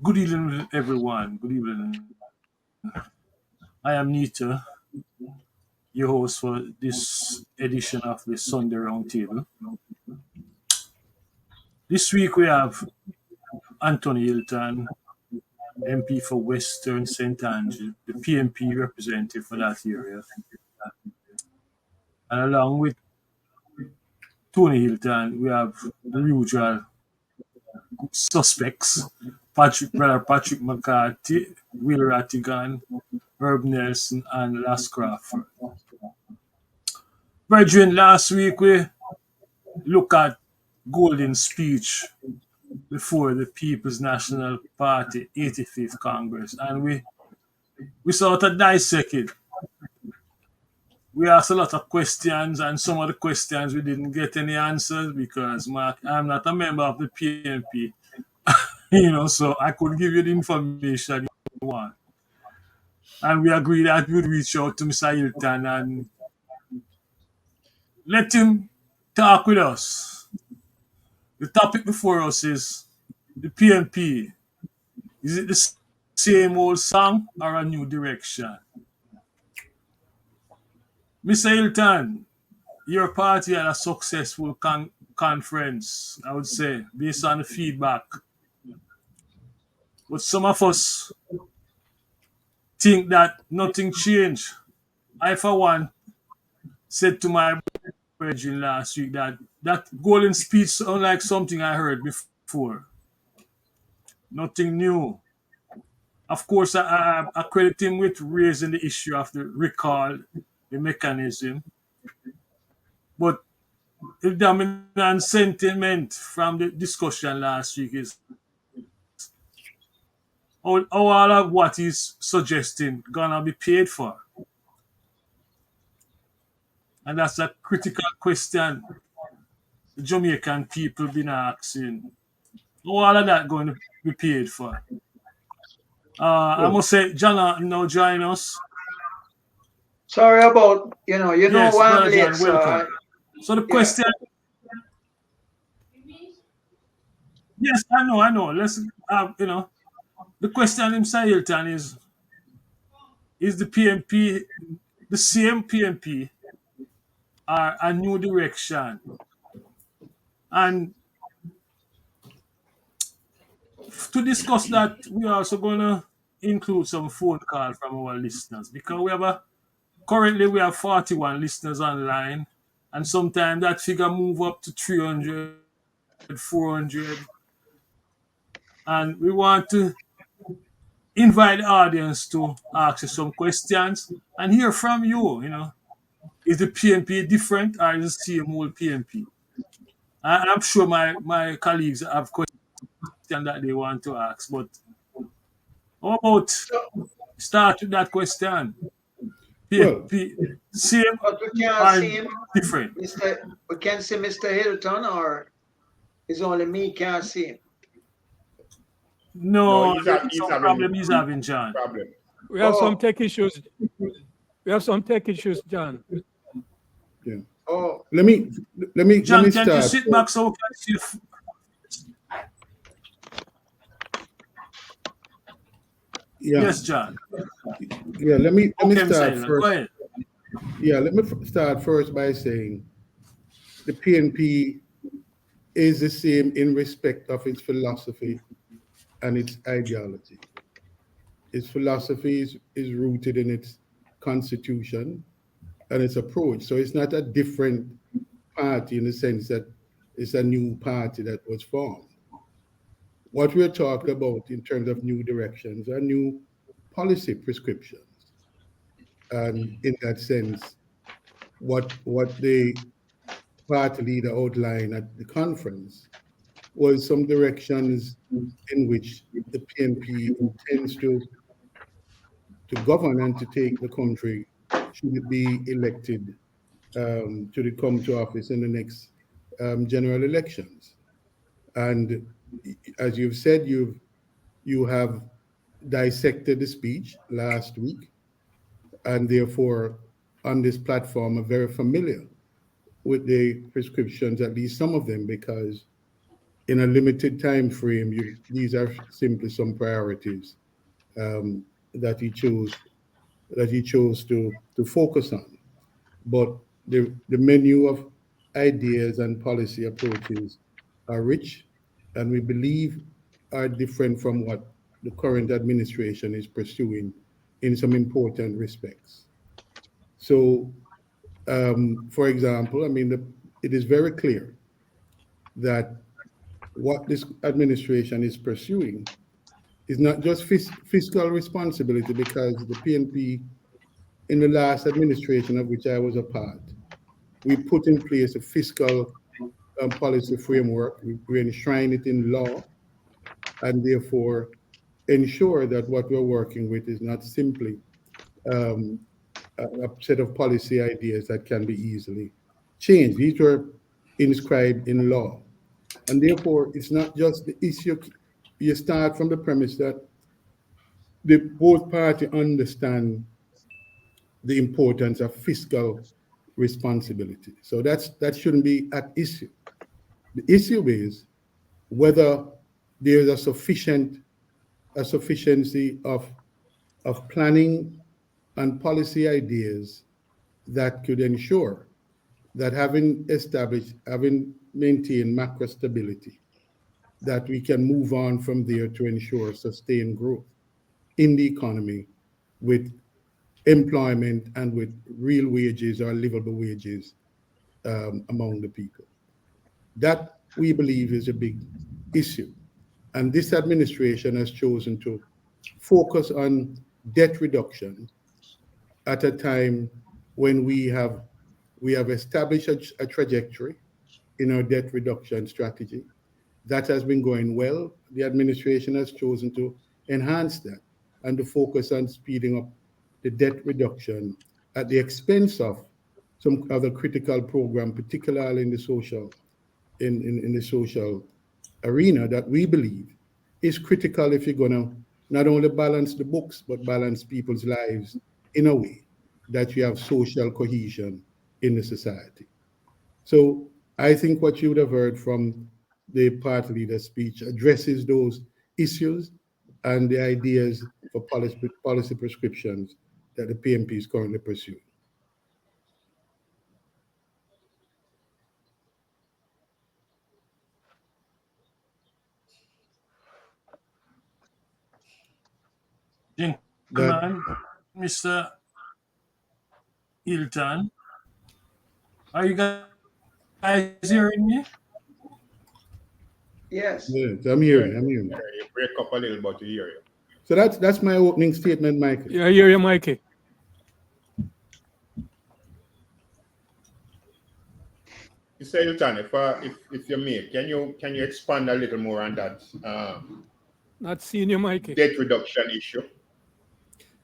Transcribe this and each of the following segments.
Good evening, everyone. Good evening. I am Nita, your host for this edition of the Sunday Roundtable. This week we have Anthony Hilton, MP for Western St. Andrew, the PNP representative for that area, and along with Tony Hilton, we have the usual suspects: Brother Patrick McCarthy, Will Rattigan, Herb Nelson, and Las Crawford. Brethren, last week we look at Golden's speech before the People's National Party 85th Congress, and we sort of dissect it. We asked a lot of questions, and some of the questions we didn't get any answers because I'm not a member of the PNP, so I couldn't give you the information you want. And we agreed that we would reach out to Mr. Hilton and let him talk with us. The topic before us is the PNP. Is it the same old song or a new direction? Mr. Hilton, your party had a successful conference, I would say, based on the feedback. But some of us think that nothing changed. I, for one, said to my brethren last week that golden speech sounded like something I heard before. Nothing new. Of course, I credit him with raising the issue of the recall, the mechanism. But the dominant sentiment from the discussion last week is how all of what he's suggesting gonna be paid for. And that's a critical question the Jamaican people been asking. How all of that going to be paid for? I must say, John now join us. Sorry about, Yes, why I'm Brother late, John, so welcome. So the yeah. question, yes, I know. Let's, the question in Hilton is the PNP the same PNP or a new direction? And to discuss that, we're also going to include some phone call from our listeners because currently we have 41 listeners online, and sometimes that figure move up to 300, 400, and we want to invite the audience to ask you some questions and hear from you. Is the PNP different or is it the same old PNP? I'm sure my colleagues have questions that they want to ask, but how about So, start with that question? Well, PNP, same but we can't or see him, different? we can see Mr. Hilton, or it's only me can't see him. no, No, there's he's some problem having he's having, John. problem. We have some Oh, tech issues. We have some tech issues, John. Yeah. oh, John, Let me can you start. sit back so we can see? Yeah, Yes, John. yeah. Let me Okay, Mr. start Hilton, go first. ahead. Yeah, let me start first by saying the PNP is the same in respect of its philosophy and its ideology. Its philosophy is rooted in its constitution and its approach. So it's not a different party in the sense that it's a new party that was formed. What we're talking about in terms of new directions are new policy prescriptions. And in that sense, what the party leader outlined at the conference was some directions in which the PNP intends to govern and to take the country should it be elected should it come to office in the next general elections. And as you've said, you have dissected the speech last week, and therefore on this platform are very familiar with the prescriptions, at least some of them, because in a limited time frame, these are simply some priorities um, that he chose to focus on. But the menu of ideas and policy approaches are rich, and we believe are different from what the current administration is pursuing in some important respects. So, for example, I mean, it is very clear that what this administration is pursuing is not just fiscal responsibility, because the PNP, in the last administration of which I was a part, we put in place a fiscal policy framework. We enshrine it in law, and therefore ensure that what we're working with is not simply um, a set of policy ideas that can be easily changed. These were inscribed in law. And therefore, it's not just the issue. You start from the premise that the both parties understand the importance of fiscal responsibility. So that shouldn't be at issue. The issue is whether there's a sufficiency of planning and policy ideas that could ensure that having maintained macro stability, that we can move on from there to ensure sustained growth in the economy with employment and with real wages or livable wages among the people. That we believe is a big issue. And this administration has chosen to focus on debt reduction at a time when we have established a trajectory in our debt reduction strategy. That has been going well. The administration has chosen to enhance that and to focus on speeding up the debt reduction at the expense of some other critical program, particularly in the social arena, that we believe is critical if you're going to not only balance the books but balance people's lives in a way that you have social cohesion in the society. So I think what you would have heard from the party leader speech addresses those issues and the ideas for policy prescriptions that the PMP is currently pursuing. That Gentlemen, Mr. Hilton, are you guys hearing me? Yes. yes, I'm Yeah, hearing, I'm hearing. you break up a little, but you hear you. So that's my opening statement, Michael. Yeah, I hear you, Mikey. You say, Lutan, if you may, can you expand a little more on that Not seeing you, Mikey. debt reduction issue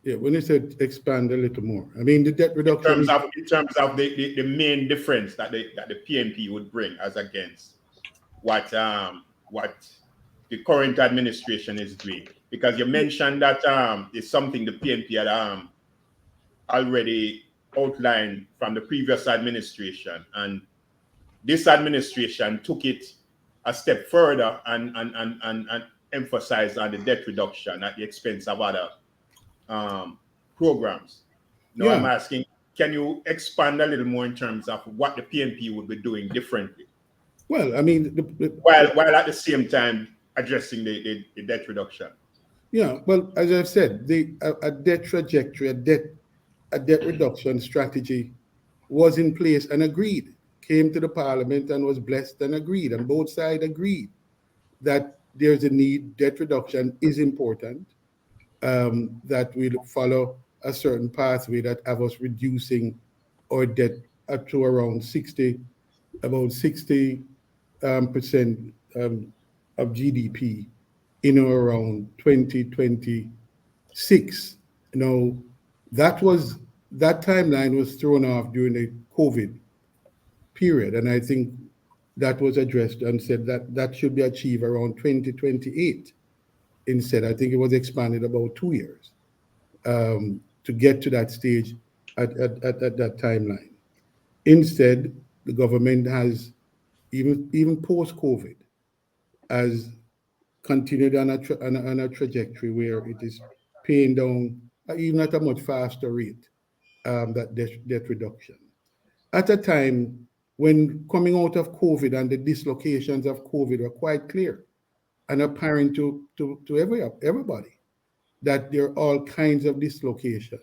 Yeah, when you said expand a little more, I mean the debt reduction is in terms of the main difference that the PNP would bring as against what the current administration is doing, because you mentioned that it's something the PNP had already outlined from the previous administration, and this administration took it a step further and emphasized on the debt reduction at the expense of other programs. Now I'm yeah. asking, can you expand a little more in terms of what the PNP would be doing differently, Well, I mean while at the same time addressing the debt reduction? yeah. Well, as I've said, a debt trajectory, a debt reduction strategy was in place and agreed, came to the parliament and was blessed and agreed, and both sides agreed that there's a need, debt reduction is important, that we'll follow a certain pathway that have us reducing our debt up to around 60, about 60 percent of GDP in or around 2026. Now, that timeline was thrown off during the COVID period, and I think that was addressed and said that that should be achieved around 2028. Instead, I think it was expanded about 2 years to get to that stage at that timeline. Instead, the government has, even post-COVID, has continued on a trajectory where it is paying down, even at a much faster rate, that debt reduction. At a time when coming out of COVID and the dislocations of COVID were quite clear and apparent to everybody, that there are all kinds of dislocation,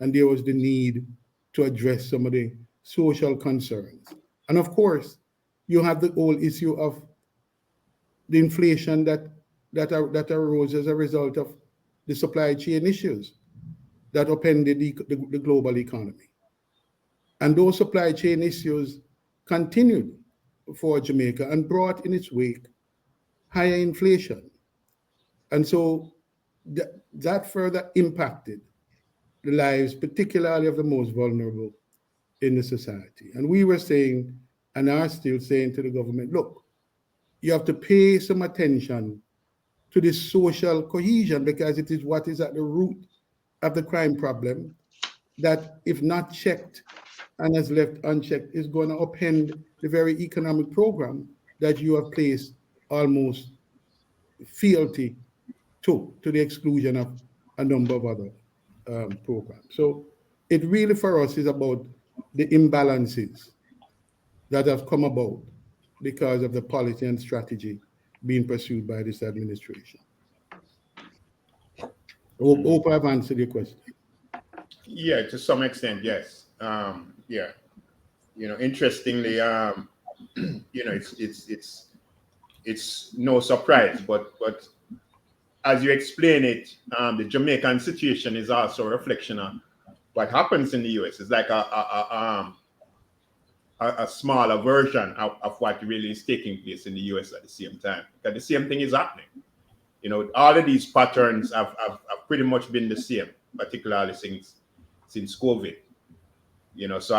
and there was the need to address some of the social concerns. And of course, you have the whole issue of the inflation that arose as a result of the supply chain issues that upended the global economy. And those supply chain issues continued for Jamaica and brought in its wake higher inflation. And so that further impacted the lives, particularly of the most vulnerable in the society. And we were saying, and are still saying to the government, look, you have to pay some attention to this social cohesion, because it is what is at the root of the crime problem that, if not checked and is left unchecked, is going to upend the very economic program that you have placed almost fealty to the exclusion of a number of other programs. So it really for us is about the imbalances that have come about because of the policy and strategy being pursued by this administration. Hope I've answered your question. Yeah, to some extent, yes. Yeah, interestingly, it's no surprise, but as you explain it, the Jamaican situation is also a reflection of what happens in the US. It's like a smaller version of what really is taking place in the US at the same time. That the same thing is happening. All of these patterns have pretty much been the same, particularly since COVID. So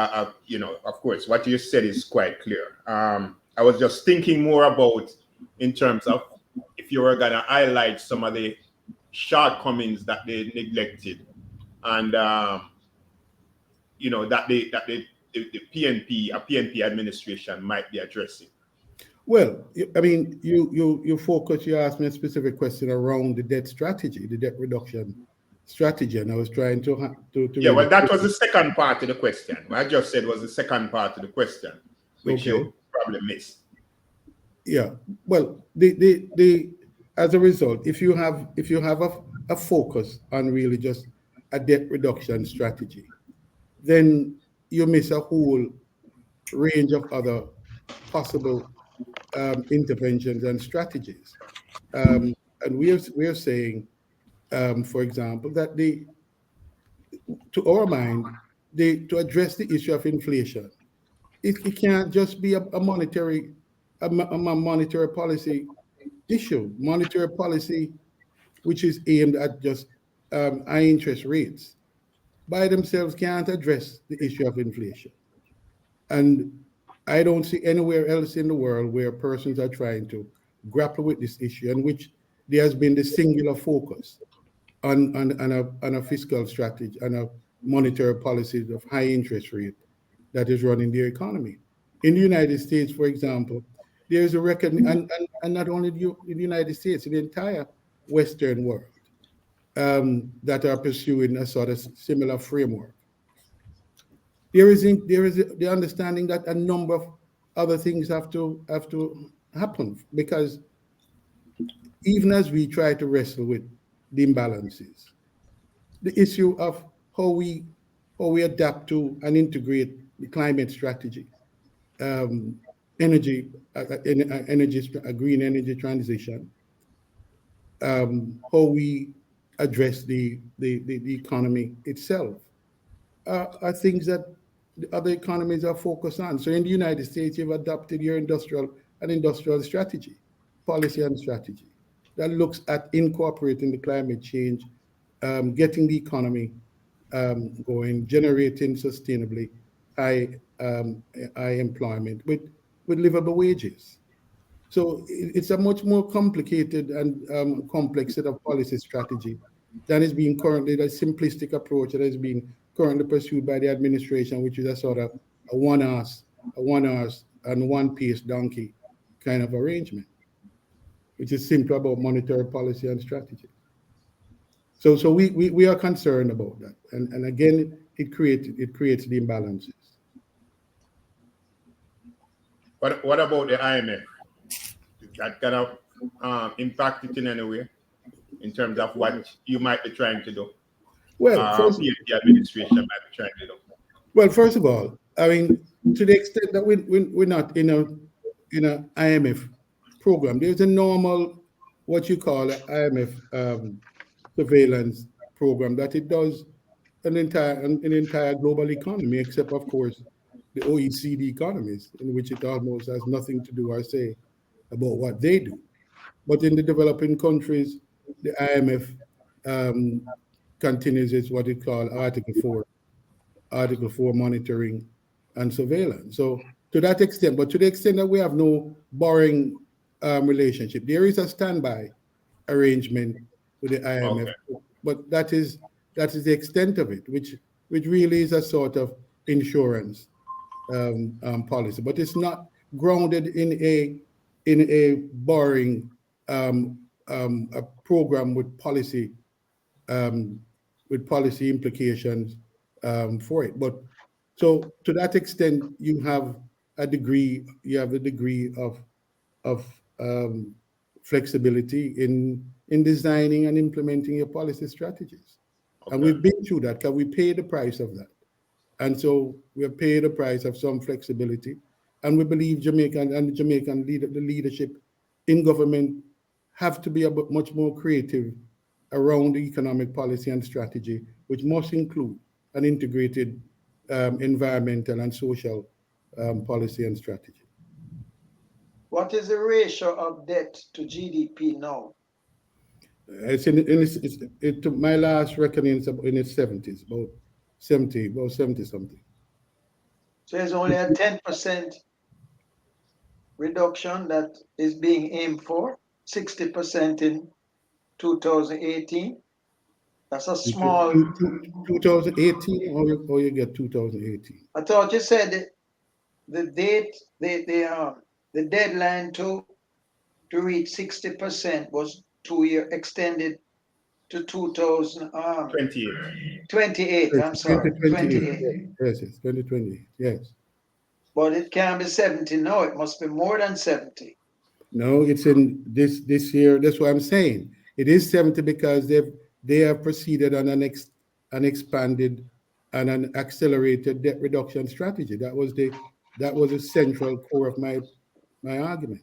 of course, what you said is quite clear. I was just thinking more about in terms of if you were gonna highlight some of the shortcomings that they neglected, and that the PNP administration might be addressing. Well, I mean, you asked me a specific question around the debt strategy, the debt reduction strategy, and I was trying to yeah, well, that was the second part of the question. What I just said was the second part of the question, which you probably missed. Yeah, well, the as a result, if you have a focus on really just a debt reduction strategy, then you miss a whole range of other possible interventions and strategies. And we are saying, for example, that to our mind, to address the issue of inflation, it can't just be a monetary policy issue. Monetary policy, which is aimed at just high interest rates, by themselves can't address the issue of inflation. And I don't see anywhere else in the world where persons are trying to grapple with this issue, in which there has been the singular focus on a fiscal strategy and a monetary policy of high interest rate that is running their economy. In the United States, for example, there is a record, and not only in the United States, in the entire Western world, that are pursuing a sort of similar framework. There is the understanding that a number of other things have to happen, because even as we try to wrestle with the imbalances, the issue of how we adapt to and integrate the climate strategy, energy, a green energy transition, how we address the economy itself, are things that the other economies are focused on. So in the United States, you've adopted your industrial strategy, policy and strategy that looks at incorporating the climate change, getting the economy going, generating sustainably high employment with livable wages. So it's a much more complicated and complex set of policy strategy than is being currently, the simplistic approach that is being currently pursued by the administration, which is a sort of a one-horse and one-pace donkey kind of arrangement. which is simply about monetary policy and strategy. So we are concerned about that. And again, it creates the imbalances. What about the IMF? That kind of impact it in any way in terms of what you might be trying to do? Well, first, PNP administration might be trying to do. well, first of all, I mean, to the extent that we're not in a IMF program, there's a normal what you call an IMF surveillance program that it does an entire global economy, except of course the OECD economies, in which it almost has nothing to do or say about what they do. But in the developing countries, the IMF um, continues its what it called Article 4 monitoring and surveillance. So to that extent, but to the extent that we have no borrowing relationship, there is a standby arrangement with the IMF, Okay. but that is the extent of it, which really is a sort of insurance policy, but it's not grounded in a borrowing a program um, with policy implications for it. But so to that extent, you have a degree of flexibility in designing and implementing your policy strategies. And Okay. we've been through that because we pay the price of that. And so we have paid the price of some flexibility. And we believe the leadership in government have to be a bit much more creative around the economic policy and strategy, which must include an integrated environmental and social policy and strategy. What is the ratio of debt to GDP now? My last reckoning is in its 70s, about 70 something. So there's only a 10% reduction that is being aimed for, 60% in 2018. That's a small. 2018, or you get 2018. I thought you said the date, the deadline to reach 60% was 2 year extended to 28. 2028. I'm sorry, 2028. 28. Yes, 2028. Yes. But it can't be 70 now. It must be more than 70. No, it's in this year. That's what I'm saying. It is 70 because they have proceeded on an expanded and an accelerated debt reduction strategy. That was a central core of my argument.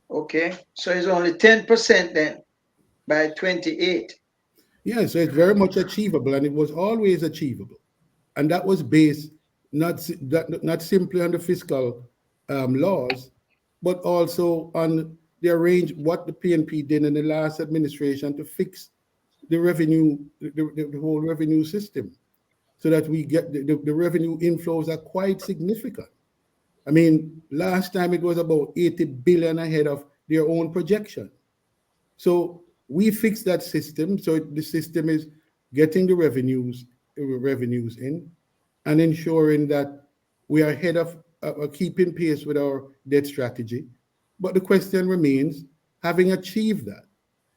Okay, so it's only 10% then by 28. Yeah, so it's very much achievable, and it was always achievable, and that was based not simply on the fiscal laws, but also on what the PNP did in the last administration to fix the whole revenue system, so that we get the revenue inflows are quite significant. I mean, last time it was about 80 billion ahead of their own projection. So we fixed that system. So the system is getting the revenues in and ensuring that we are ahead of keeping pace with our debt strategy. But the question remains, having achieved that,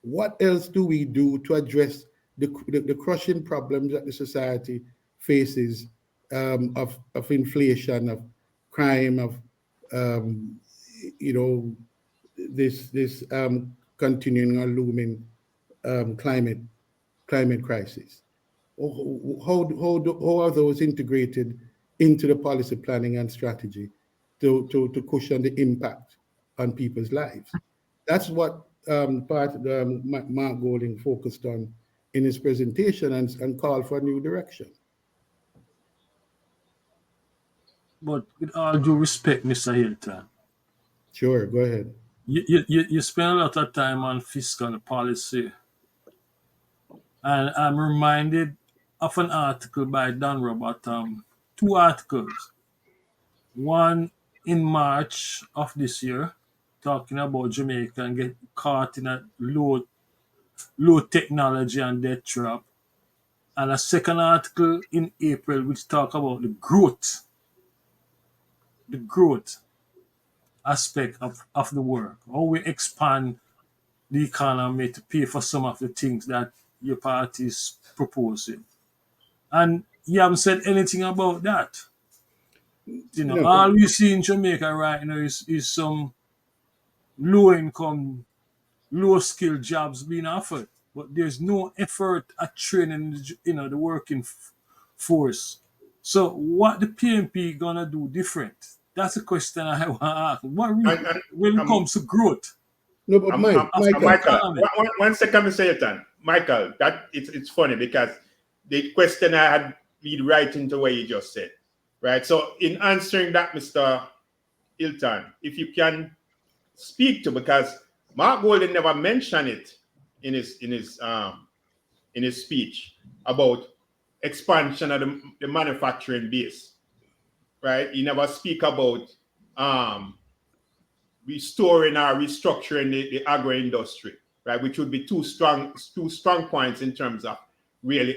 what else do we do to address the crushing problems that the society faces, of inflation, of crime, of um, you know this continuing or looming climate crisis? How are those integrated into the policy planning and strategy to cushion the impact on people's lives? That's what Mark Golding focused on in his presentation, and called for a new direction. But with all due respect, Mr. Hilton, Sure, go ahead. you spend a lot of time on fiscal policy, and I'm reminded of an article by Dan Robert, two articles. One in March of this year, talking about Jamaica and get caught in a low technology and debt trap, and a second article in April which talk about the growth. aspect of the work. How we expand the economy to pay for some of the things that your party is proposing. And you haven't said anything about that. No, All we see in Jamaica right now is some low income, low skill jobs being offered. But there's no effort at training, the working force. So what the PNP gonna do different? That's a question I want to ask. What And when it I'm comes to growth no, but of the Michael, Michael, economy? one second, Mr. Hilton. Michael, that it's funny because the question I had lead right into what you just said, right? So in answering that, Mr. Hilton, if you can speak to, because Mark Golden never mentioned it in his speech about expansion of the manufacturing base, right? He never speak about restoring or restructuring the agro industry, right? Which would be two strong points in terms of really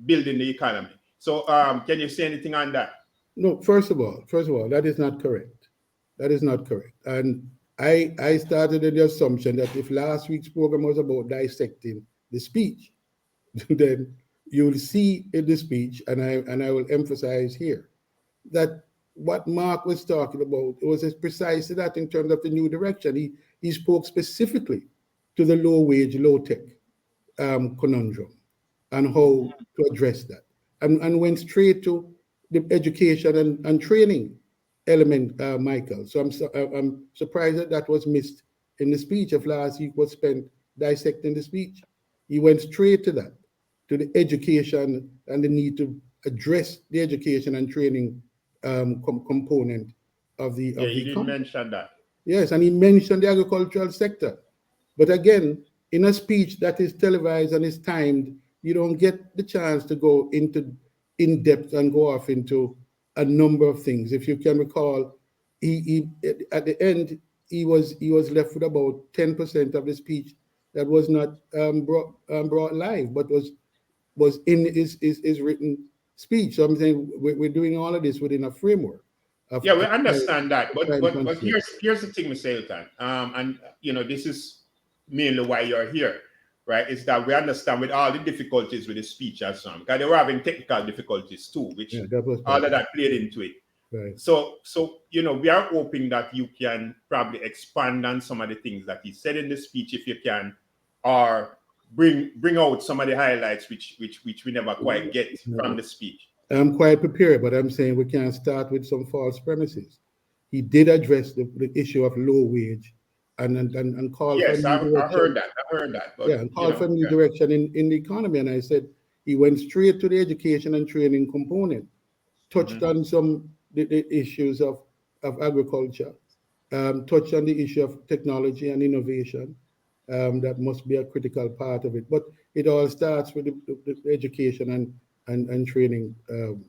building the economy. So can you say anything on that? no. First of all, that is not correct. That is not correct. And I started with the assumption that if last week's program was about dissecting the speech, then you'll see in the speech, and I will emphasize here that what Mark was talking about was precisely that in terms of the new direction. He spoke specifically to the low wage, low tech conundrum and how to address that, and went straight to the education and training element, Michael. So I'm surprised that that was missed in the speech of last week was spent dissecting the speech. He went straight to that, to the education and the need to address the education and training component Yeah, of the you didn't economy. mention that. Yes, and he mentioned the agricultural sector. But again, in a speech that is televised and is timed, you don't get the chance to go into in depth and go off into a number of things. If you can recall, he at the end he was left with about 10% of the speech that was not brought live, but was in his written speech. So I'm saying we're doing all of this within a framework of, Yeah, we of understand that, but time but constraints. here's the thing, Mr. Hilton, and this is mainly why you're here, right? Is that we understand with all the difficulties with the speech and so on, because they were having technical difficulties too, which Yeah, that was all part of of it. that played into it. Right. So we are hoping that you can probably expand on some of the things that he said in the speech, if you can, or bring out some of the highlights which we never quite get from No. the speech. I'm quite prepared, but I'm saying we can't start with some false premises. He did address the issue of low wage and call for a Yes, new I heard direction. that. I heard that. Yeah, But and call for a new direction in the economy. And I said he went straight to the education and training component, touched mhm. on some the issues of agriculture, touched on the issue of technology and innovation. That must be a critical part of it. But it all starts with the education and training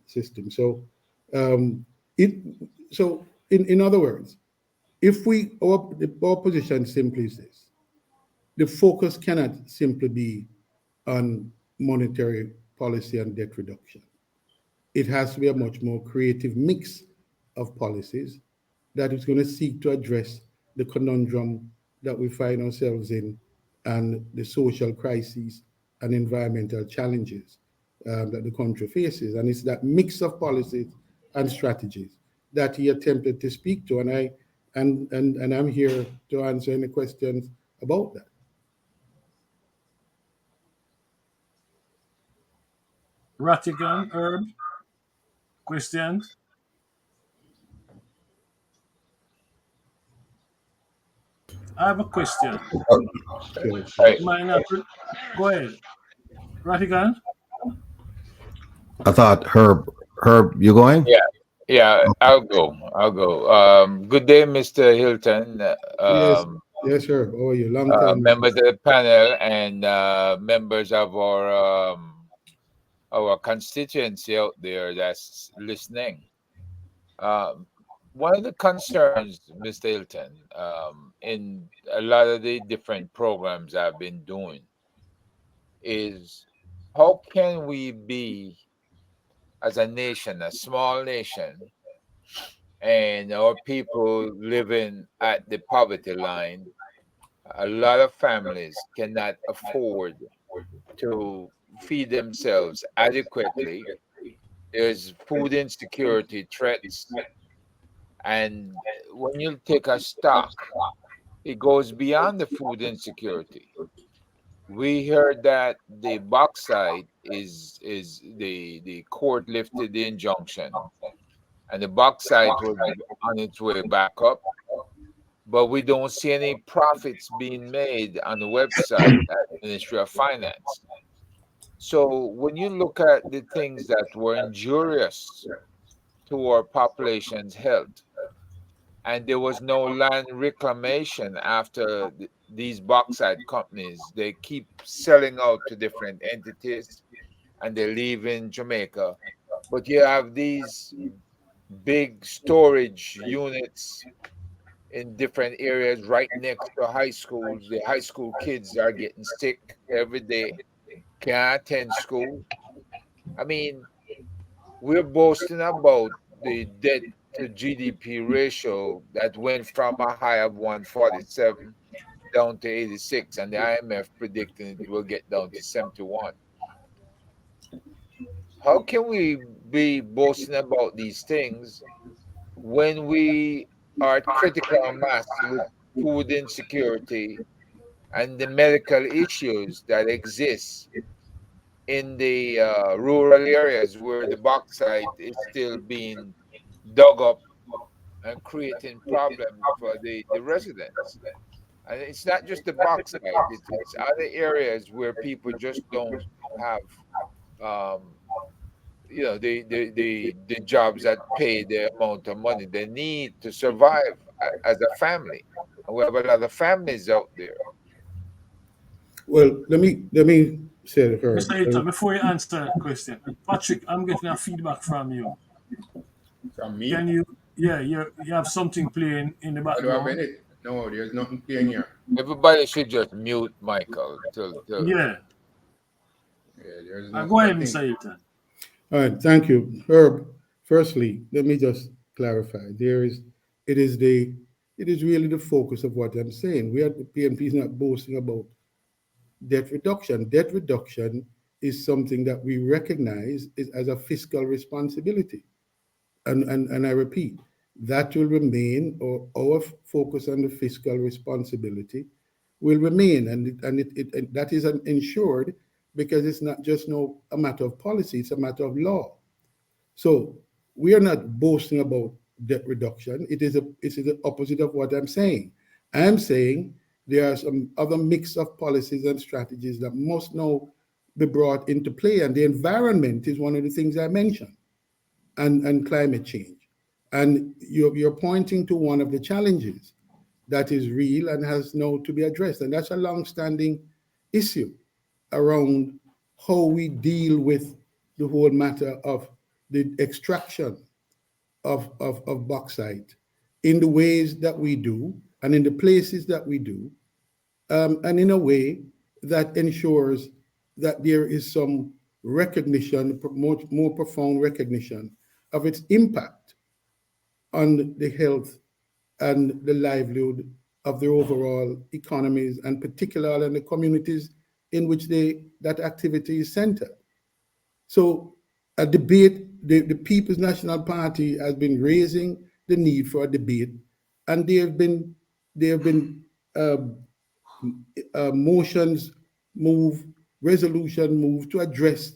system. So it so in other words, if our position simply is this: the focus cannot simply be on monetary policy and debt reduction. It has to be a much more creative mix of policies that is going to seek to address the conundrum that we find ourselves in and the social crises and environmental challenges that the country faces. And it's that mix of policies and strategies that he attempted to speak to. And I'm here to answer any questions about that. Ratigan, Herb, questions? I have a question. Okay. Right. It might not. Go ahead, Ratigan. I thought Herb, you going? Yeah, yeah. I'll go. Good day, Mr. Hilton. Yes, yes, sir. How are you? Long time. Members of the panel and members of our constituency out there that's listening. Um, One of the concerns, Mr. Hilton, in a lot of the different programs I've been doing is how can we be as a nation, a small nation, and our people living at the poverty line, a lot of families cannot afford to feed themselves adequately. There's food insecurity threats, and when you take a stock, it goes beyond the food insecurity. We heard that the bauxite is the court lifted the injunction, and the bauxite was on its way back up, but we don't see any profits being made on the website at Ministry of Finance. So when you look at the things that were injurious to our population's health, and there was no land reclamation after these bauxite companies, they keep selling out to different entities and they leave in Jamaica. But you have these big storage units in different areas right next to high schools. The high school kids are getting sick every day, can't attend school. I mean, we're boasting about the debt to GDP ratio that went from a high of 147 down to 86, and the IMF predicting it will get down to 71. How can we be boasting about these things when we are at critical mass with food insecurity and the medical issues that exist in the rural areas where the bauxite is still being dug up and creating problems for the residents? And it's not just the bauxite, it's other areas where people just don't have um, the jobs that pay the amount of money they need to survive as a family. And we have a lot of families out there. Well, let me say it, Herb. Mr. Hilton, before you answer that question, Patrick, I'm getting a feedback from you. From me? Can you, yeah, you have something playing in the I don't have background? any. No, there's nothing playing here. Everybody should just mute Michael till Yeah. Yeah, there's Go ahead, nothing. Mr. Hilton. All right, thank you, Herb. Firstly, let me just clarify. It is really the focus of what I'm saying. We are the PNP is not boasting about debt reduction. Debt reduction is something that we recognize is as a fiscal responsibility. And I repeat, that will remain, or our focus on the fiscal responsibility will remain, and that is ensured because it's not just a matter of policy; it's a matter of law. So we are not boasting about debt reduction. It is the opposite of what I'm saying. I'm saying there are some other mix of policies and strategies that must now be brought into play, and the environment is one of the things I mentioned, and climate change. And you're pointing to one of the challenges that is real and has now to be addressed. And that's a long-standing issue around how we deal with the whole matter of the extraction of bauxite in the ways that we do and in the places that we do, and in a way that ensures that there is some recognition, more profound recognition of its impact on the health and the livelihood of the overall economies, and particularly in the communities in which that activity is centered. So a debate, the People's National Party has been raising the need for a debate, and there have been uh, motions move, resolution move to address,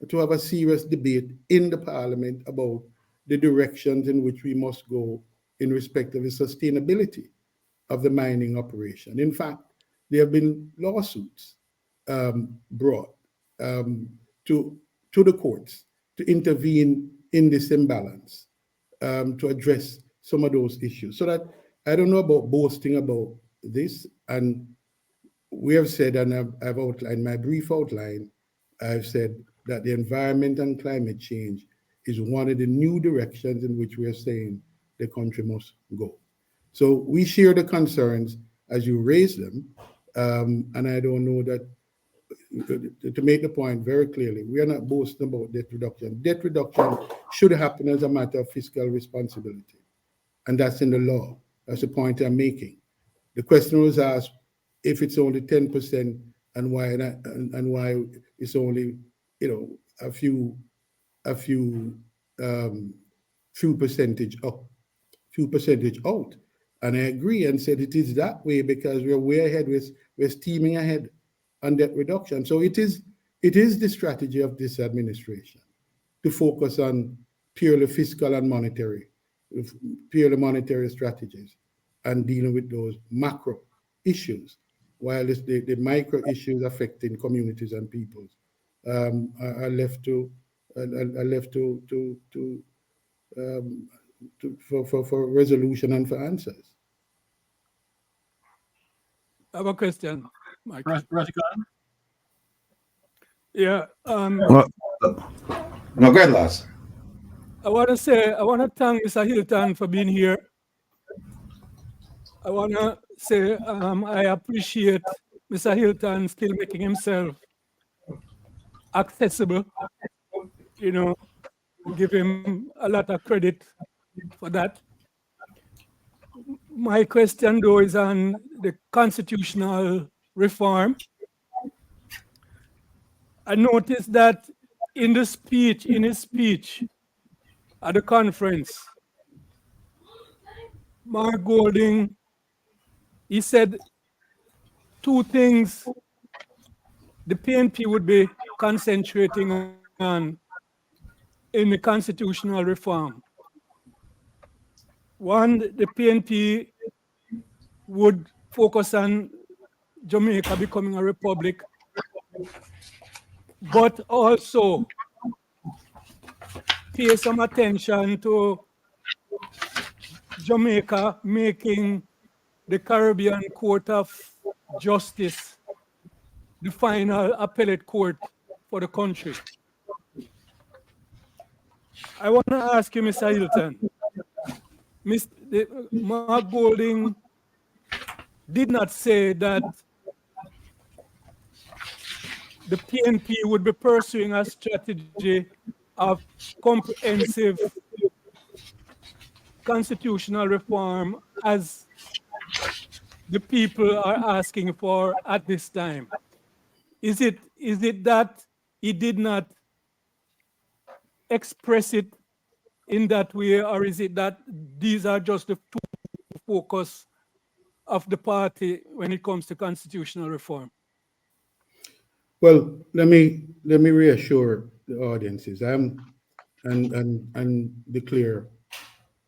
to have a serious debate in the parliament about the directions in which we must go in respect of the sustainability of the mining operation. In fact, there have been lawsuits brought um, to the courts to intervene in this imbalance, to address some of those issues. So that I don't know about boasting about this, and we have said, and I've outlined my brief outline, I've said that the environment and climate change is one of the new directions in which we are saying the country must go. So we share the concerns as you raise them, and I don't know that, to make the point very clearly, we are not boasting about debt reduction. Debt reduction should happen as a matter of fiscal responsibility. and that's in the law. That's the point I'm making. The question was asked if it's only 10% and why and why it's only a few um, few percentage up, few percentage out. And I agree and said it is that way because we're way ahead. We're steaming ahead on debt reduction. So it is the strategy of this administration to focus on purely fiscal and purely monetary strategies and dealing with those macro issues, while it's the micro issues affecting communities and peoples are left um, for resolution and for answers. I have a question, Mike. Radical. Yeah. No, no, go ahead, Lars. I want to thank Mr. Hilton for being here. I want to say I appreciate Mr. Hilton still making himself accessible. Give him a lot of credit for that. My question, though, is on the constitutional reform. I noticed that in his speech at the conference, Mark Golding, he said two things the PNP would be concentrating on in the constitutional reform. One, the PNP would focus on Jamaica becoming a republic, but also pay some attention to Jamaica making the Caribbean Court of Justice the final appellate court for the country. I want to ask you, Mr. Hilton, Mark Golding did not say that the PNP would be pursuing a strategy of comprehensive constitutional reform as the people are asking for at this time. Is it that he did not express it in that way, or is it that these are just the two focus of the party when it comes to constitutional reform? Well, let me reassure the audiences. And declare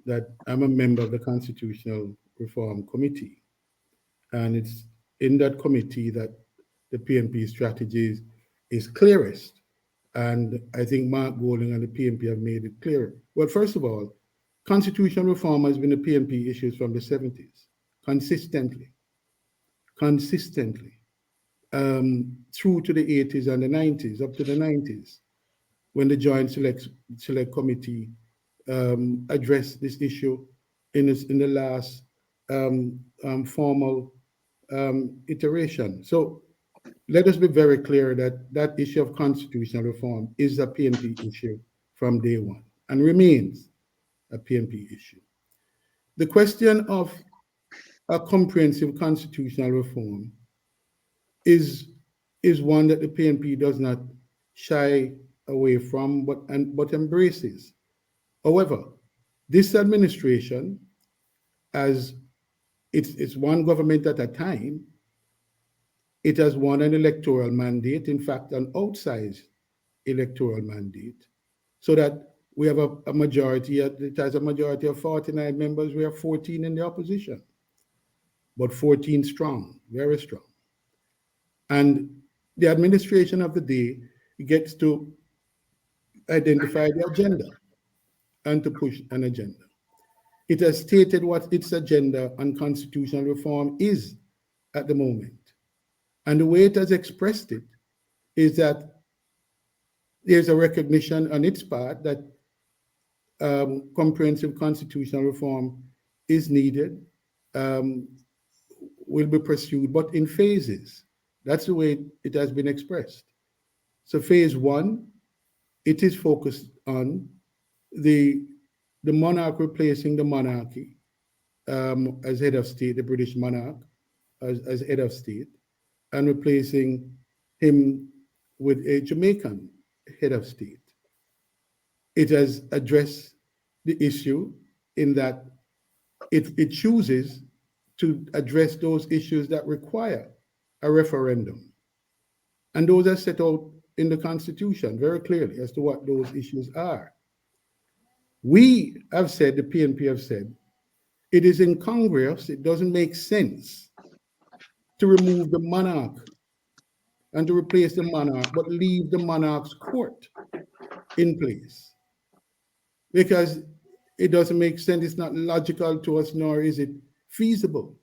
that I'm a member of the Constitutional Reform Committee, and it's in that committee that the PNP strategy is clearest. And I think Mark Golding and the PNP have made it clear. Well, first of all, constitutional reform has been a PNP issue from the 70s, consistently, through to the 80s and the 90s, up to the 90s, when the Joint Select Committee addressed this issue in the last formal iteration. So let us be very clear that that issue of constitutional reform is a PNP issue from day one and remains a PNP issue. The question of a comprehensive constitutional reform is one that the PNP does not shy away from, but embraces. However, this administration, as it's one government at a time, it has won an electoral mandate, in fact, an outsized electoral mandate, so that we have a majority, it has a majority of 49 members, we have 14 in the opposition, but 14 strong, very strong. And the administration of the day gets to identify the agenda and to push an agenda. It has stated what its agenda on constitutional reform is at the moment. And the way it has expressed it is that there's a recognition on its part that comprehensive constitutional reform is needed, will be pursued, but in phases. That's the way it has been expressed. So phase one, it is focused on the monarch replacing the monarchy as head of state, the British monarch, as head of state, and replacing him with a Jamaican head of state. It has addressed the issue in that it chooses to address those issues that require a referendum. And those are set out in the Constitution very clearly as to what those issues are. We have said, the PNP have said, it is incongruous, it doesn't make sense to remove the monarch and to replace the monarch, but leave the monarch's court in place. Because it doesn't make sense, it's not logical to us, nor is it feasible.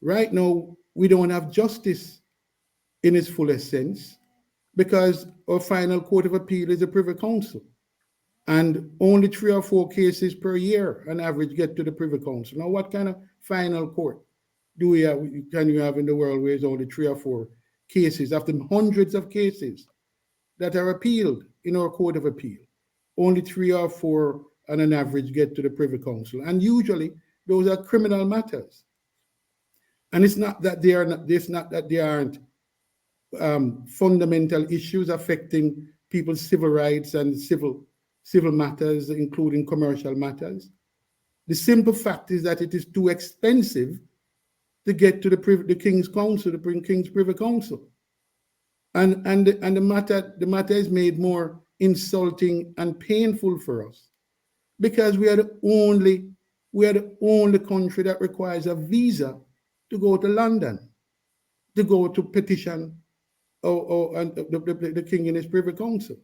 Right now, we don't have justice in its fullest sense because our final court of appeal is a Privy Council. And only 3 or 4 cases per year on average get to the Privy Council. Now, what kind of final court can you have in the world where there's only 3 or 4 cases after hundreds of cases that are appealed in our court of appeal? Only 3 or 4 on an average get to the Privy Council. And usually those are criminal matters. And it's not that there aren't fundamental issues affecting people's civil rights and civil matters, including commercial matters. The simple fact is that it is too expensive to get to the King's Council, the King's Privy Council. And the matter is made more insulting and painful for us because we are the only country that requires a visa to go to London, to go to petition the King in his Privy Council.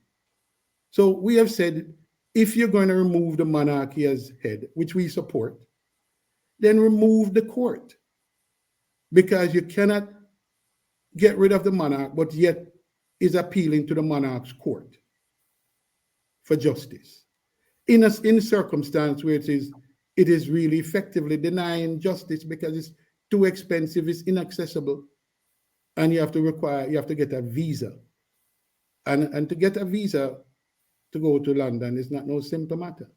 So we have said, if you're going to remove the monarchy as head, which we support, then remove the court. Because you cannot get rid of the monarch, but yet is appealing to the monarch's court for justice. In a circumstance where it is really effectively denying justice because it's too expensive, it's inaccessible, and you have to get a visa. And to get a visa to go to London is no simple matter.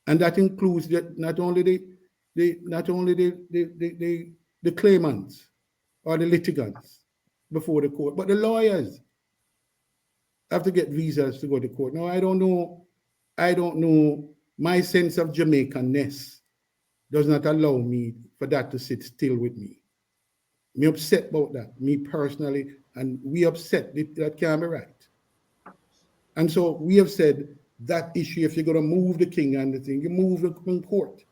And that includes not only the claimants or the litigants before the court, but the lawyers have to get visas to go to court. Now, I don't know. My sense of Jamaicanness does not allow me for that to sit still with me. Me upset about that, me personally, and we upset that can't be right. And so we have said that issue, if you're going to move the king and the thing, you move the court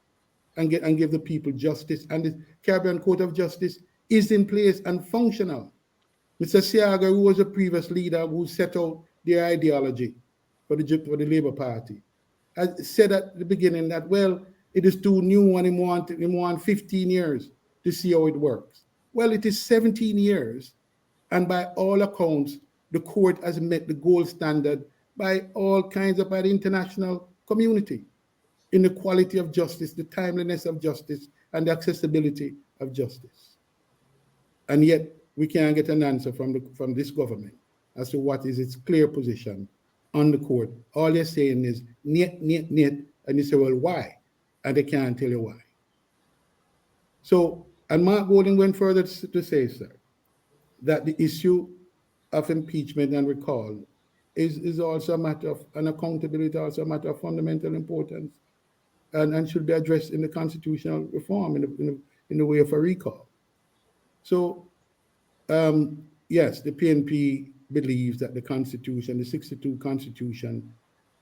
and give the people justice. And the Caribbean Court of Justice is in place and functional. Mr. Siaga, who was a previous leader who set out their ideology for the Labour Party, has said at the beginning that, well, it is too new and he want 15 years to see how it works. Well, it is 17 years, and by all accounts, the court has met the gold standard by the international community in the quality of justice, the timeliness of justice, and the accessibility of justice. And yet, we can't get an answer from this government as to what is its clear position on the court. All they're saying is, niet, niet, niet, and you say, well, why? And they can't tell you why. So, and Mark Golding went further to say, sir, that the issue of impeachment and recall is also a matter of an accountability, also a matter of fundamental importance, and should be addressed in the constitutional reform in the way of a recall. So, yes, the PNP believes that the Constitution, the 62 Constitution,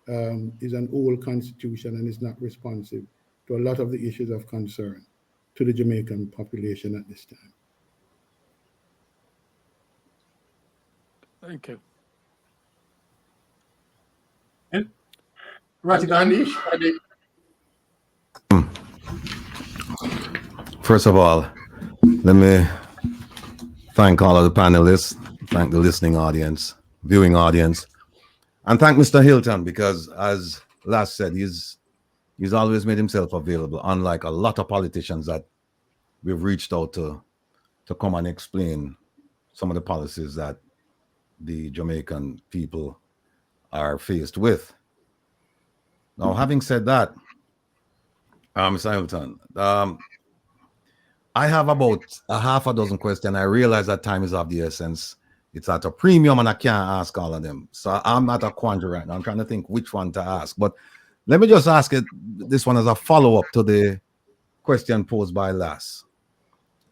is an old Constitution and is not responsive to a lot of the issues of concern to the Jamaican population at this time. Thank you. And First of all, let me thank all of the panelists, thank the listening audience, viewing audience, and thank Mr. Hilton, because as Lass said, he's always made himself available, unlike a lot of politicians that we've reached out to come and explain some of the policies that the Jamaican people are faced with. Now, having said that, Mr. Hamilton, I have about a half a dozen questions. I realize that time is of the essence. It's at a premium and I can't ask all of them. So I'm at a quandary right now. I'm trying to think which one to ask. But let me just ask it this one as a follow-up to the question posed by Lass.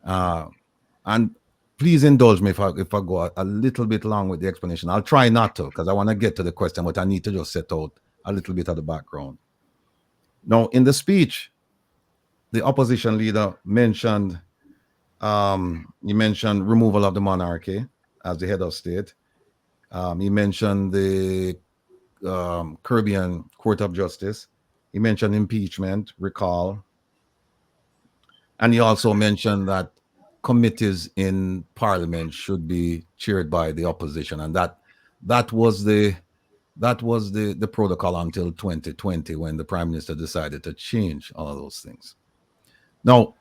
And please indulge me if I go a little bit long with the explanation. I'll try not to because I want to get to the question, but I need to just set out a little bit of the background. Now, in the speech, the opposition leader mentioned he mentioned removal of the monarchy as the head of state. He mentioned the Caribbean Court of Justice. He mentioned impeachment, recall, and he also mentioned that committees in Parliament should be chaired by the opposition, and that was the protocol until 2020 when the Prime Minister decided to change all of those things. Now,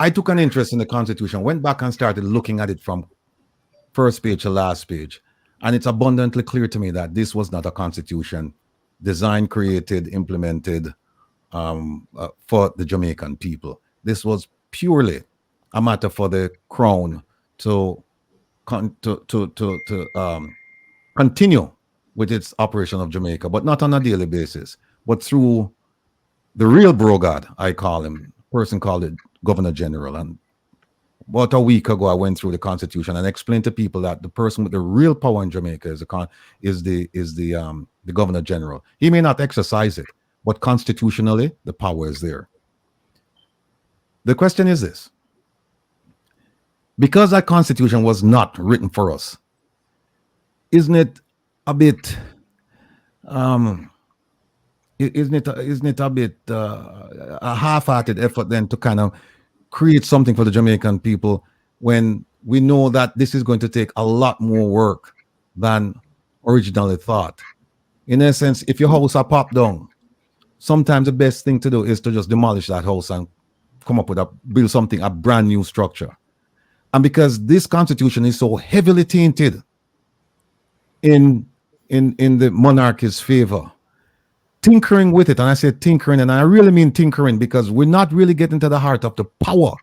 I took an interest in the Constitution, went back and started looking at it from first page to last page. And it's abundantly clear to me that this was not a constitution designed, created, implemented for the Jamaican people. This was purely a matter for the Crown to continue with its operation of Jamaica, but not on a daily basis, but through the real brogad, I call him, person called it Governor General. And about a week ago, I went through the Constitution and explained to people that the person with the real power in Jamaica is the Governor General. He may not exercise it, but constitutionally, the power is there. The question is this: because that Constitution was not written for us, isn't it a bit? Isn't it a bit a half-hearted effort then to kind of create something for the Jamaican people when we know that this is going to take a lot more work than originally thought? In essence, if your house are popped down, sometimes the best thing to do is to just demolish that house and come up with build something, a brand new structure. And because this Constitution is so heavily tainted in the monarchy's favor, tinkering with it, and I say tinkering, and I really mean tinkering, because we're not really getting to the heart of the power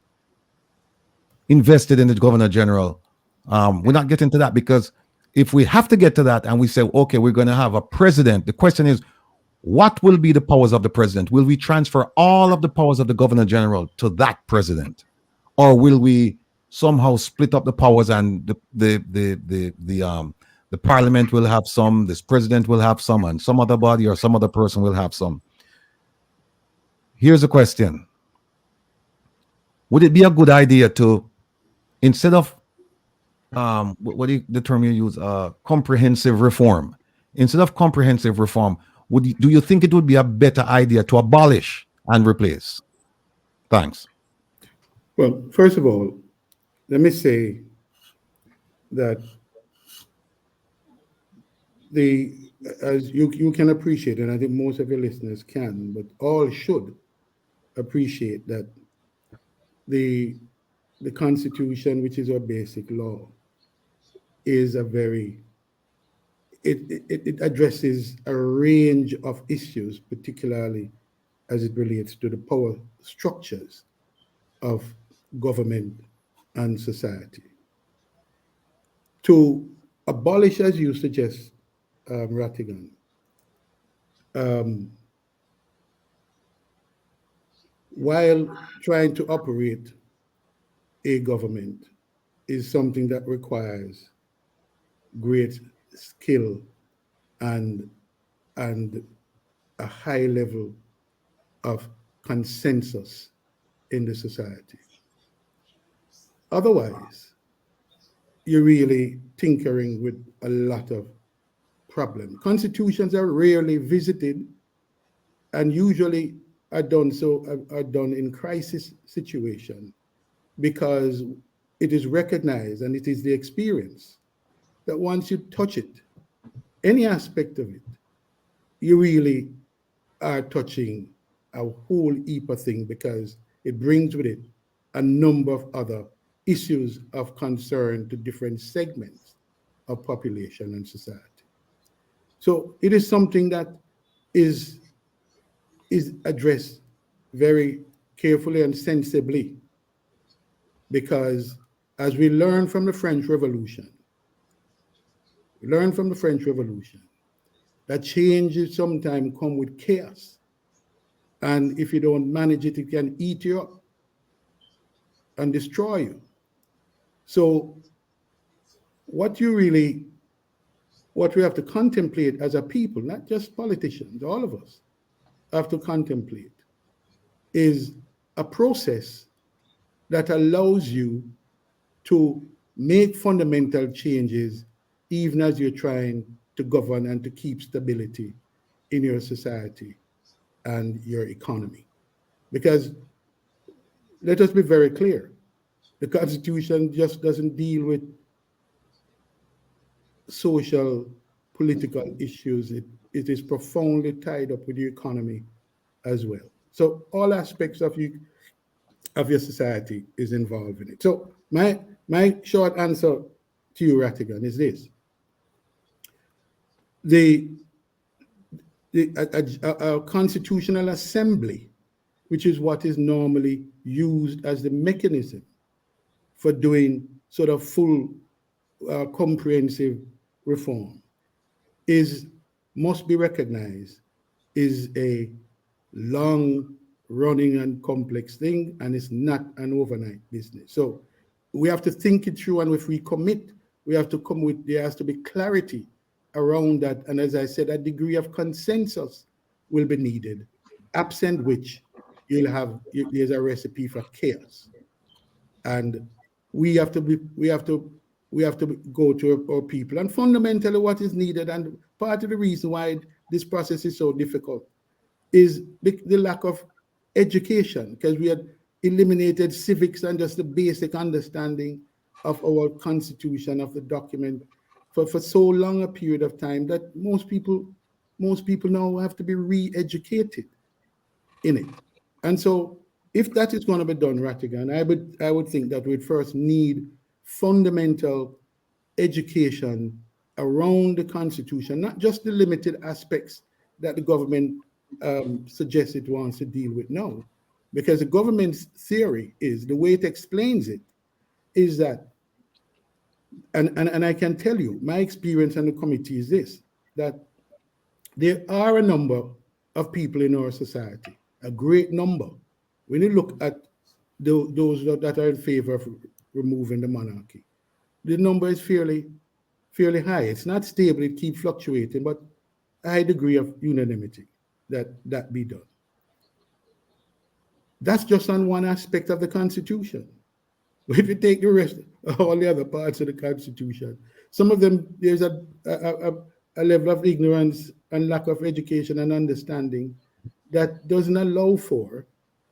invested in the Governor General. We're not getting to that, because if we have to get to that and we say, okay, we're going to have a president, the question is, what will be the powers of the president? Will we transfer all of the powers of the Governor General to that president? Or will we somehow split up the powers and the Parliament will have some, this president will have some, and some other body or some other person will have some? Here's a question. Would it be a good idea to, instead of, what do the term you use, comprehensive reform, instead of comprehensive reform, do you think it would be a better idea to abolish and replace? Thanks. Well, first of all, let me say that as you can appreciate, and I think most of your listeners can, but all should appreciate that the Constitution, which is our basic law, is it addresses a range of issues, particularly as it relates to the power structures of government and society. To abolish, as you suggest, Rattigan, while trying to operate a government, is something that requires great skill and a high level of consensus in the society. Otherwise, you're really tinkering with a lot of problems. Constitutions are rarely visited, and usually are done in crisis situation, because it is recognized and it is the experience that once you touch it, any aspect of it, you really are touching a whole heap of things, because it brings with it a number of other issues of concern to different segments of population and society. So it is something that is is addressed very carefully and sensibly, because as we learn from the French Revolution, that changes sometimes come with chaos. And if you don't manage it, it can eat you up and destroy you. So what we have to contemplate as a people, not just politicians, all of us have to contemplate, is a process that allows you to make fundamental changes even as you're trying to govern and to keep stability in your society and your economy. Because let us be very clear, the Constitution just doesn't deal with social, political issues. It is profoundly tied up with the economy as well. So all aspects of your society is involved in it. So my short answer to you, Rattigan, is this: a constitutional assembly, which is what is normally used as the mechanism for doing sort of full comprehensive reform, must be recognized is a long running and complex thing, and it's not an overnight business. So we have to think it through, and if we commit, we have to come with, there has to be clarity around that. And as I said, a degree of consensus will be needed, absent which there's a recipe for chaos. And we have to go to our people. And fundamentally what is needed, and part of the reason why this process is so difficult, is the lack of education, because we had eliminated civics and just the basic understanding of our constitution, of the document, for so long a period of time that most people now have to be re-educated in it. And so if that is going to be done, Rattigan, I would think that we'd first need fundamental education around the Constitution, not just the limited aspects that the government suggests it wants to deal with now. Because the government's theory is, the way it explains it, is that, and I can tell you, my experience on the committee is this, that there are a number of people in our society, a great number, when you look at those that are in favor of removing the monarchy, the number is fairly high. It's not stable, it keeps fluctuating, but a high degree of unanimity that be done. That's just on one aspect of the Constitution. If you take the rest, all the other parts of the Constitution, some of them, there's a level of ignorance and lack of education and understanding that doesn't allow for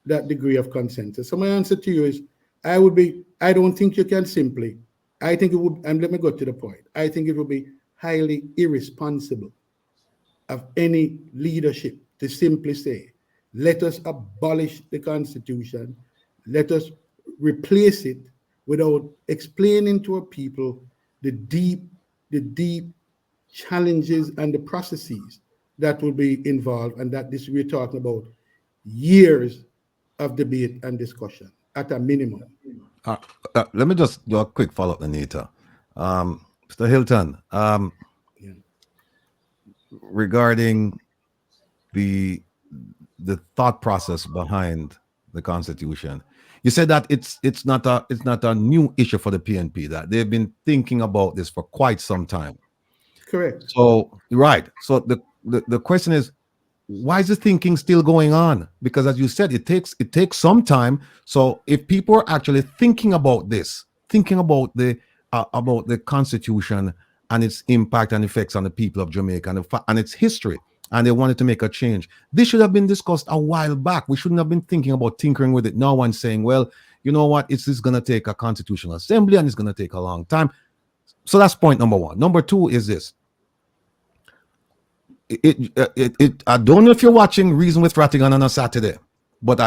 that degree of consensus. So my answer to you is, I don't think you can simply, I think it would, and let me go to the point, I think it would be highly irresponsible of any leadership to simply say, let us abolish the Constitution, let us replace it, without explaining to our people the deep challenges and the processes that will be involved, and that this, we're talking about years of debate and discussion at a minimum. Let me just do a quick follow-up, Anita. Mr. Hilton, regarding the thought process behind the Constitution, you said that it's not a new issue for the PNP, that they've been thinking about this for quite some time. Correct. So right. So the question is, why is the thinking still going on? Because as you said, it takes some time. So if people are actually thinking about this, thinking about the Constitution and its impact and effects on the people of Jamaica and its history, and they wanted to make a change, this should have been discussed a while back. We shouldn't have been thinking about tinkering with it now and saying, well, you know what, it's going to take a constitutional assembly and it's going to take a long time. So that's point number one. Number two is this. I don't know if you're watching Reason with Rattigan on a Saturday, but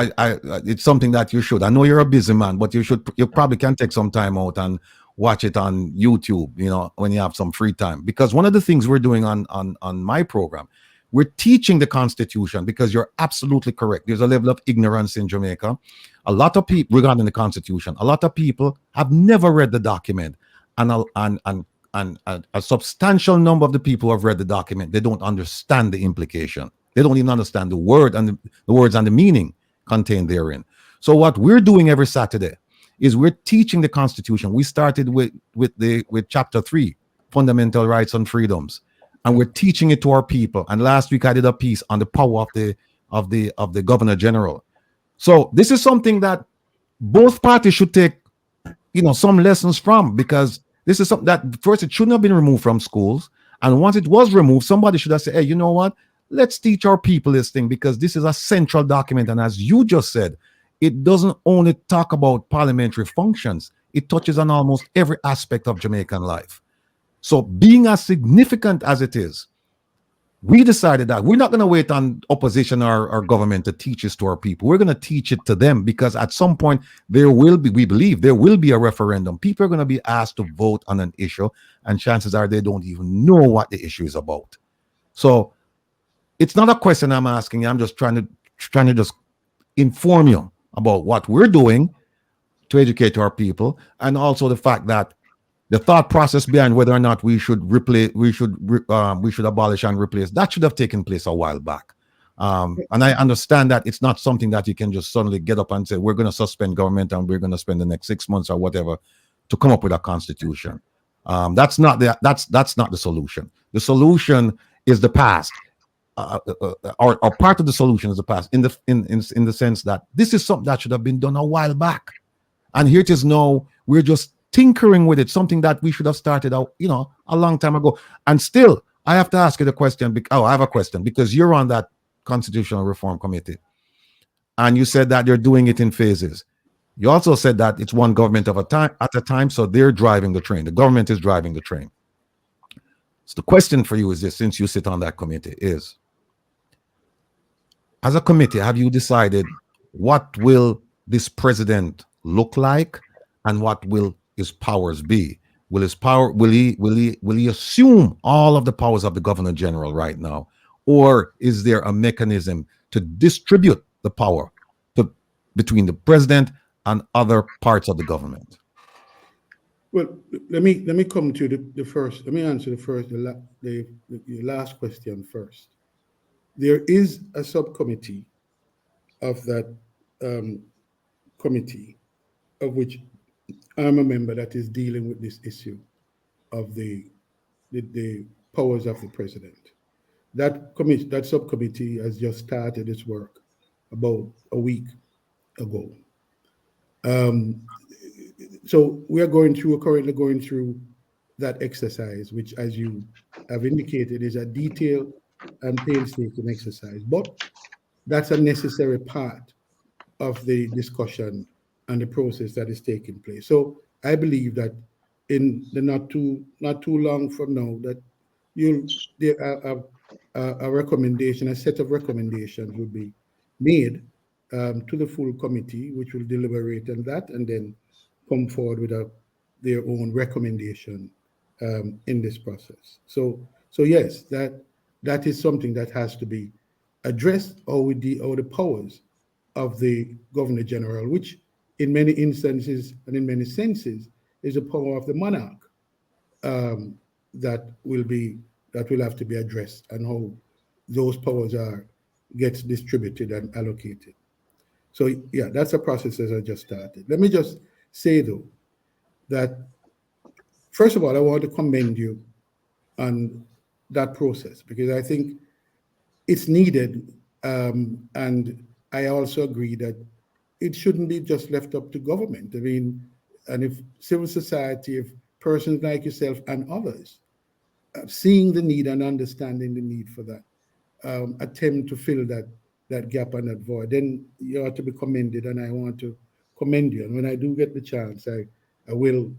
it's something that you should. I know you're a busy man, but you probably can take some time out and watch it on YouTube, when you have some free time. Because one of the things we're doing on my program, We're teaching the Constitution because you're absolutely correct. There's a level of ignorance in Jamaica. A lot of people regarding the Constitution, a lot of people have never read the document, and a substantial number of the people who have read the document, they don't understand the implication. They don't even understand the word and the words and the meaning contained therein. So what we're doing every Saturday is we're teaching the Constitution. We started with chapter 3, fundamental rights and freedoms, and we're teaching it to our people. And last week I did a piece on the power of the Governor General. So this is something that both parties should take, some lessons from, because this is something that first it shouldn't have been removed from schools, and once it was removed, somebody should have said, hey, you know what? Let's teach our people this thing, because this is a central document, and as you just said, it doesn't only talk about parliamentary functions, it touches on almost every aspect of Jamaican life. So being as significant as it is, we decided that we're not going to wait on opposition or government to teach this to our people. We're going to teach it to them, because at some point we believe there will be a referendum. People are going to be asked to vote on an issue, and chances are they don't even know what the issue is about. So it's not a question I'm asking you. I'm just trying to just inform you about what we're doing to educate our people, and also the fact that the thought process behind whether or not we should abolish and replace, that should have taken place a while back. And I understand that it's not something that you can just suddenly get up and say, we're going to suspend government and we're going to spend the next 6 months or whatever to come up with a constitution. That's not the solution. The solution is the past. Or part of the solution is the past, in the sense that this is something that should have been done a while back. And here it is now, we're just tinkering with it, something that we should have started out, a long time ago. And still, I have to ask you the question. I have a question, because you're on that Constitutional Reform Committee, and you said that they're doing it in phases. You also said that it's one government at a time, so they're driving the train. The government is driving the train. So the question for you is this, since you sit on that committee, is, as a committee, have you decided what will this president look like, and what will his powers be? Will he assume all of the powers of the Governor General right now, or is there a mechanism to distribute the power between the president and other parts of the government? Well, let me come to the first. Let me answer the last question first. There is a subcommittee of that committee, of which I'm a member, that is dealing with this issue of the powers of the president. That subcommittee has just started its work about a week ago. So we're currently going through that exercise, which, as you have indicated, is a detailed and painstaking exercise. But that's a necessary part of the discussion and the process that is taking place. So I believe that in the not too long from now, that a recommendation, a set of recommendations will be made to the full committee, which will deliberate on that and then come forward with their own recommendation in this process. So yes, that is something that has to be addressed, or the powers of the Governor General, which in many instances and in many senses is a power of the monarch, that will have to be addressed, and how those powers gets distributed and allocated. So yeah, that's a process that I just started. Let me just say though, that first of all, I want to commend you on that process, because I think it's needed, and I also agree that it shouldn't be just left up to government. I mean, and if civil society, if persons like yourself and others, seeing the need and understanding the need for that, attempt to fill that gap and that void, then you ought to be commended, and I want to commend you. And when I do get the chance, I will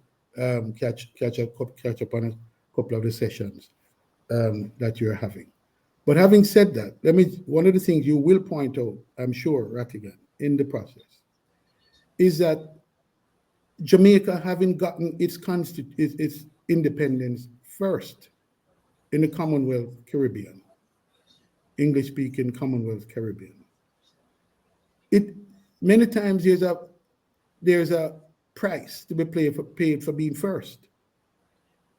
catch up on a couple of the sessions that you're having. But having said that, one of the things you will point out, I'm sure, Rattigan, in the process, is that Jamaica, having gotten its independence first in the Commonwealth Caribbean, English-speaking Commonwealth Caribbean. It many times there's a price to be paid for being first.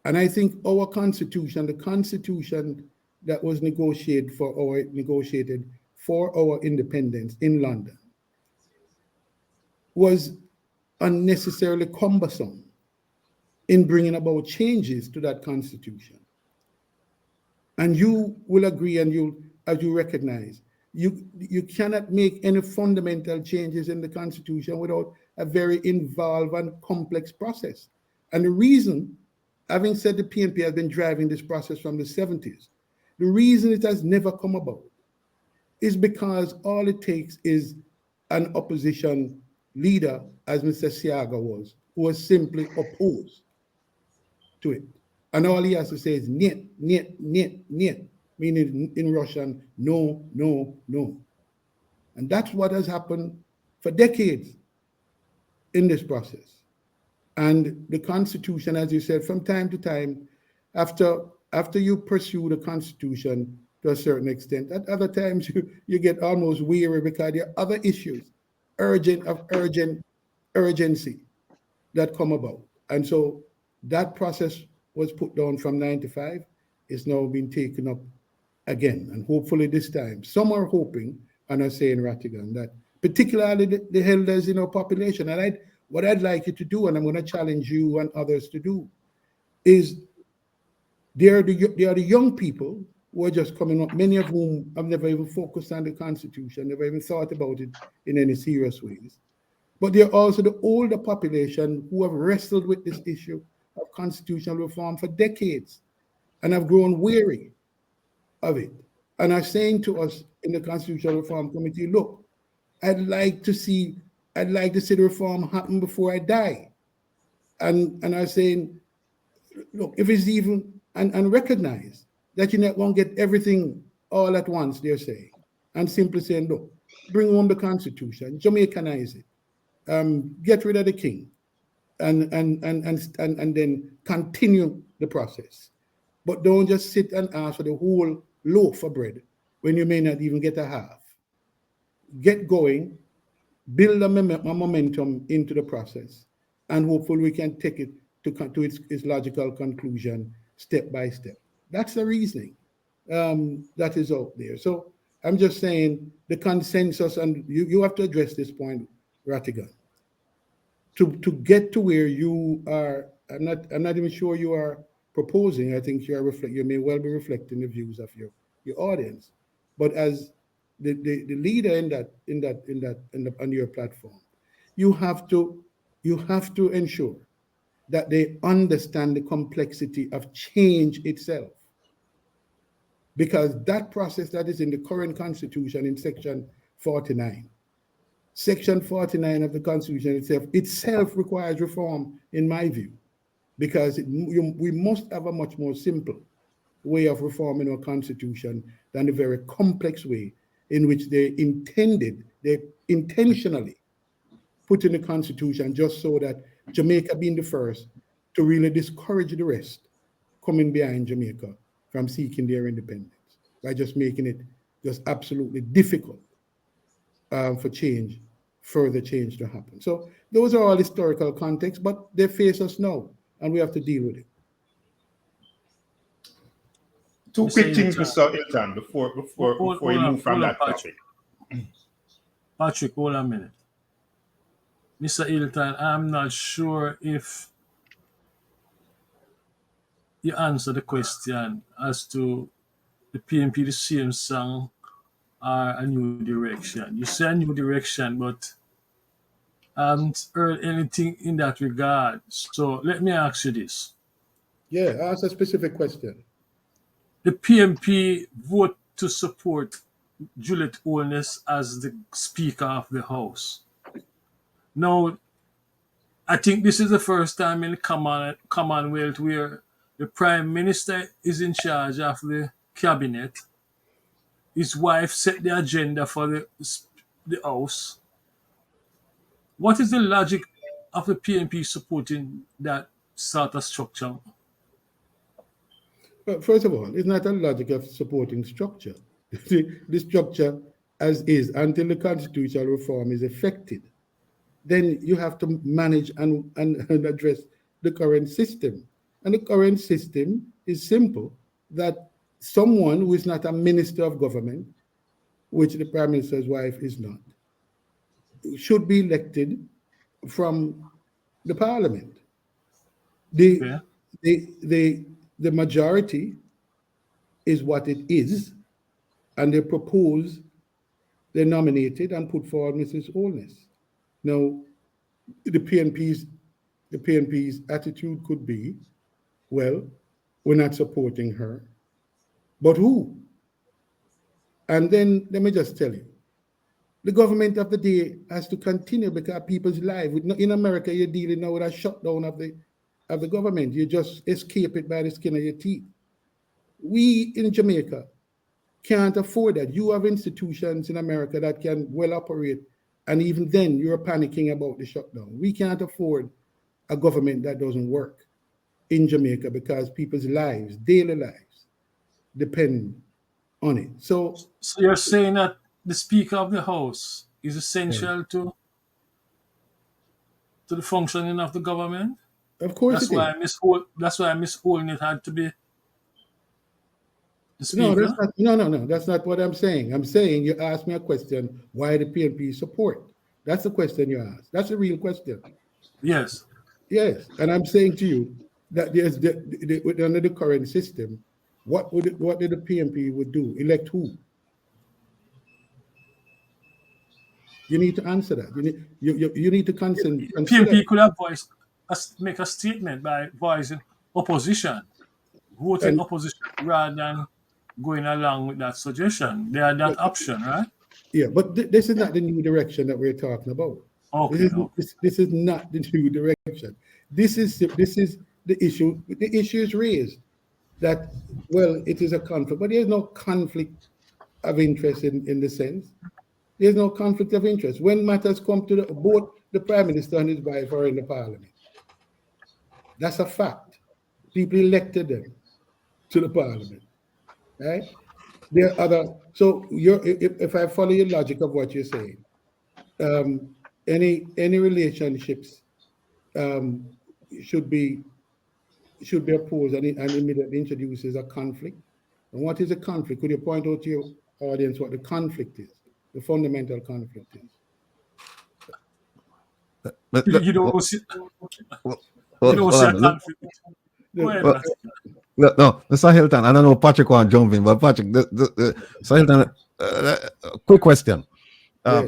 And I think our constitution, the constitution that was negotiated for our independence in London, was unnecessarily cumbersome in bringing about changes to that constitution. And you will agree, and as you recognize, you cannot make any fundamental changes in the constitution without a very involved and complex process. And the reason, having said the PNP has been driving this process from the 70s, the reason it has never come about is because all it takes is an opposition leader, as Mr. Siaga was, who was simply opposed to it. And all he has to say is niet, niet, niet, niet, meaning in Russian, no, no, no. And that's what has happened for decades in this process. And the Constitution, as you said, from time to time, after you pursue the Constitution to a certain extent, at other times you get almost weary because there are other issues, urgency that come about. And so that process was put down from 95, is now being taken up again. And hopefully this time, some are hoping and are saying, Rattigan, that particularly the elders in our population, and what I'd like you to do, and I'm going to challenge you and others to do, is they are the young people who are just coming up, many of whom have never even focused on the Constitution, never even thought about it in any serious ways. But they're also the older population who have wrestled with this issue of constitutional reform for decades and have grown weary of it, and are saying to us in the Constitutional Reform Committee, look, I'd like to see the reform happen before I die. And are saying, look, if it's even, and recognize that you won't get everything all at once, they're saying, and simply saying, look, bring home the Constitution, Jamaicanize it, get rid of the king, and then continue the process. But don't just sit and ask for the whole loaf of bread when you may not even get a half. Get going, build a momentum into the process, and hopefully we can take it to its logical conclusion step by step. That's the reasoning that is out there. So I'm just saying the consensus, and you have to address this point, Rattigan, to get to where you are. I'm not even sure you are proposing. I think you may well be reflecting the views of your audience, but as the leader on your platform, you have to ensure that they understand the complexity of change itself, because that process that is in the current Constitution in Section 49. Section 49 of the Constitution itself requires reform, in my view, because we must have a much more simple way of reforming our Constitution than the very complex way in which they intentionally put in the Constitution just so that Jamaica being the first to really discourage the rest coming behind Jamaica from seeking their independence, by just making it just absolutely difficult for further change to happen. So those are all historical contexts, but they face us now, and we have to deal with it. Two quick things, Mr. Hilton, before you move from that topic. Patrick, hold a minute. Mr. Hilton, I'm not sure if you answer the question as to the PNP, the same song, or a new direction. You say a new direction, but I haven't heard anything in that regard. So let me ask you this. Yeah, ask a specific question. The PNP vote to support Juliet Holness as the Speaker of the House. Now, I think this is the first time in the Commonwealth where the Prime Minister is in charge of the cabinet. His wife set the agenda for the House. What is the logic of the PNP supporting that sort of structure? Well, first of all, it's not a logic of supporting structure. the structure as is until the constitutional reform is effected. Then you have to manage and address the current system. And the current system is simple, that someone who is not a minister of government, which the prime minister's wife is not, should be elected from the parliament. The, Okay. the majority is what it is, and they propose, they nominated and put forward Mrs. Holness. Now, the PNP's the PNP's attitude could be, well, we're not supporting her, but who? And then let me just tell you, the government of the day has to continue because people's lives. In America, you're dealing now with a shutdown of the government. You just escape it by the skin of your teeth. We in Jamaica can't afford that. You have institutions in America that can well operate, and even then you're panicking about the shutdown. We can't afford a government that doesn't work in Jamaica because people's lives, daily lives, depend on it. So you're saying that the Speaker of the House is essential to the functioning of the government? of course it is. That's why Miss Holnett had to be the No, that's Speaker? not. No. That's not what I'm saying. I'm saying you asked me a question: why the PNP support? That's the question you asked. That's a real question. Yes. Yes, and I'm saying to you that there's under the current system, what did the PNP would do? Elect who? You need to answer that. You need to consider. PNP could have make a statement by voicing opposition, voting And opposition rather than going along with that suggestion. They had that option, right? yeah, but this is not the new direction that we're talking about. Okay, okay. This is not the new direction. This is the issue. The issue is raised that, well, it is a conflict, but there's no conflict of interest in the sense. There's no conflict of interest. When matters come to both the prime minister and his wife are in the parliament. That's a fact. People elected them to the parliament, right? There are other. So if I follow your logic of what you're saying, any relationships should be opposed and immediately introduces a conflict. And what is a conflict? Could you point out to your audience what the conflict is, the fundamental conflict is? You don't see, Well, you don't hold see a on. conflict. Go ahead, Well, Patrick. no, Mr. Hilton, I don't know if Patrick want to jump in, but Patrick, Mr. Hilton, quick question. Yeah.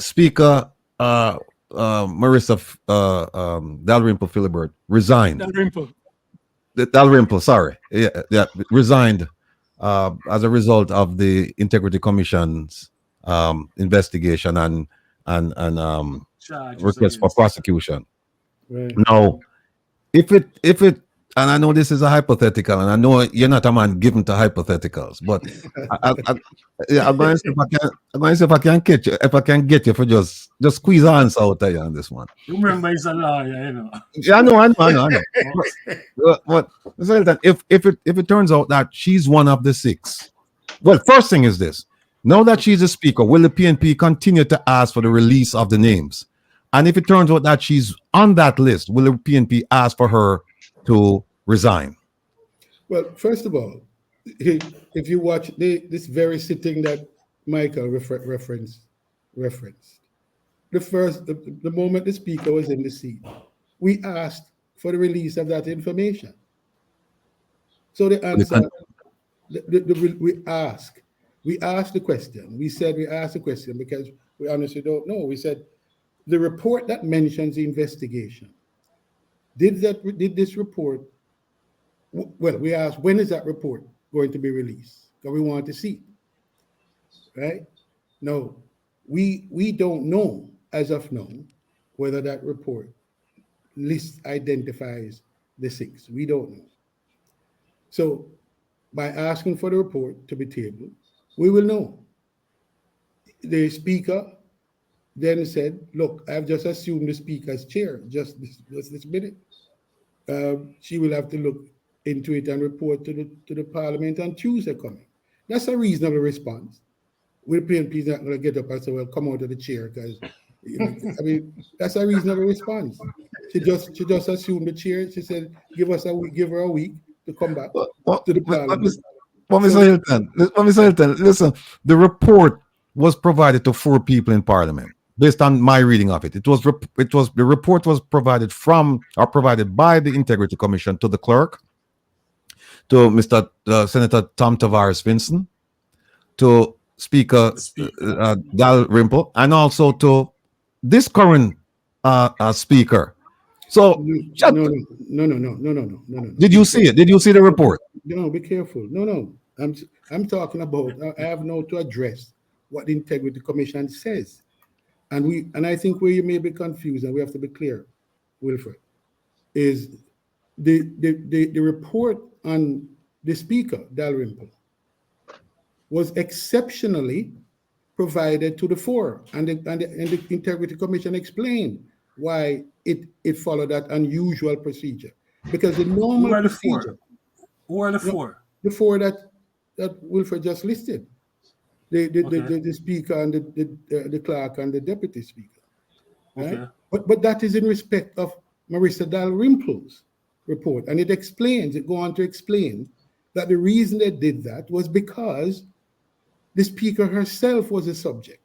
Speaker Marissa Dalrymple Philibert resigned. Dalrymple, sorry, resigned as a result of the Integrity Commission's investigation and Charges request for against. prosecution. Right. Now, if it, and I know this is a hypothetical, and I know you're not a man given to hypotheticals, but I'm going to see if I can catch you, if I can get you for just squeeze an answer out of you on this one. You remember he's a lawyer, you know. Yeah, I know. But Mr. Hilton, if it turns out that she's one of the six, well, first thing is this: now that she's a speaker, will the PNP continue to ask for the release of the names? And if it turns out that she's on that list, will the PNP ask for her to resign? Well, first of all, if you watch this very sitting that Michael referenced, the moment the speaker was in the seat, we asked for the release of that information. So the answer, we asked the question. We said we asked the question because we honestly don't know. We said the report that mentions the investigation. Did this report? Well, we asked, when is that report going to be released? Because we want to see, right? No, we don't know as of now whether that report identifies the six. We don't know. So by asking for the report to be tabled, we will know. The speaker then said, look, I've just assumed the speaker's chair just this minute. She will have to look into it and report to the parliament on Tuesday coming. That's a reasonable response. Will PNP is not going to get up and say, "Well, come out of the chair," because I mean that's a reasonable response. She just assumed the chair. She said, give her a week to come back What, to the what, parliament. Mr. So Hilton, Mr. Hilton, listen, the report was provided to 4 people in Parliament. Based on my reading of it, the report was provided from or provided by the Integrity Commission to the clerk, to Mr. Senator Tom Tavares Vincent, to Speaker The speaker. Dalrymple, and also to this current speaker. So, no. did Be you see careful. it? Did you see the report? No, be careful. No. I'm talking about. I have now to address what the Integrity Commission says, and I think where you may be confused, and we have to be clear, Wilfred, is the report on the speaker Dalrymple was exceptionally provided to the fore, and the Integrity Commission explained why it followed that unusual procedure, because the Who normal are the four? procedure, Who are the no, four? the four that Wilfred just listed, Okay. the speaker and the clerk and the deputy speaker, right? Okay. But that is in respect of Marissa Dalrymple's report, and it go on to explain that the reason they did that was because the speaker herself was a subject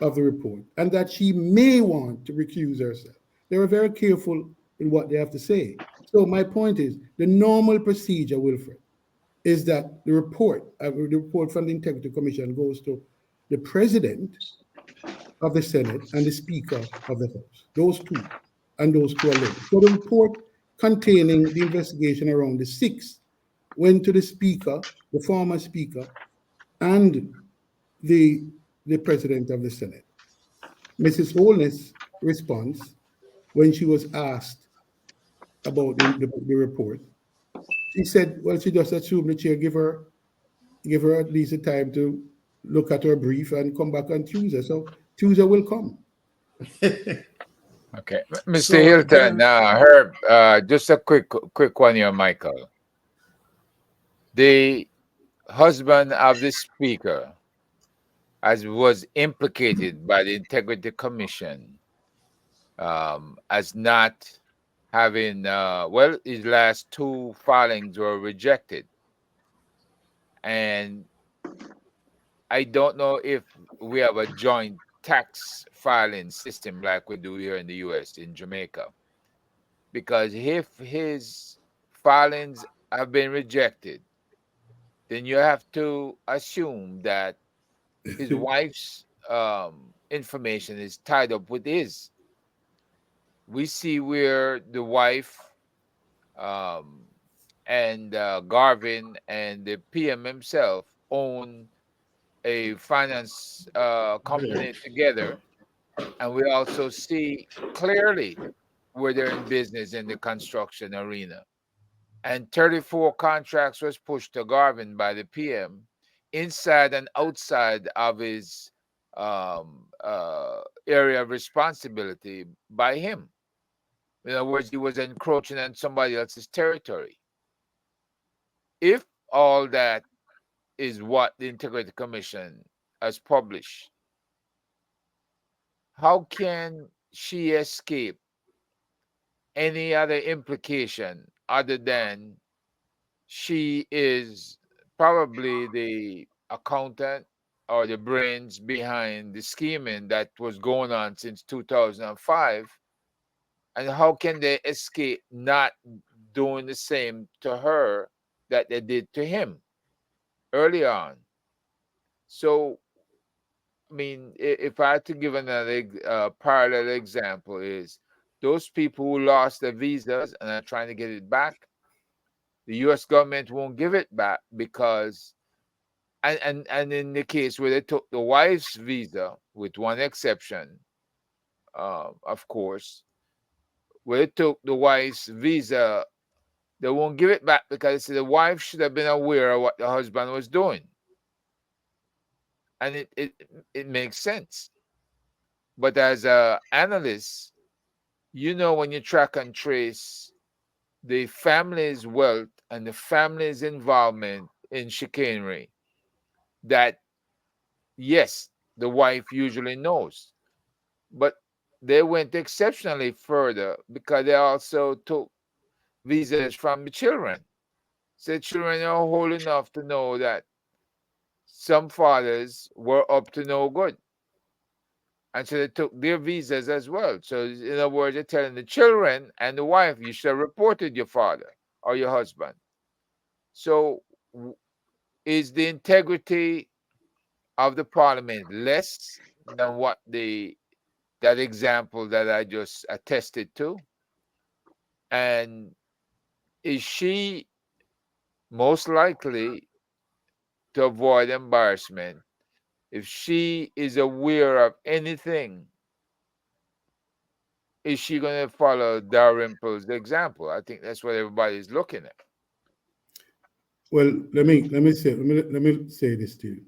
of the report, and that she may want to recuse herself. They were very careful in what they have to say. So my point is, the normal procedure, Wilfred, is that the report from the Integrity Commission goes to the president of the Senate and the Speaker of the House. Those two, and those two alone. So the report containing the investigation around the six went to the Speaker, the former Speaker, and the President of the Senate. Mrs. Holness' response when she was asked about the report, she said, well, she just assumed the chair give her at least a time to look at her brief and come back on Tuesday. So Tuesday will come. Okay, Mr. So Hilton, then, Herb, just a quick one here, Michael. The husband of the speaker, as was implicated by the Integrity Commission, as not having, well, his last 2 filings were rejected. And I don't know if we have a joint tax filing system like we do here in the US, in Jamaica. Because if his filings have been rejected, then you have to assume that his wife's information is tied up with his. We see where the wife um, and Garvin and the PM himself own a finance company together, and we also see clearly where they're in business in the construction arena. And 34 contracts was pushed to Garvin by the PM inside and outside of his area of responsibility by him. In other words, he was encroaching on somebody else's territory. If all that is what the Integrity Commission has published, how can she escape any other implication other than she is probably the accountant or the brains behind the scheming that was going on since 2005? And how can they escape not doing the same to her that they did to him early on? So, I mean, if I had to give another parallel example, is those people who lost their visas and are trying to get it back, the U.S. government won't give it back because, and in the case where they took the wife's visa, with one exception, of course, where they took the wife's visa, they won't give it back because the wife should have been aware of what the husband was doing, and it makes sense. But as a analyst, you know, when you track and trace the family's wealth and the family's involvement in chicanery, that, yes, the wife usually knows, but they went exceptionally further because they also took visas from the children. So the children are old enough to know that some fathers were up to no good. And so they took their visas as well. So in other words, they're telling the children and the wife, you should have reported your father or your husband. So is the integrity of the parliament less than what that example that I just attested to? And is she most likely to avoid embarrassment if she is aware of anything? Is she going to follow Dalrymple's example? I think that's what everybody's looking at. Well, let me say this to you.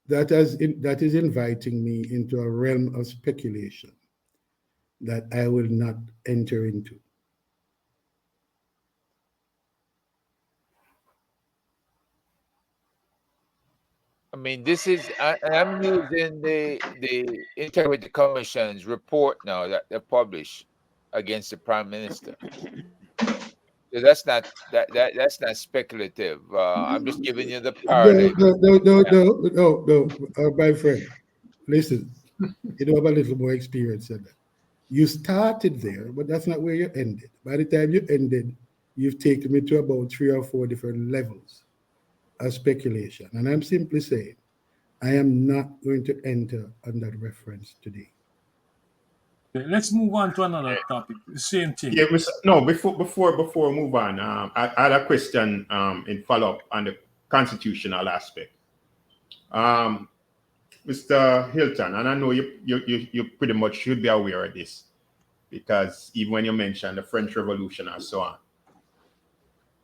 That is inviting me into a realm of speculation that I will not enter into. I mean, this is I'm using the Integrity Commission's report now that they publish against the Prime Minister. So that's not speculative. I'm just giving you the paradigm. No, my friend. Listen, you have a little more experience than that. You started there, but that's not where you ended. By the time you ended, you've taken me to about 3 or 4 different levels of speculation. And I'm simply saying, I am not going to enter on that reference today. Okay, let's move on to another topic. Same thing. Yeah, no. Before we move on, I had a question in follow up on the constitutional aspect. Mr. Hilton, and I know you pretty much should be aware of this because even when you mentioned the French Revolution and so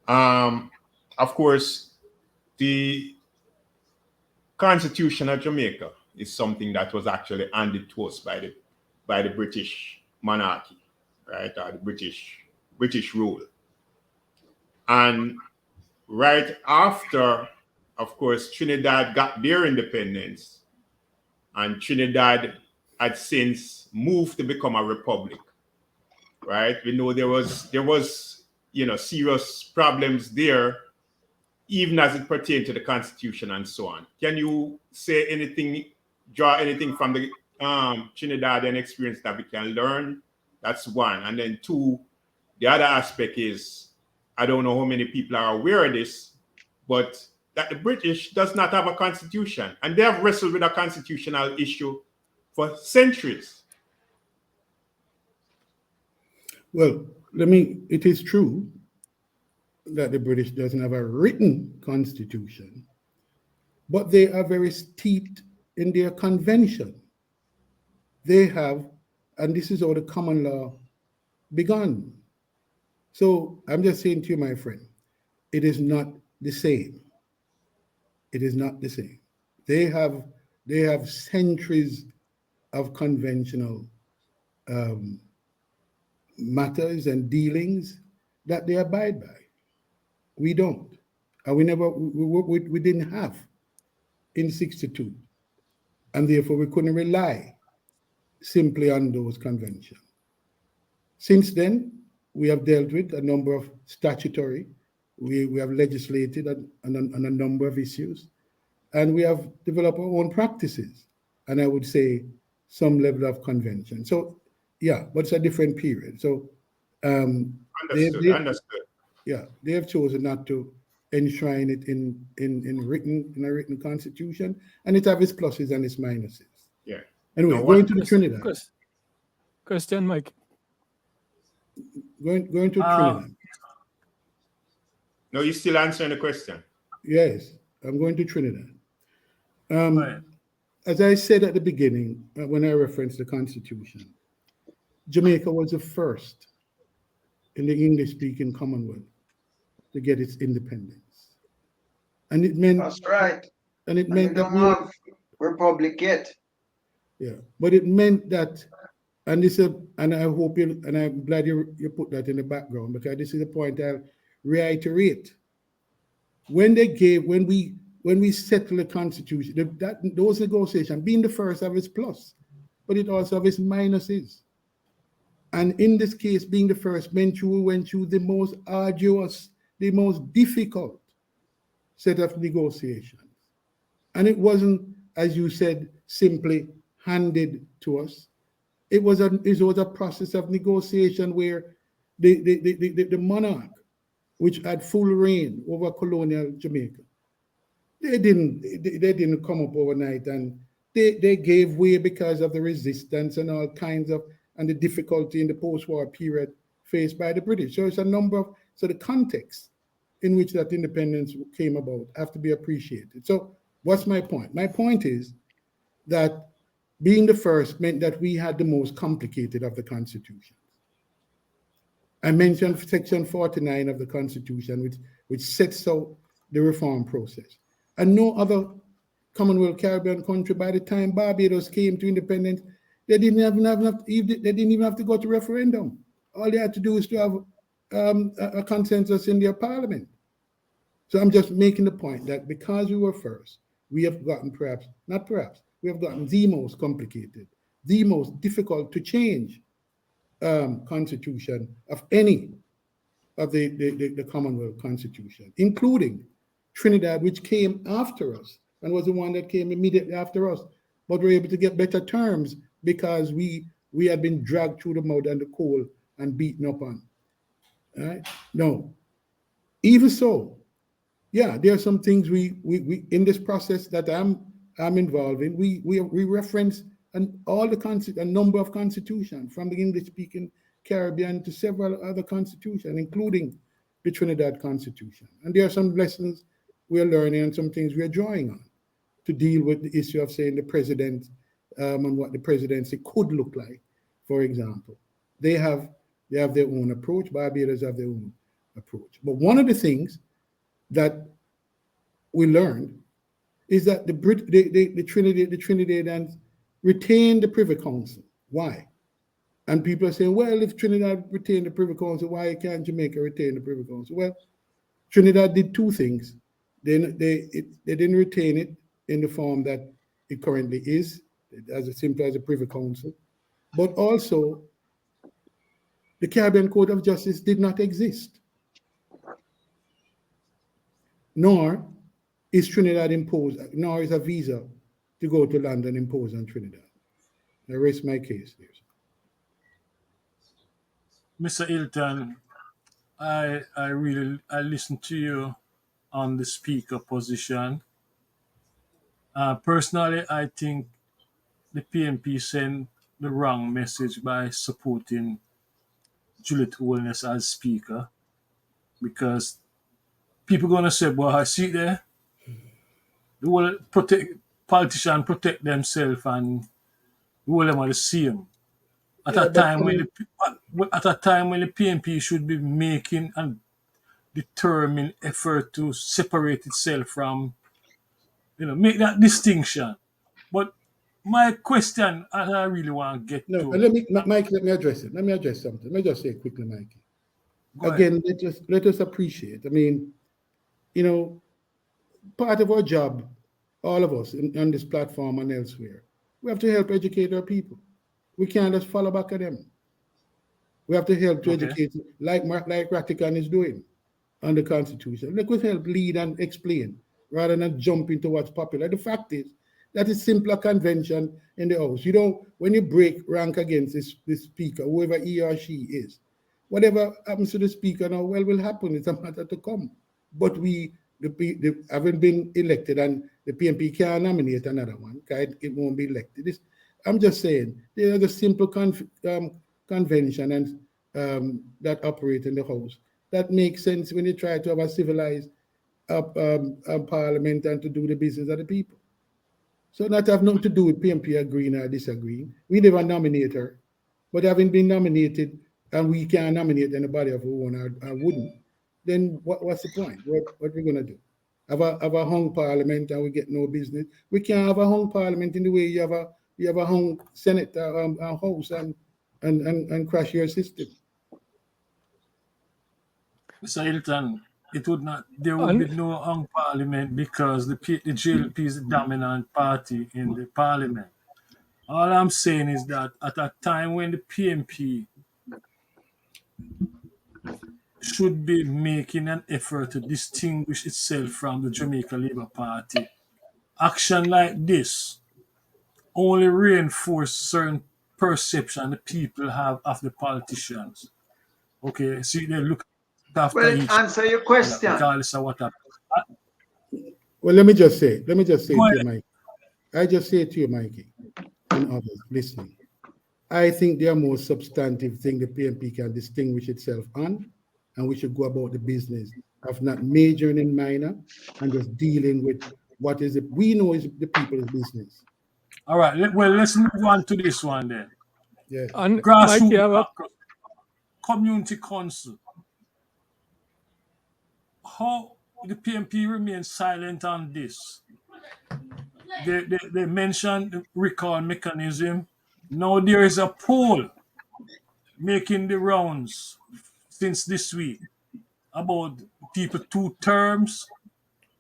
on, of course, the Constitution of Jamaica is something that was actually handed to us by the British monarchy, right, or the British rule, and right after, of course, Trinidad got their independence, and Trinidad had since moved to become a republic, right? We know there was serious problems there, even as it pertained to the Constitution and so on. Can you say anything, draw anything from the Trinidadian experience that we can learn? That's one. And then two, the other aspect is, I don't know how many people are aware of this, but that the British does not have a constitution, and they have wrestled with a constitutional issue for centuries. Well, it is true that the British doesn't have a written constitution, but they are very steeped in their convention. They have, and this is how the common law began. So I'm just saying to you, my friend, it is not the same. It is not the same. They have centuries of conventional matters and dealings that they abide by. We don't. And we didn't have in 62. And therefore we couldn't rely simply on those conventions. Since then, we have dealt with a number of statutory, we have legislated on a number of issues, and we have developed our own practices, and I would say some level of convention. So, yeah, but it's a different period. So, Understood. Yeah, they have chosen not to enshrine it in a written constitution, and it has its pluses and its minuses. Yeah. Anyway, going to the Trinidad. Question, Mike. Going to Trinidad. No, you're still answering the question. Yes, I'm going to Trinidad. Right. As I said at the beginning, when I referenced the Constitution, Jamaica was the first in the English-speaking Commonwealth to get its independence, and it meant That's right. And it meant we don't have republic yet. Yeah, but it meant that, and this is, and I hope you, and I'm glad you put that in the background, because this is the point I'll reiterate. When when we settle the constitution, those negotiations, being the first have its plus, but it also have its minuses. And in this case, being the first, went through the most arduous, the most difficult set of negotiations. And it wasn't, as you said, simply handed to us. It was a process of negotiation where the monarch, which had full reign over colonial Jamaica, they didn't come up overnight, and they gave way because of the resistance and all kinds of, and the difficulty in the post-war period faced by the British. So it's a number of, so the context in which that independence came about have to be appreciated. So what's my point? My point is that being the first meant that we had the most complicated of the constitutions. I mentioned section 49 of the Constitution, which sets out the reform process. And no other Commonwealth Caribbean country, by the time Barbados came to independence, they didn't even have to go to referendum. All they had to do is to have a consensus in their parliament. So I'm just making the point that because we were first, we have gotten we have gotten the most complicated, the most difficult to change constitution of any of the Commonwealth Constitution, including Trinidad, which came after us and was the one that came immediately after us, but we're able to get better terms because we had been dragged through the mud and the coal and beaten up on. All right? No. Even so, yeah, there are some things we in this process that I'm involved in. We reference a number of constitutions from the English-speaking Caribbean to several other constitutions, including the Trinidad Constitution. And there are some lessons we're learning and some things we're drawing on to deal with the issue of saying the president and what the presidency could look like, for example. They have their own approach. Barbados have their own approach. But one of the things that we learned is that the Trinidadians retained the Privy Council. Why? And people are saying, well, if Trinidad retained the Privy Council, why can't Jamaica retain the Privy Council? Well, Trinidad did two things. They didn't retain it in the form that it currently is, as simple as a Privy Council, but also the Caribbean Court of Justice did not exist, nor is Trinidad imposed, nor is a visa to go to London imposed on Trinidad. I rest my case there. Mr. Hilton, I listened to you on the speaker position. Personally, I think the PNP sent the wrong message by supporting Juliet Holness as speaker, because people gonna say, well, I see there, the whole politicians protect themselves and the whole them are the same. At a time when the PNP should be making and determined effort to separate itself from, make that distinction. But my question, and I really want to get No, to. Mike, let me address it. Let me address something. Let me just say it quickly, Mikey. Go Again, let us appreciate. I mean, part of our job, all of us on this platform and elsewhere, we have to help educate our people. We can't just follow back at them. We have to help to educate, like Ratican is doing on the Constitution. Let us help lead and explain rather than jump into what's popular. The fact is that it's simpler convention in the House. When you break rank against this speaker, whoever he or she is, whatever happens to the speaker now, will happen. It's a matter to come. But we haven't been elected, and the PNP can't nominate another one. It won't be elected. I'm just saying, there's a simple convention and that operate in the House that makes sense when you try to have a civilized parliament and to do the business of the people. So that have nothing to do with PNP agreeing or disagreeing. We never nominate her, but having been nominated and we can't nominate anybody of who won or wouldn't, then what's the point? What are we gonna do? Have a hung parliament and we get no business? We can't have a hung parliament in the way you have a hung Senate House and crash your system. Mr. Hilton, it would not. There would be no hung parliament because the JLP is the dominant party in the parliament. All I'm saying is that at a time when the PNP should be making an effort to distinguish itself from the Jamaica Labour Party, action like this only reinforce certain perception the people have of the politicians. Okay, see, they look after Well, each answer your other, question. regardless of what happens. Well, let me just say Go to you, ahead. Mike. I just say to you, Mikey, and others listening. I think there are more substantive things the PNP can distinguish itself on, and we should go about the business of not majoring in minor and just dealing with what is it we know is the people's business. All right, well, let's move on to this one then. Yeah. And Mikey, Grassroots I have democracy, community council. How the PNP remains silent on this? They mentioned the recall mechanism. Now there is a poll making the rounds since this week about people 2 terms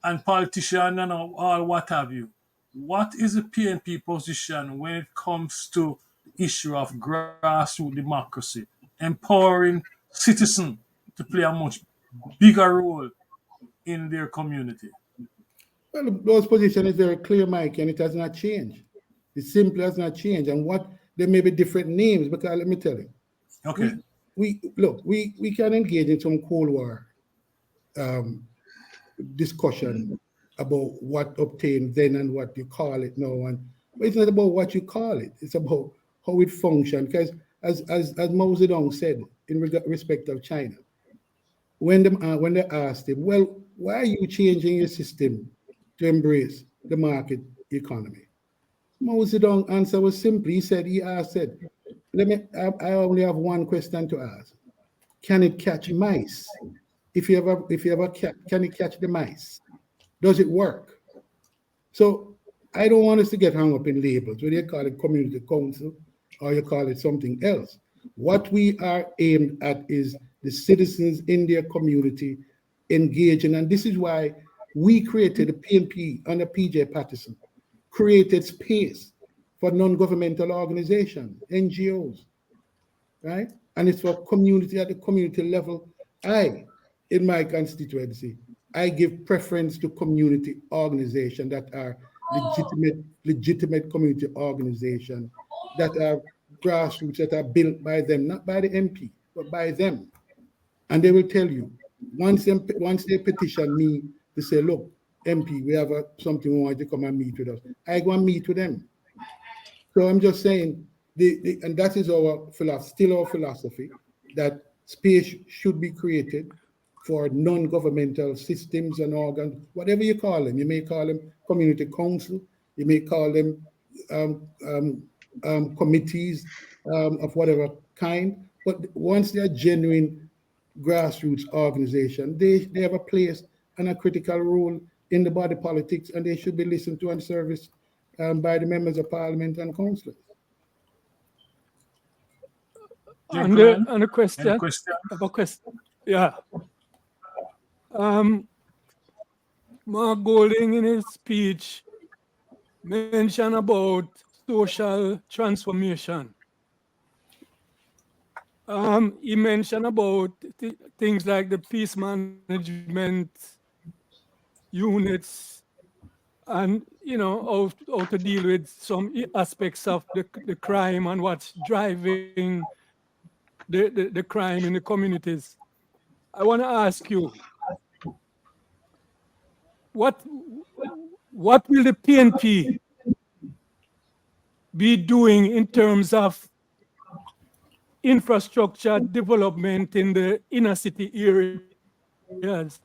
and politician and all what have you. What is the PNP position when it comes to the issue of grassroots democracy, empowering citizens to play a much bigger role in their community? Well, those position is very clear, Mike, and it has not changed. It simply has not changed. And what there may be different names, because let me tell you, Okay. we can engage in some Cold War discussion about what obtained then and what you call it now. But it's not about what you call it. It's about how it functions. Because as Mao Zedong said in respect of China, when they asked him, well, why are you changing your system to embrace the market economy? Mao Zedong answer was simple. He said, I only have one question to ask. Can it catch mice? If you ever can it catch the mice? Does it work? So I don't want us to get hung up in labels, whether you call it community council or you call it something else. What we are aimed at is the citizens in their community engaging, and this is why we created the PNP under PJ Patterson, created space for non-governmental organizations, NGOs, right? And it's for community at the community level. In my constituency, I give preference to community organizations that are legitimate community organizations that are grassroots, that are built by them, not by the MP, but by them. And they will tell you, once they petition me to say, look, MP, we have something we want you to come and meet with us. I go and meet with them. So I'm just saying, and that is still our philosophy, that space should be created for non-governmental systems and organs, whatever you call them. You may call them community council, you may call them committees of whatever kind, but once they're genuine grassroots organization, they have a place and a critical role in the body politics, and they should be listened to and serviced by the members of parliament and councillors. and the Any question, question? I have a question. Yeah. Mark Golding in his speech mentioned about social transformation. He mentioned about things like the peace management units and, how to deal with some aspects of the crime and what's driving the crime in the communities. I want to ask you, what will the PNP be doing in terms of infrastructure development in the inner city areas,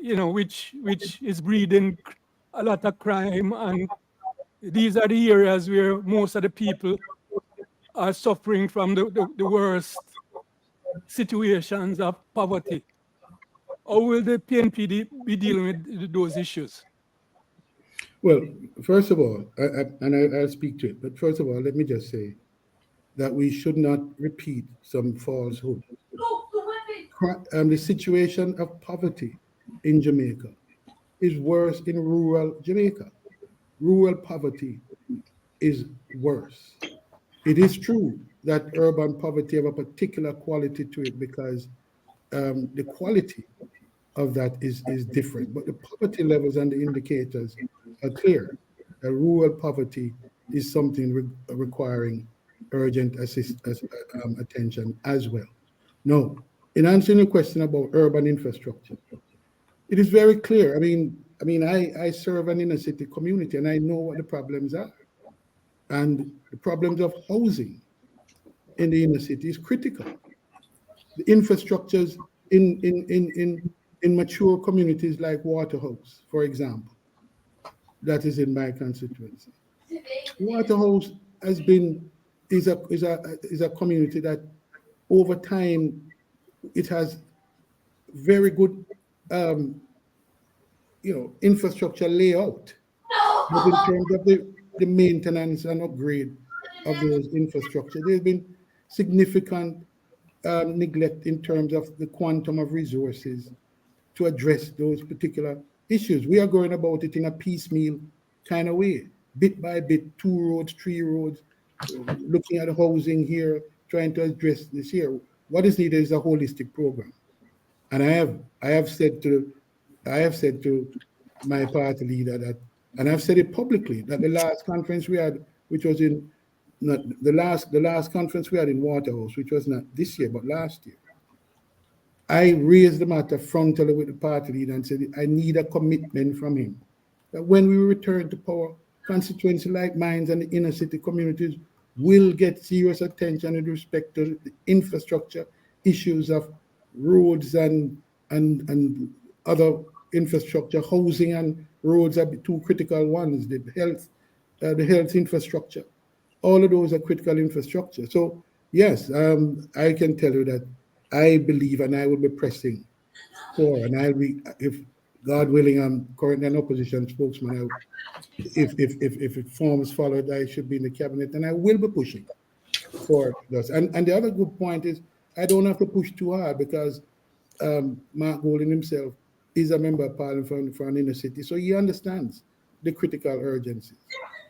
which is breeding a lot of crime, and these are the areas where most of the people are suffering from the worst situations of poverty. How will the PNP be dealing with those issues? Well, first of all, I'll speak to it, but first of all, let me just say that we should not repeat some falsehood. the situation of poverty in Jamaica is worse in rural Jamaica. Rural poverty is worse. It is true that urban poverty have a particular quality to it because the quality of that is different, but the poverty levels and the indicators are clear. Rural poverty is something requiring urgent attention as well. Now, in answering your question about urban infrastructure, it is very clear. I serve an inner city community and I know what the problems are. And the problems of housing in the inner city is critical. The infrastructures in mature communities like Waterhouse, for example, that is in my constituency. Waterhouse is a community that over time it has very good infrastructure layout, but in terms of the maintenance and upgrade of those infrastructure, there's been significant neglect in terms of the quantum of resources to address those particular issues. We are going about it in a piecemeal kind of way, bit by bit, 2 roads, 3 roads, looking at housing here, trying to address this here. What is needed is a holistic program. And I have said to my party leader that, and I've said it publicly, that the last conference we had, which was in not the last conference we had in Waterhouse, which was not this year but last year, I raised the matter frontally with the party leader and said I need a commitment from him that when we return to power, constituency like mine and the inner city communities will get serious attention in respect to the infrastructure issues of roads and other infrastructure. Housing and roads are the 2 critical ones. The health infrastructure, all of those are critical infrastructure. So yes, I can tell you that I believe, and I will be pressing for, and I'll be, if God willing, I'm currently an opposition spokesman. If it forms followed, I should be in the cabinet, and I will be pushing for this. And the other good point is I don't have to push too hard because Mark Golden himself is a member of parliament for an inner city, so he understands the critical urgencies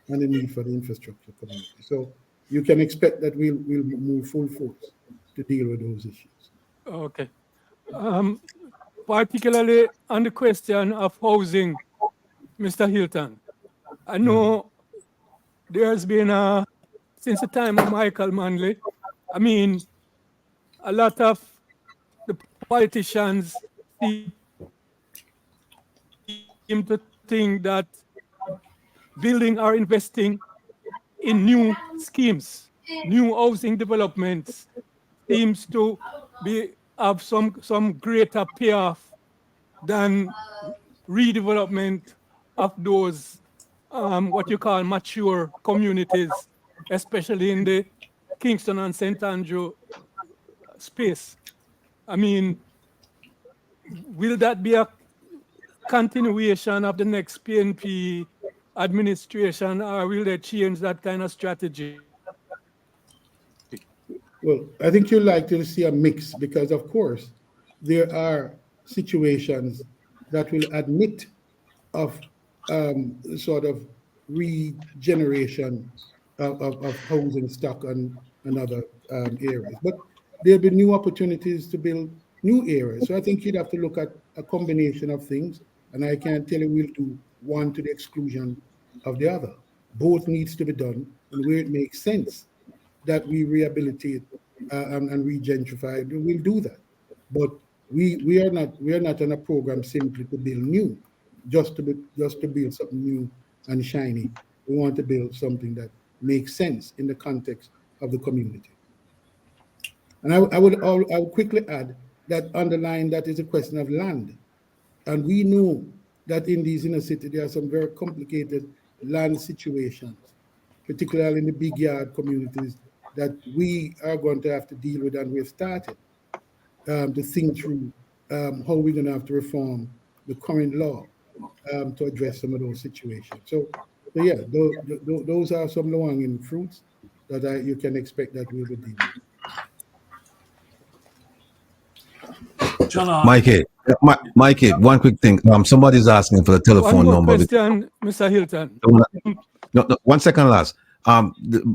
and the need for the infrastructure community. So you can expect that we'll move full force to deal with those issues. Okay. Particularly on the question of housing, Mr. Hilton, I know there's been, since the time of Michael Manley, a lot of the politicians seem to think that building or investing in new schemes, new housing developments seems to have some greater payoff than redevelopment of those what you call mature communities, especially in the Kingston and St. Andrew space. Will that be a continuation of the next PNP administration, or will they change that kind of strategy? Well, I think you'd like to see a mix because, of course, there are situations that will admit of sort of regeneration of housing stock and other areas. But there'll be new opportunities to build new areas. So I think you'd have to look at a combination of things. And I can't tell you we'll do one to the exclusion of the other. Both needs to be done, and where it makes sense that we rehabilitate and regentrify, we'll do that. But we are not on a program simply to build new, just to build something new and shiny. We want to build something that makes sense in the context of the community. And I would quickly add that underlying that is a question of land. And we know that in these inner cities, there are some very complicated land situations, particularly in the big yard communities, that we are going to have to deal with, and we've started to think through how we're going to have to reform the current law to address some of those situations. So yeah, those are some low-hanging fruits that you can expect that we'll be dealing with. Mikey, Mikey, one quick thing. Somebody's asking for the One telephone more number. question, Mr. Hilton. No, 1 second, last.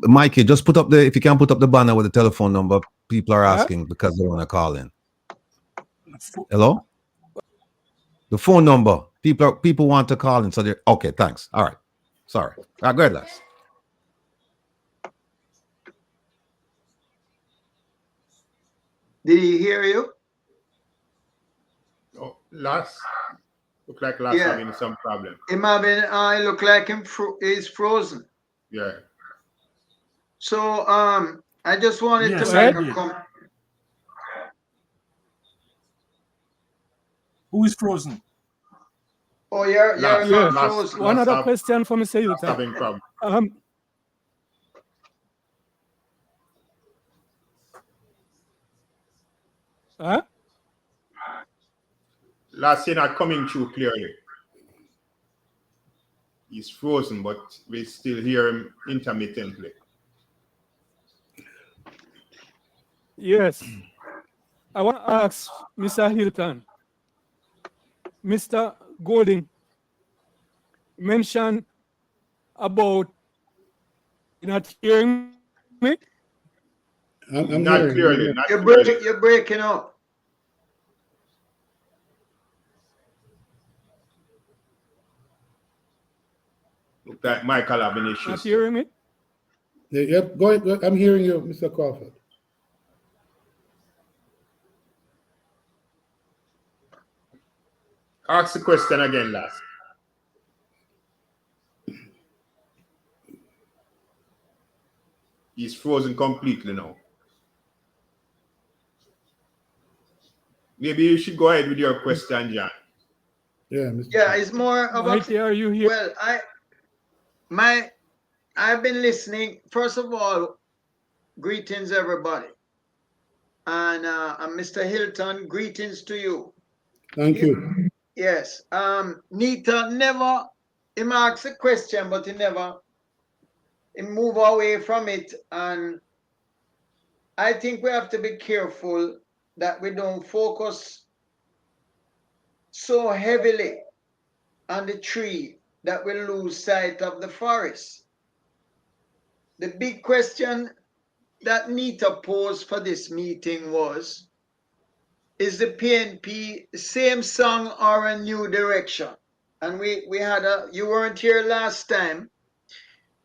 Mikey, just put up if you can put up the banner with the telephone number. People are asking because they want to call in. Hello? The phone number. People want to call in, so they're okay. Thanks. All right. Sorry. Go ahead, Les. Did he hear you? Oh, last look like last having some problem. I look like he's frozen. Yeah. So I just wanted to make a comment. Who is frozen? Oh, you're frozen. One other question for Mr. Hilton. Having problem. Last year not coming through clearly. He's frozen, but we still hear him intermittently. Yes. I want to ask Mr. Hilton. Mr. Golding mentioned about not hearing me. I'm not hearing, clearly. You're breaking up. Look like Michael having issues. Not hearing me? Yep, go ahead. I'm hearing you, Mr. Crawford. Ask the question again, last. He's frozen completely now. Maybe you should go ahead with your question, John. Yeah, Mr. Yeah, it's more about. Mikey, are you here? Well, I've been listening. First of all, greetings everybody, and Mr. Hilton, greetings to you. Thank you. Yes. Nita never. He asks a question, but he move away from it, and I think we have to be careful that we don't focus so heavily on the tree that we lose sight of the forest. The big question that Nita posed for this meeting was, is the PNP same song or a new direction? And we had you weren't here last time,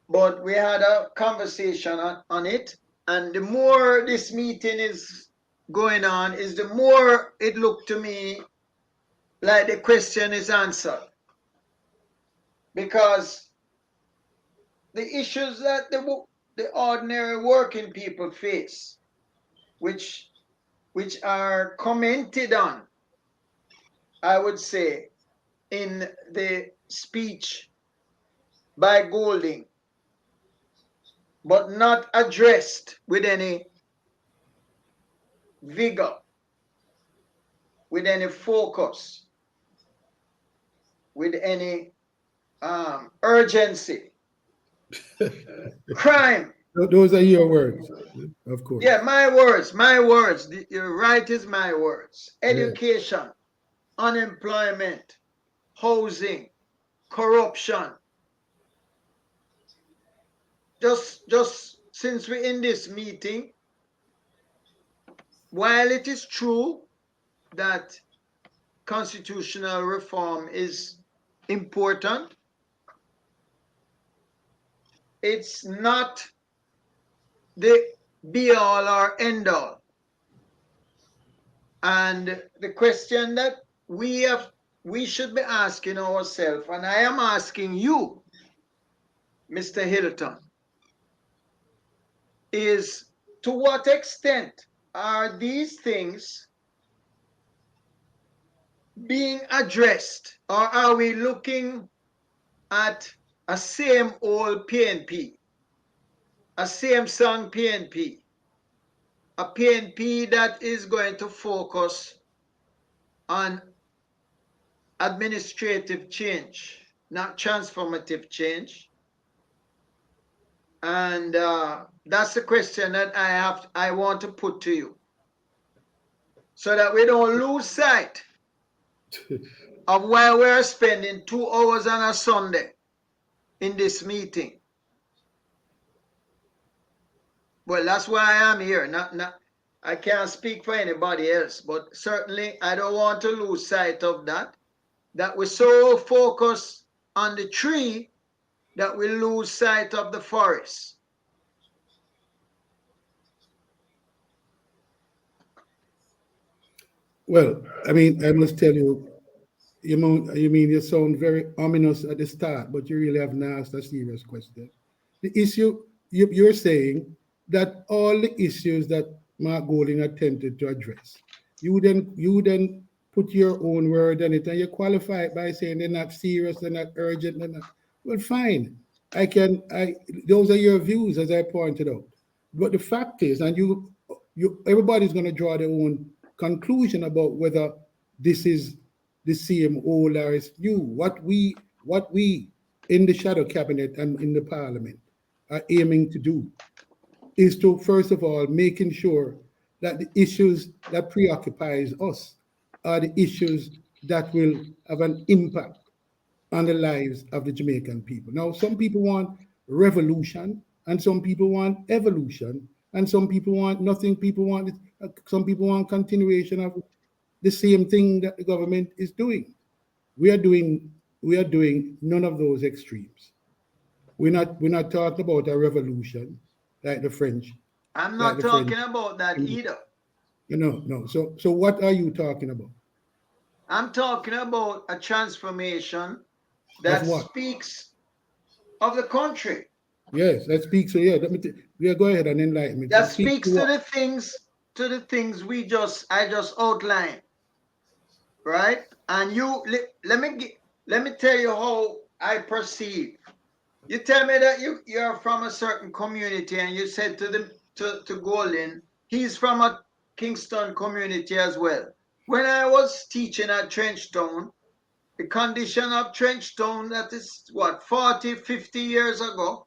but we had a conversation on it. And the more this meeting is going on, is the more it looked to me like the question is answered. Because the issues that the ordinary working people face, which are commented on, I would say, in the speech by Golding, but not addressed with any vigor, with any focus, with any urgency. Crime. Those are your words, of course. Yeah, my words. Your right is my words. Education, unemployment, housing, corruption. Just since we're in this meeting, while it is true that constitutional reform is important, it's not the be all or end all. And the question that we should be asking ourselves, and I am asking you, Mr. Hilton, is to what extent are these things being addressed, or are we looking at a same old PNP, a same song PNP, a PNP that is going to focus on administrative change, not transformative change? And that's the question that I want to put to you. so that we don't lose sight of why we're spending 2 hours on a Sunday in this meeting. Well, that's why I am here. I can't speak for anybody else, but certainly I don't want to lose sight of that we're so focused on the tree that we lose sight of the forest. Well, I mean, I must tell you, you sound very ominous at the start, but you really haven't asked a serious question. The issue you're saying that all the issues that Mark Golding attempted to address, you then put your own word on it and you qualify it by saying they're not serious, they're not urgent, they're not. Well, fine. I those are your views, as I pointed out. But the fact is, and everybody's going to draw their own conclusion about whether this is the same old or it's new. What we in the shadow cabinet and in the parliament are aiming to do is to, first of all, making sure that the issues that preoccupies us are the issues that will have an impact on the lives of the Jamaican people. Now, some people want revolution, and some people want evolution, and some people want nothing. Some people want continuation of the same thing that the government is doing. We are doing none of those extremes. We're not talking about a revolution like the French. I'm Like not the French. talking about that either. No. So what are you talking about? I'm talking about a transformation Of that what? speaks of the country. Yes, that speaks. So yeah, go ahead and enlighten me. That It speaks speaks to to what? the things I just outlined, right? And let me tell you how I perceive. You tell me that you're from a certain community, and you said to Golden, he's from a Kingston community as well. When I was teaching at Trenchtown, the condition of Trenchtown, that is what, 40, 50 years ago.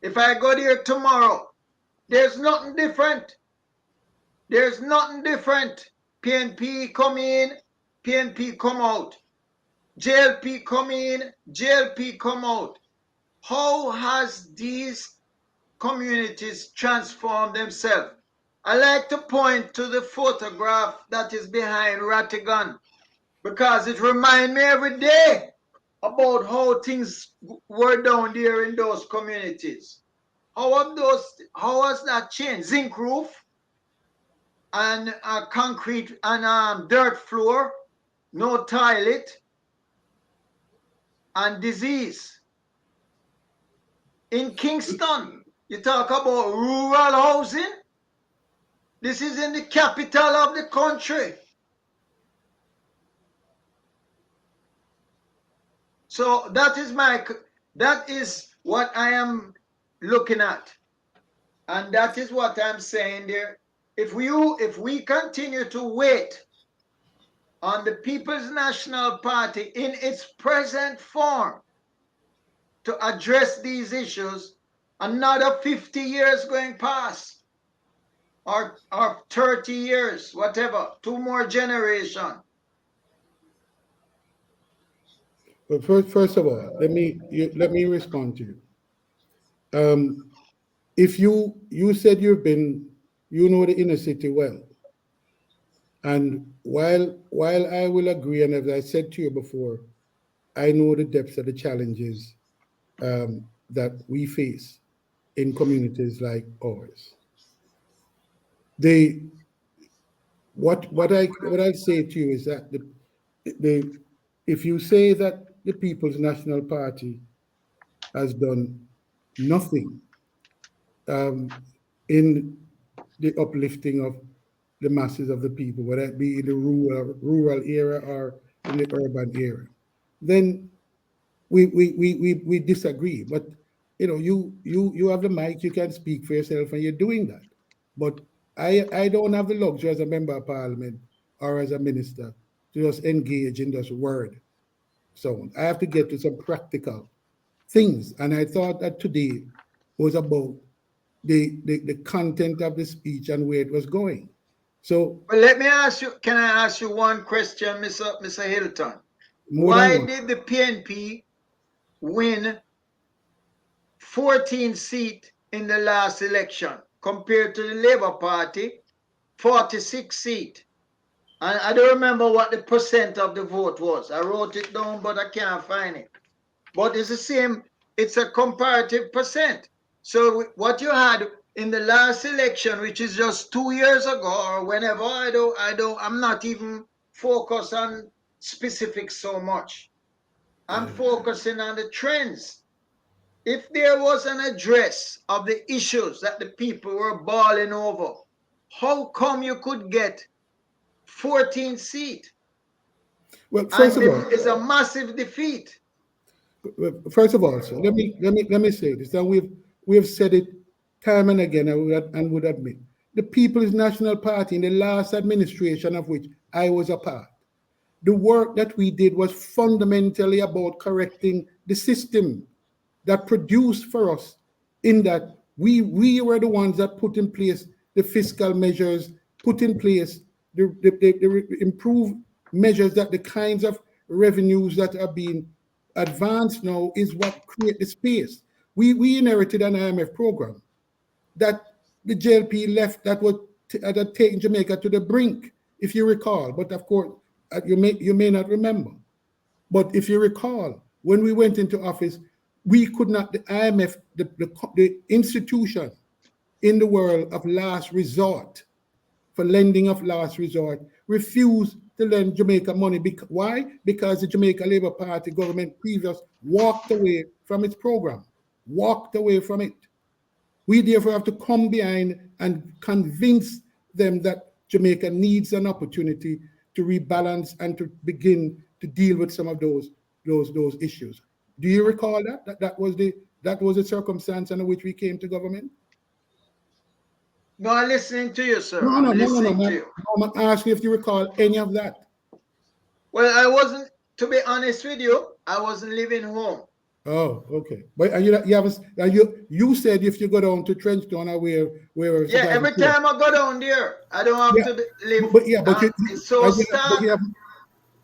If I go there tomorrow, there's nothing different. There's nothing different. PNP come in, PNP come out. JLP come in, JLP come out. How has these communities transformed themselves? I like to point to the photograph that is behind Rattigan, because it reminds me every day about how things were down there in those communities. How has that changed? Zinc roof and concrete and dirt floor, no toilet, and disease. In Kingston, you talk about rural housing. This is in the capital of the country. So that is what I am looking at. And that is what I'm saying there. If we continue to wait on the People's National Party in its present form to address these issues, another 50 years going past, or 30 years, whatever, 2 more generations. But first of all, let me respond to you. If you said you know the inner city well, and while I will agree, and as I said to you before, I know the depths of the challenges that we face in communities like ours. What I say to you is that if you say that the People's National Party has done nothing in the uplifting of the masses of the people, whether it be in the rural area or in the urban area, then we disagree. But you have the mic, you can speak for yourself, and you're doing that. But I don't have the luxury as a member of parliament or as a minister to just engage in this word. So I have to get to some practical things. And I thought that today was about the content of the speech and where it was going. So But let me ask you, can I ask you one question, Mr. Hilton? more than Why one. did the PNP win 14 seats in the last election compared to the Labour Party, 46 seats? And I don't remember what the percent of the vote was. I wrote it down, but I can't find it. But it's the same, it's a comparative percent. So what you had in the last election, which is just 2 years ago or whenever, I'm not even focused on specifics so much. I'm focusing on the trends. If there was an address of the issues that the people were bawling over, how come you could get 14 seats? Well, And it's a massive defeat. first of all, sir, let me say this, and we've said it time and again, and would admit the People's National Party in the last administration of which I was a part. The work that we did was fundamentally about correcting the system that produced for us, in that we were the ones that put in place the fiscal measures, put in place the improved measures, that the kinds of revenues that are being advanced now is what create the space. We inherited an IMF program that the JLP left, that had taken Jamaica to the brink, if you recall. But of course, you may not remember. But if you recall, when we went into office, we could not, the IMF, the institution in the world of last resort, for lending of last resort, refused to lend Jamaica money. Why? Because the Jamaica Labour Party government previous walked away from its program, walked away from it. We therefore have to come behind and convince them that Jamaica needs an opportunity to rebalance and to begin to deal with some of those issues. Do you recall that was the circumstance under which we came to government? No, I'm listening to you, sir. No, I'm no, no, no, listening no. to you. I'm asking if you recall any of that. Well, I wasn't, to be honest with you, I wasn't living home. Oh, okay. But you haven't. You said if you go down to Trenchtown or where Yeah, every time I go down there, I don't have yeah, to live. but yeah, but It's so stark.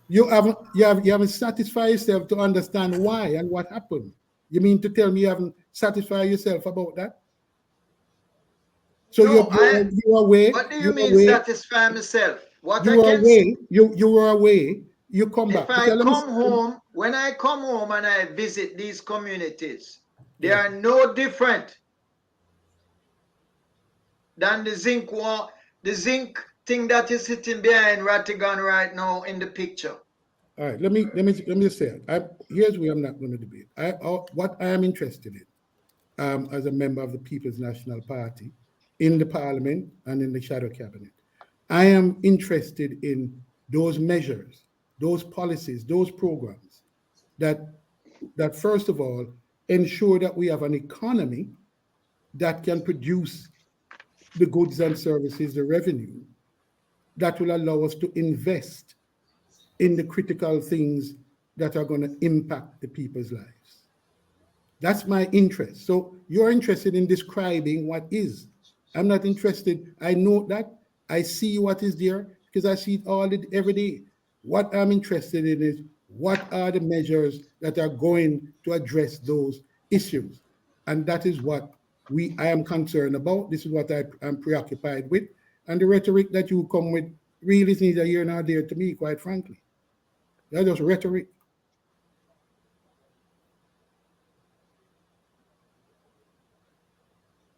you haven't satisfied yourself to understand why and what happened. You mean to tell me you haven't satisfied yourself about that? So No, you are away. what do you You are mean away. satisfy myself? What I You are can say, away. You are away. You come if back. I Because let me. come home, when I come home and I visit these communities, they Yeah. are no different than the zinc thing that is sitting behind Rattigan right now in the picture. All right. Let me just say it. Here's where I'm not going to debate. What I am interested in, as a member of the People's National Party in the Parliament and in the shadow cabinet, I am interested in those measures, those policies, those programs that first of all ensure that we have an economy that can produce the goods and services, the revenue that will allow us to invest in the critical things that are going to impact the people's lives. That's my interest. So you're interested in describing what is. I'm not interested. I know that. I see what is there because I see it every day. What I'm interested in is what are the measures that are going to address those issues. And that is what I am concerned about. This is what I am preoccupied with. And the rhetoric that you come with really is neither here nor there to me, quite frankly. That's just rhetoric.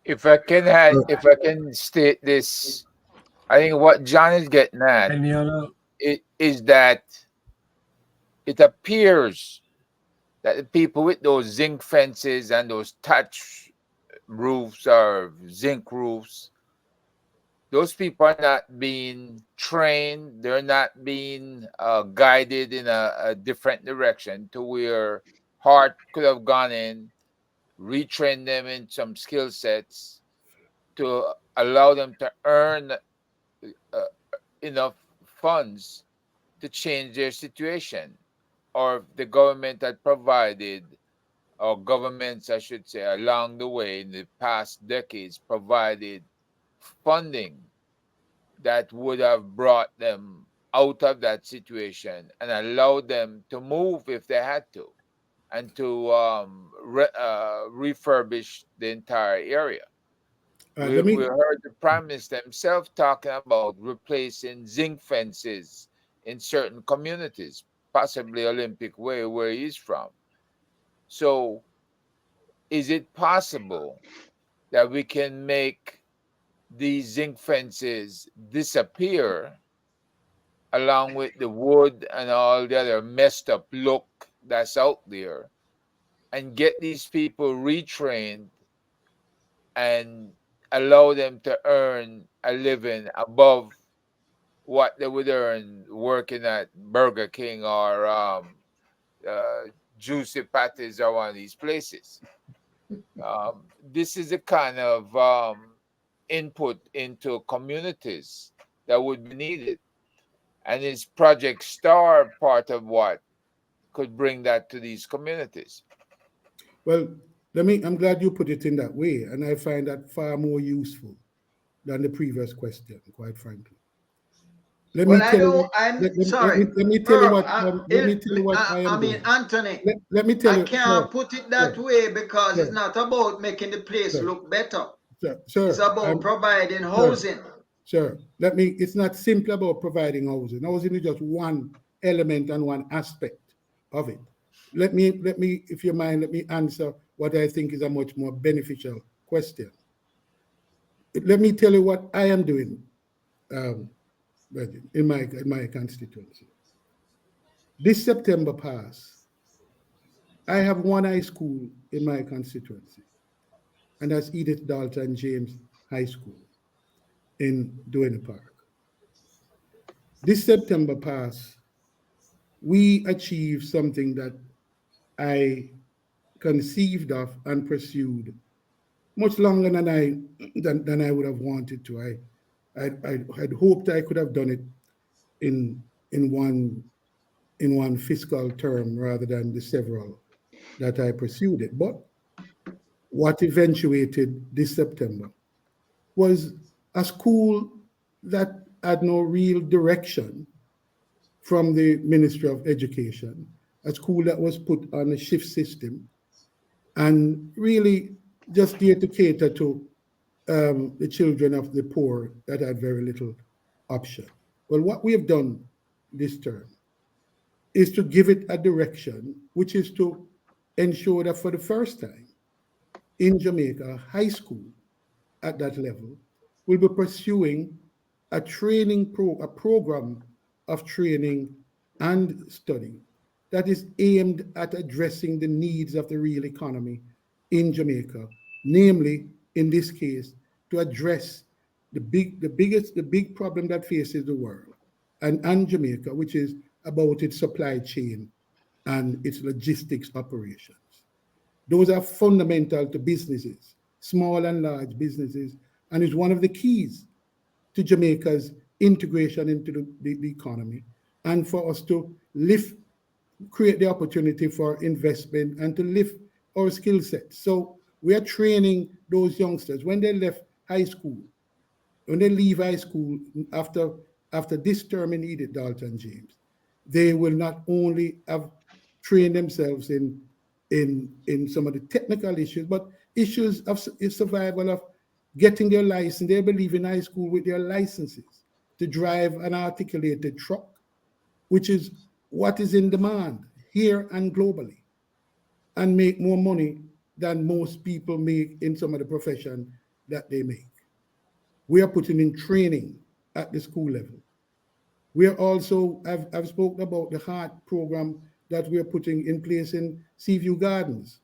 If I can state this, I think what John is getting at Any other? is that it appears that the people with those zinc fences and those thatch roofs or zinc roofs, those people are not being trained. They're not being guided in a different direction to where Hart could have gone in, retrain them in some skill sets to allow them to earn enough funds to change their situation, or if the government had provided, or governments, I should say, along the way in the past decades provided funding that would have brought them out of that situation and allowed them to move if they had to, and to refurbish the entire area. We Let me heard the Prime Minister himself talking about replacing zinc fences in certain communities, possibly Olympic Way, where he's from. So, is it possible that we can make these zinc fences disappear along with the wood and all the other messed up look that's out there, and get these people retrained and allow them to earn a living above what they would earn working at Burger King or uh, Juicy Patties or one of these places? This is the kind of input into communities that would be needed. And is Project Star part of what could bring that to these communities? Well, I'm glad you put it in that way, and I find that far more useful than the previous question, quite frankly. Let me Well, I tell you don't. what. I'm Let, let, let sorry, me let me tell you Merv. what. Let me tell you what I I am mean, doing. Anthony. Let me tell I you, sir, can't put it that sir, way because it's sir, not about making the place sir, look better. sir, It's sir. about providing Sir, housing. sir. Let me. It's not simply about providing housing. Housing is just one element and one aspect of it. Let me, if you mind, let me answer what I think is a much more beneficial question. Let me tell you what I am doing, um, in my constituency. This September past, I have one high school in my constituency, and that's Edith Dalton James High School in Duane Park. This September past, we achieved something that I conceived of and pursued much longer than I would have wanted to. I had hoped I could have done it in in one in one fiscal term rather than the several that I pursued it. But what eventuated this September was a school that had no real direction from the Ministry of Education, a school that was put on a shift system and really just there to cater to the children of the poor that had very little option. Well, what we have done this term is to give it a direction, which is to ensure that for the first time in Jamaica, high school at that level will be pursuing a program of training and study that is aimed at addressing the needs of the real economy in Jamaica, namely, in this case, to address the big problem that faces the world and Jamaica, which is about its supply chain and its logistics operations. Those are fundamental to businesses, small and large businesses, and is one of the keys to Jamaica's integration into the economy and for us to create the opportunity for investment and to lift our skill sets. So we are training those youngsters when they left high school, when they leave high school after this term in Edith Dalton James, they will not only have trained themselves in some of the technical issues, but issues of survival of getting their license. They believe in high school with their licenses to drive an articulated truck, which is what is in demand here and globally, and make more money than most people make in some of the profession that they make. We are putting in training at the school level. We are also, I've spoken about the heart program that we are putting in place in Seaview Gardens,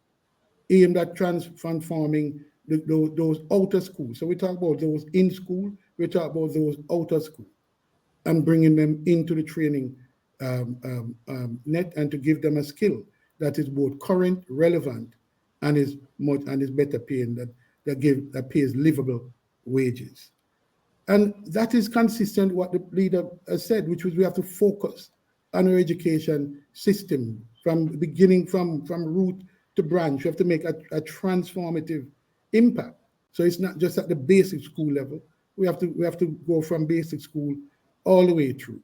aimed at transforming those outer schools. So we talk about those in school, we talk about those outer school, and bringing them into the training net and to give them a skill that is both current, relevant, and is better paying that pays livable wages. And that is consistent with what the leader has said, which was we have to focus on our education system from beginning, from root to branch. We have to make a transformative impact. So it's not just at the basic school level, We have to go from basic school all the way through,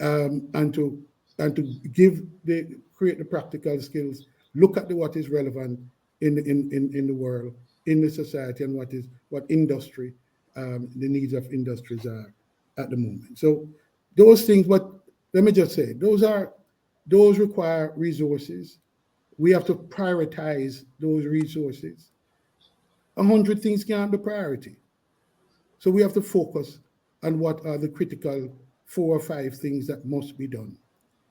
and to create the practical skills, look at what is relevant in the world, in the society, and what industry, the needs of industries are at the moment. So those things, but let me just say, those require resources. We have to prioritize those resources. 100 things can't be priority. So we have to focus on what are the critical 4 or 5 things that must be done,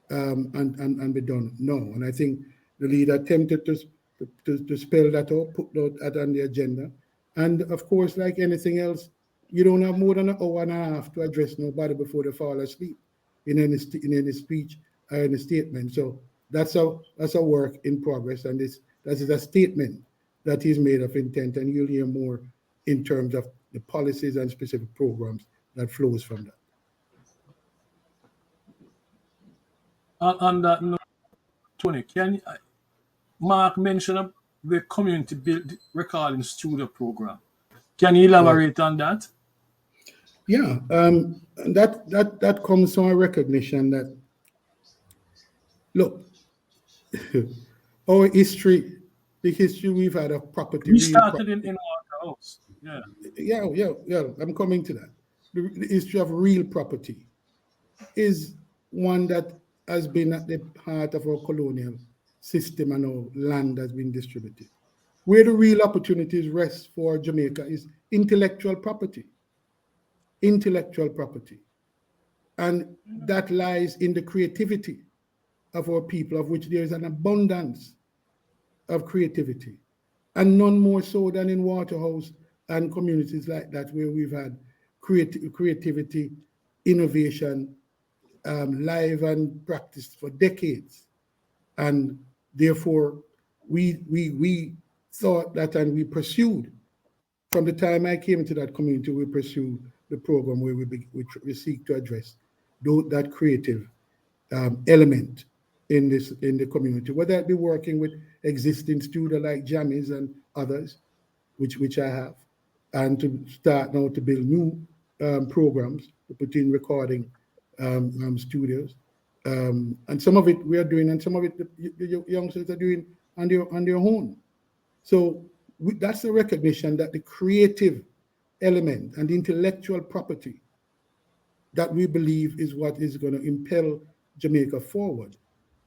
and be done now. And I think the leader attempted to spell that out, put that on the agenda. And of course, like anything else, you don't have more than an hour and a half to address nobody before they fall asleep in any speech or any statement. So that's a work in progress, and that is a statement that is made of intent, and you'll hear more in terms of the policies and specific programs that flows from that. On that note, Tony, can Mark mention the community built recording studio program? Can you elaborate on that? Yeah, that comes from a recognition that, look, our history, the history we've had of property. We started in our house. Yeah. Yeah. I'm coming to that. The history of real property is one that has been at the heart of our colonial system, and our land has been distributed. Where the real opportunities rest for Jamaica is intellectual property. Intellectual property. And that lies in the creativity of our people, of which there is an abundance of creativity. And none more so than in Waterhouse and communities like that, where we've had creativity, innovation, live and practiced for decades. And therefore, we thought that, and we pursued, from the time I came into that community, we pursued the program where we seek to address that creative element in the community, whether it be working with existing students like Jammies and others, which I have, and to start now to build new programs to put in recording studios, and some of it we are doing, and some of it the youngsters are doing on their own. So that's the recognition that the creative element and the intellectual property that we believe is what is going to impel Jamaica forward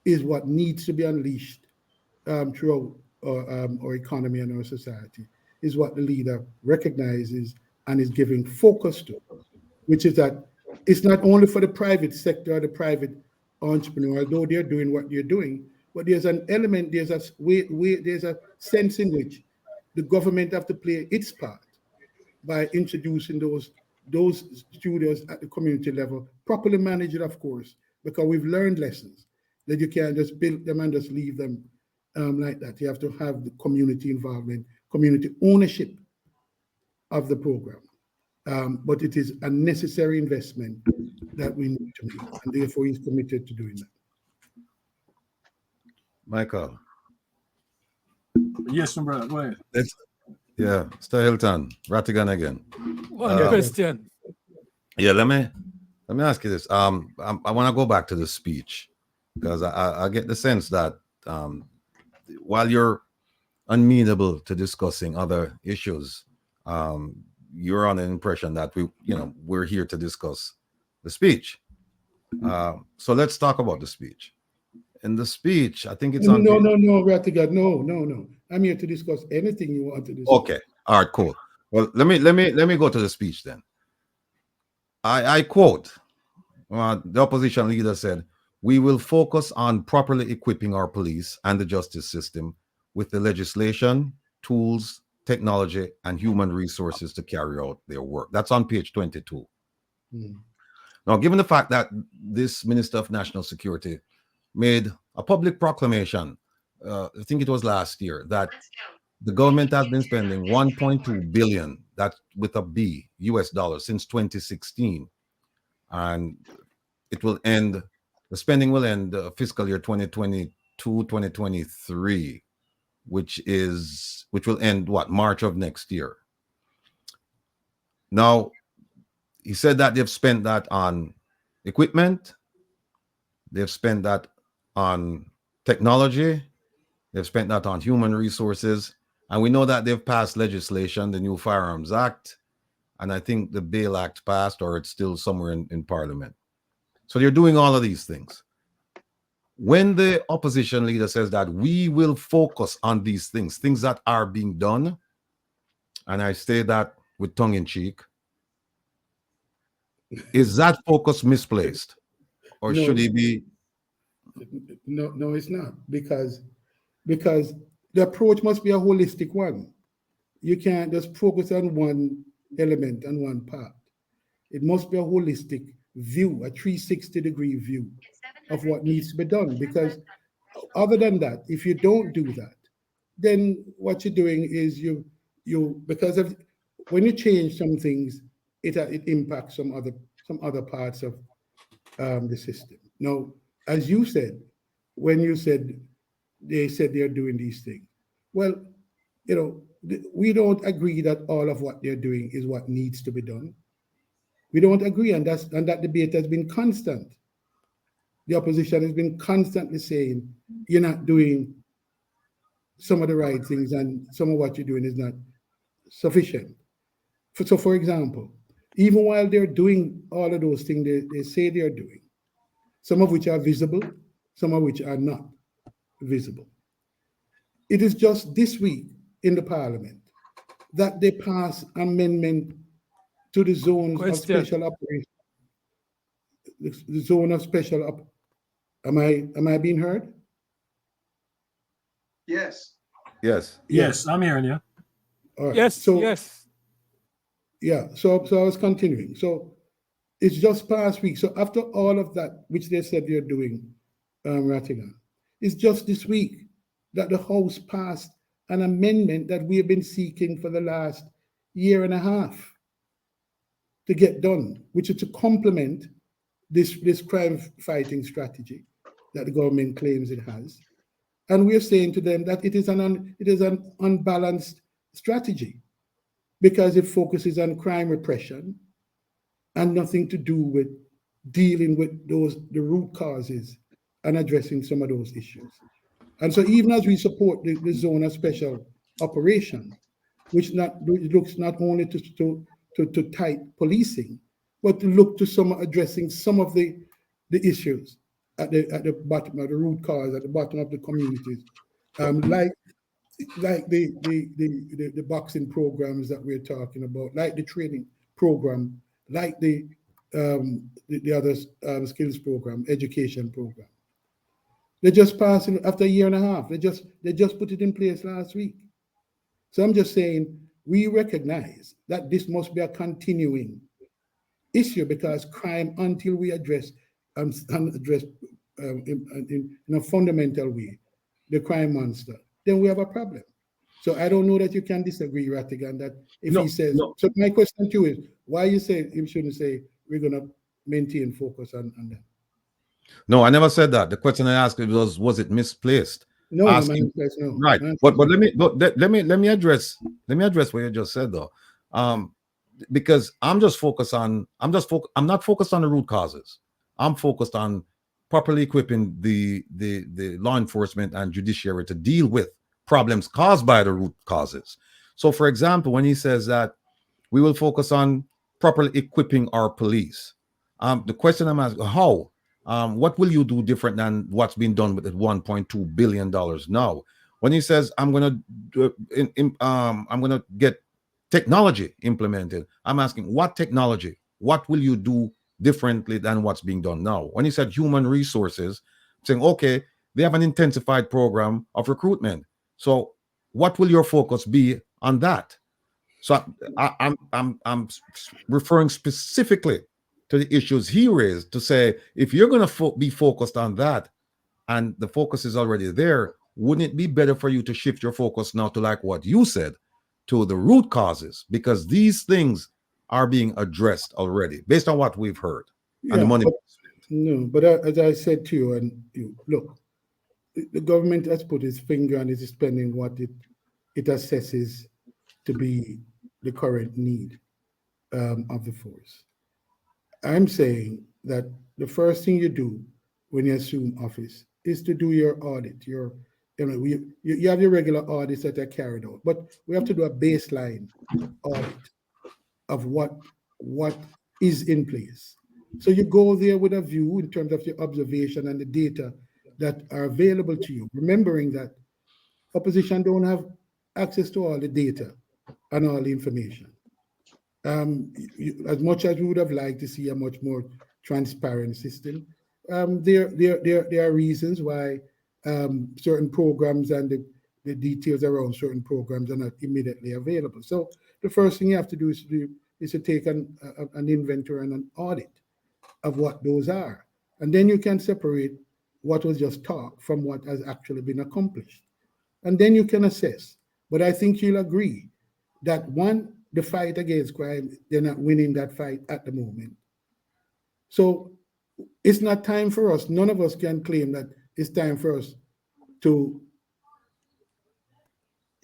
is what needs to be unleashed throughout our economy and our society, is what the leader recognizes and is giving focus to, which is that it's not only for the private sector or the private entrepreneur, although they're doing what they're doing, but there's an element, there's a sense in which the government have to play its part by introducing those studios at the community level, properly managed, of course, because we've learned lessons that you can't just build them and just leave them like that. You have to have the community involvement, community ownership of the program. But it is a necessary investment that we need to make, and therefore he's committed to doing that. Michael. Yes, my brother, go ahead. Yeah, Mr. Hilton, Rattigan again. One question. Yeah, let me ask you this. I want to go back to the speech, because I get the sense that while you're amenable to discussing other issues, you're on an impression that we're here to discuss the speech. So let's talk about the speech. In the speech, I think it's on. No, Rattigan, no. I'm here to discuss anything you want to discuss. Okay, all right, cool. Well, let me go to the speech then. I quote, the opposition leader said, "We will focus on properly equipping our police and the justice system with the legislation, tools, technology, and human resources to carry out their work." That's on page 22. Now, given the fact that this Minister of National Security made a public proclamation, I think it was last year, that the government has been spending 1.2 billion, that's with a B, US dollars, since 2016. And it will end, the spending will end fiscal year 2022-2023, which will end March of next year. Now, he said that they've spent that on equipment, they've spent that on technology, they've spent that on human resources, and we know that they've passed legislation, the new Firearms Act, and I think the Bail Act passed, or it's still somewhere in Parliament. So they're doing all of these things. When the opposition leader says that we will focus on these things that are being done, and I say that with tongue in cheek, is that focus misplaced? Or No. should it be? No, it's not, because the approach must be a holistic one. You can't just focus on one element and one part. It must be a holistic view, a 360-degree view of what needs to be done. Because other than that, if you don't do that, then what you're doing is you because of when you change some things, it impacts some other parts of the system. Now, as you said, when you said they said they're doing these things, well, we don't agree that all of what they're doing is what needs to be done. We don't agree, and that debate has been constant. The opposition has been constantly saying you're not doing some of the right things, and some of what you're doing is not sufficient. So, for example, even while they're doing all of those things they say they're doing, some of which are visible, some of which are not visible. It is just this week in the Parliament that they pass amendment to the zones of special operation. The zone of special am I being heard? Yes. Yes. Yes, I'm hearing you. All right. Yes, So yes. yeah, so I was continuing. So it's just past week. So after all of that, which they said they're doing, Rattigan, it's just this week that the House passed an amendment that we have been seeking for the last year and a half to get done, which is to complement this crime fighting strategy that the government claims it has. And we're saying to them that it is an unbalanced strategy, because it focuses on crime repression and nothing to do with dealing with the root causes and addressing some of those issues. And so even as we support the zone of special operation, which looks not only to tight policing, but to look to some addressing some of the issues at the bottom of the root cause, at the bottom of the communities, like the boxing programs that we're talking about, like the training program, like the other skills program, education program. They just passed it after a year and a half. They just put it in place last week. So I'm just saying we recognize that this must be a continuing issue, because crime, until we address in a fundamental way the crime monster, then we have a problem. So I don't know that you can disagree, Rattigan, that if he says. So my question to you is, why you say you shouldn't say we're going to maintain focus on that? No, I never said that. The question I asked was it misplaced? No, Asking, no. right. But let me address what you just said though. Because I'm not focused on the root causes. I'm focused on properly equipping the law enforcement and judiciary to deal with problems caused by the root causes. So for example, when he says that we will focus on properly equipping our police, the question I'm asking, how? What will you do different than what's been done with the $1.2 billion now? When he says I'm gonna get technology implemented, I'm asking what technology? What will you do differently than what's being done now? When he said human resources, I'm saying okay, they have an intensified program of recruitment. So what will your focus be on that? So I'm referring specifically to the issues he raised to say, if you're going to be focused on that and the focus is already there, wouldn't it be better for you to shift your focus now to, like what you said, to the root causes? Because these things are being addressed already based on what we've heard. And the money. But as I said to you, and look, the government has put its finger and is spending what it assesses to be the current need of the force. I'm saying that the first thing you do when you assume office is to do your audit. You have your regular audits that are carried out, but we have to do a baseline audit of what is in place. So you go there with a view in terms of your observation and the data that are available to you, remembering that opposition don't have access to all the data and all the information. As much as we would have liked to see a much more transparent system, there are reasons why certain programs and the details around certain programs are not immediately available. So the first thing you have to do is to take an inventory and an audit of what those are. And then you can separate what was just talk from what has actually been accomplished. And then you can assess. But I think you'll agree that one, the fight against crime, they're not winning that fight at the moment. So it's not time for us. None of us can claim that it's time for us to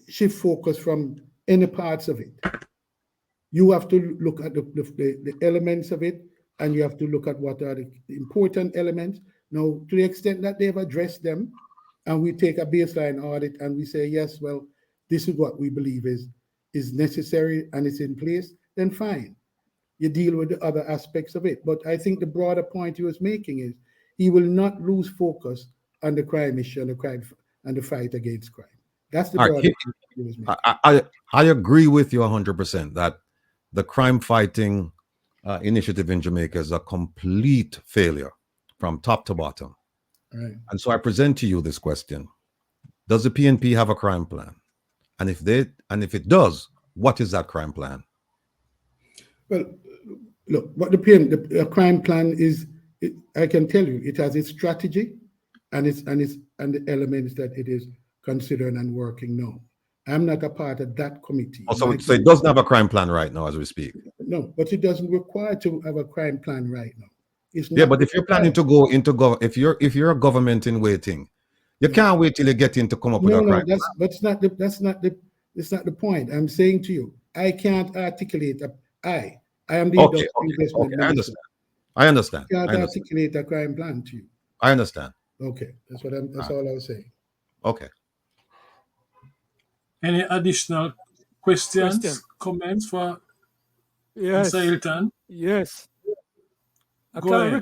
shift focus from any parts of it. You have to look at the elements of it, and you have to look at what are the important elements. Now, to the extent that they've addressed them, and we take a baseline audit and we say, yes, well, this is what we believe is necessary and it's in place, then fine. You deal with the other aspects of it. But I think the broader point he was making is he will not lose focus on the crime issue and the fight against crime. That's the All broader right, point he was making. I agree with you 100% that the crime fighting initiative in Jamaica is a complete failure from top to bottom. Right. And so I present to you this question: does the PNP have a crime plan? And if it does, what is that crime plan? Well, look, what the crime plan is, I can tell you, it has its strategy and the elements that it is considering and working now. I'm not a part of that committee. So it doesn't have a crime plan right now as we speak. No, but it doesn't require to have a crime plan right now. It's not Yeah, but if you're planning to go into if you're a government in waiting, you can't wait till you get in to come up with a crime. That's not the point. I'm saying to you, I can't articulate I am the investment minister. I understand. I can't articulate a crime plan to you. I understand. Okay, that's all I was saying. Okay. Any additional questions, comments for Mr. Hilton? Yes. I Go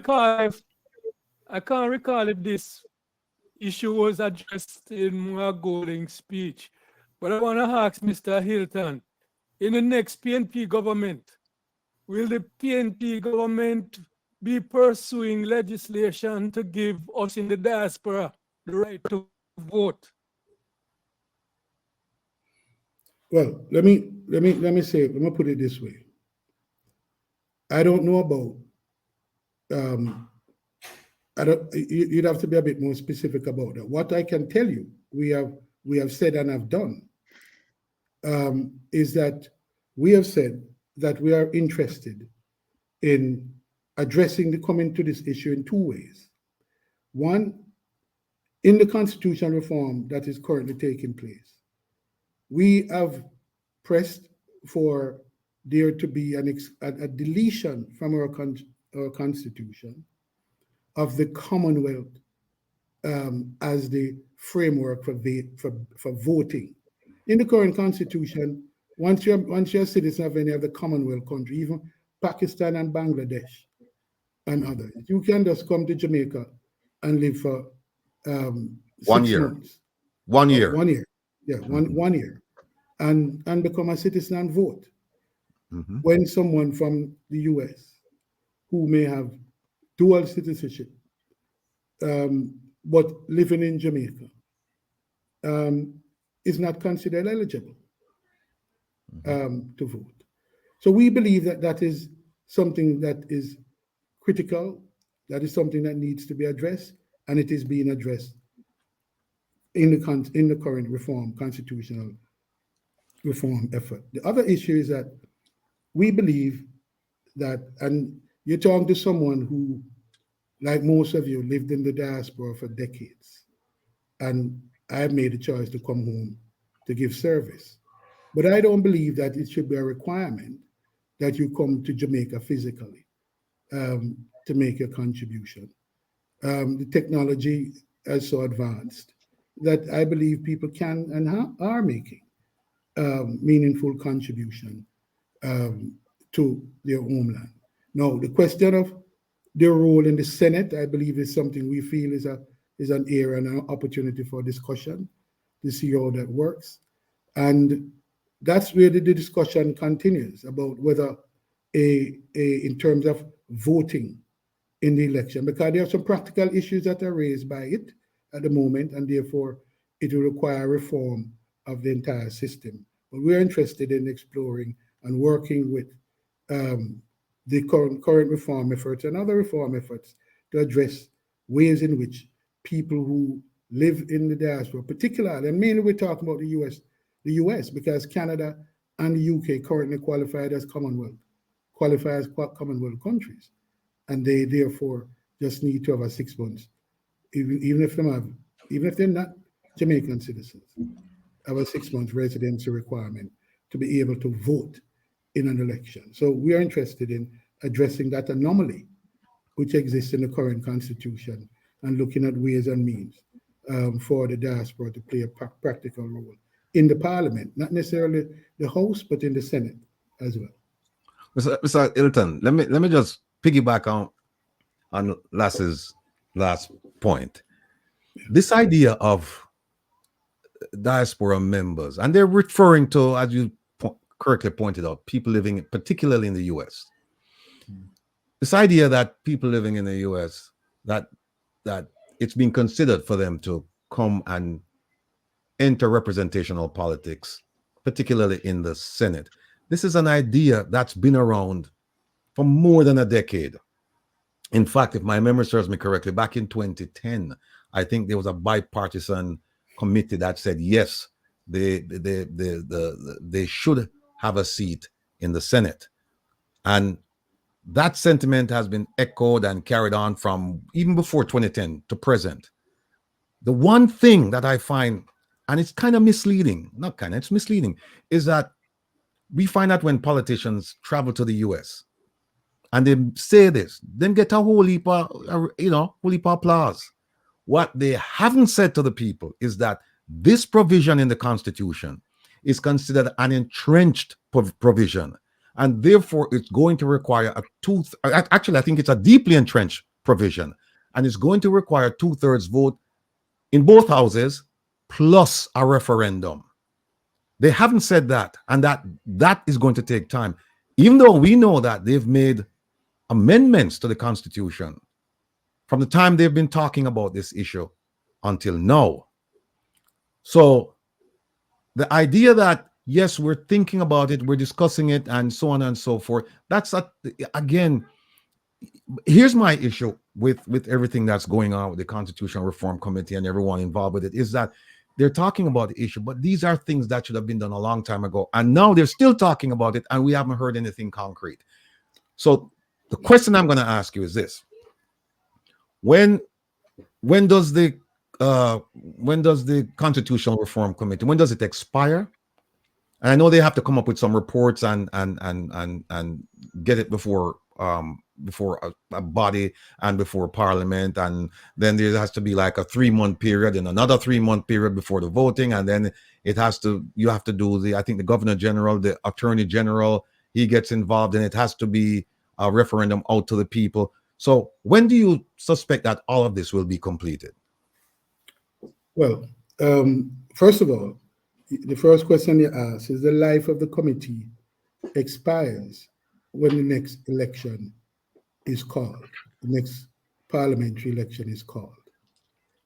can't recall if this issue was addressed in my Golding speech, but I want to ask Mr. Hilton, in the next PNP government, will the PNP government be pursuing legislation to give us in the diaspora the right to vote? Well, let me put it this way. I don't know about you'd have to be a bit more specific about that. What I can tell you, we have said and have done, is that we have said that we are interested in coming to this issue in two ways. One, in the constitutional reform that is currently taking place, we have pressed for there to be a deletion from our constitution of the Commonwealth as the framework for voting. In the current constitution, once you're a citizen of any of the Commonwealth country, even Pakistan and Bangladesh and others, you can just come to Jamaica and live for 1 year. months. 1 year. 1 year. Yeah, one year. And become a citizen and vote. Mm-hmm. When someone from the US who may have dual citizenship, but living in Jamaica, is not considered eligible to vote. So we believe that is something that is critical, that is something that needs to be addressed, and it is being addressed in the current constitutional reform effort. The other issue is that we believe that, and you're talking to someone who, like most of you, lived in the diaspora for decades, and I made a choice to come home to give service. But I don't believe that it should be a requirement that you come to Jamaica physically to make a contribution. The technology is so advanced that I believe people can and are making meaningful contribution to their homeland. Now, the question of their role in the Senate, I believe, is something we feel is an area and an opportunity for discussion to see how that works. And that's where the discussion continues about whether in terms of voting in the election, because there are some practical issues that are raised by it at the moment, and therefore it will require reform of the entire system. But we're interested in exploring and working with the current reform efforts and other reform efforts to address ways in which people who live in the diaspora, particularly, and mainly we're talking about the US, because Canada and the UK currently qualify as Commonwealth countries, and they therefore just need to have a 6 months, even if they're not Jamaican citizens, have a 6 months residency requirement to be able to vote in an election. So we are interested in addressing that anomaly which exists in the current constitution and looking at ways and means for the diaspora to play a practical role in the parliament, not necessarily the House, but in the Senate as well. Mr. Hilton, let me just piggyback on Lass's last point. This idea of diaspora members, and they're referring to, as you correctly pointed out, people living particularly in the US. This idea that people living in the US, that it's been considered for them to come and enter representational politics, particularly in the Senate. This is an idea that's been around for more than a decade. In fact, if my memory serves me correctly, back in 2010, I think there was a bipartisan committee that said yes, they should have a seat in the Senate. And that sentiment has been echoed and carried on from even before 2010 to present. The one thing that I find, and it's kind of misleading, not kind of, it's misleading, is that we find that when politicians travel to the US and they say this, then get a whole heap of, whole heap of applause. What they haven't said to the people is that this provision in the Constitution is considered an entrenched provision, and therefore it's going to require actually, I think it's a deeply entrenched provision, and it's going to require a 2/3 vote in both houses plus a referendum. They haven't said that, and that is going to take time, even though we know that they've made amendments to the Constitution from the time they've been talking about this issue until now. So the idea that, yes, we're thinking about it, we're discussing it, and so on and so forth, that's, again, here's my issue with everything that's going on with the Constitutional Reform Committee and everyone involved with it, is that they're talking about the issue, but these are things that should have been done a long time ago. And now they're still talking about it, and we haven't heard anything concrete. So the question I'm going to ask you is this: when does the Constitutional Reform Committee, when does it expire? And I know they have to come up with some reports and get it before a body and before Parliament, and then there has to be like a 3-month period and another 3-month period before the voting, and then you have to do I think the Governor General, the Attorney General, he gets involved, and it has to be a referendum out to the people. So when do you suspect that all of this will be completed? Well, first of all, the first question you asked is the life of the committee expires when the next election is called, the next parliamentary election is called,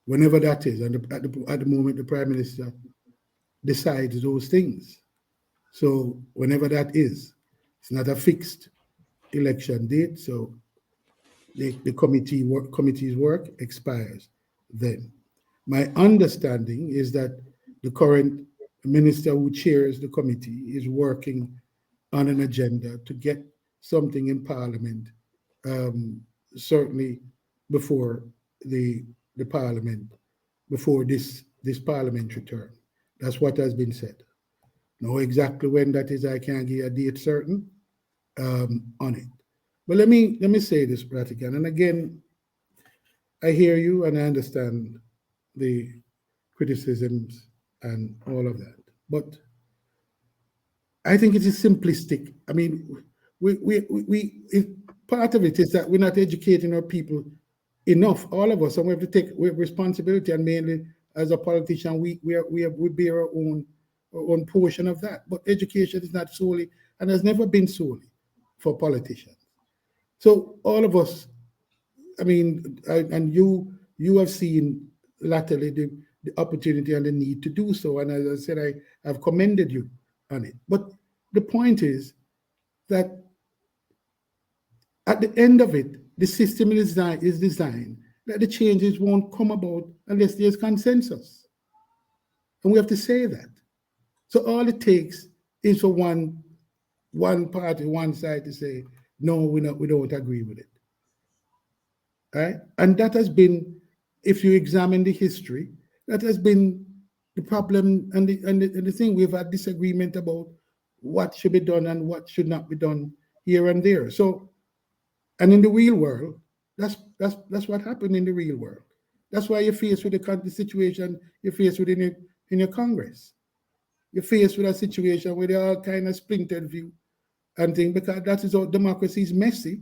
whenever that is. And at the moment, the Prime Minister decides those things. So whenever that is, it's not a fixed election date. So the committee's work expires then. My understanding is that the current minister who chairs the committee is working on an agenda to get something in Parliament, certainly before the Parliament, before this parliamentary term. That's what has been said. Now, exactly when that is, I can't give a date certain on it. But let me say this, Bratigan, and again, I hear you and I understand the criticisms and all of that. But I think it is simplistic. I mean, part of it is that we're not educating our people enough, all of us, and we have to take responsibility. And mainly, as a politician, we bear our own portion of that. But education is not solely, and has never been solely, for politicians. So all of us, I mean, and you have seen latterly the opportunity and the need to do so. And as I said, I've commended you on it. But the point is that at the end of it, the system is designed that the changes won't come about unless there's consensus. And we have to say that. So all it takes is for one party, one side to say, no, we don't agree with it. Right? And that has been, if you examine the history, that has been the problem and the thing. We've had disagreement about what should be done and what should not be done here and there. So, and in the real world, that's what happened in the real world. That's why you're faced with the situation you're faced with in your Congress. You're faced with a situation where there are kind of splintered view and thing, because that is how democracy is messy,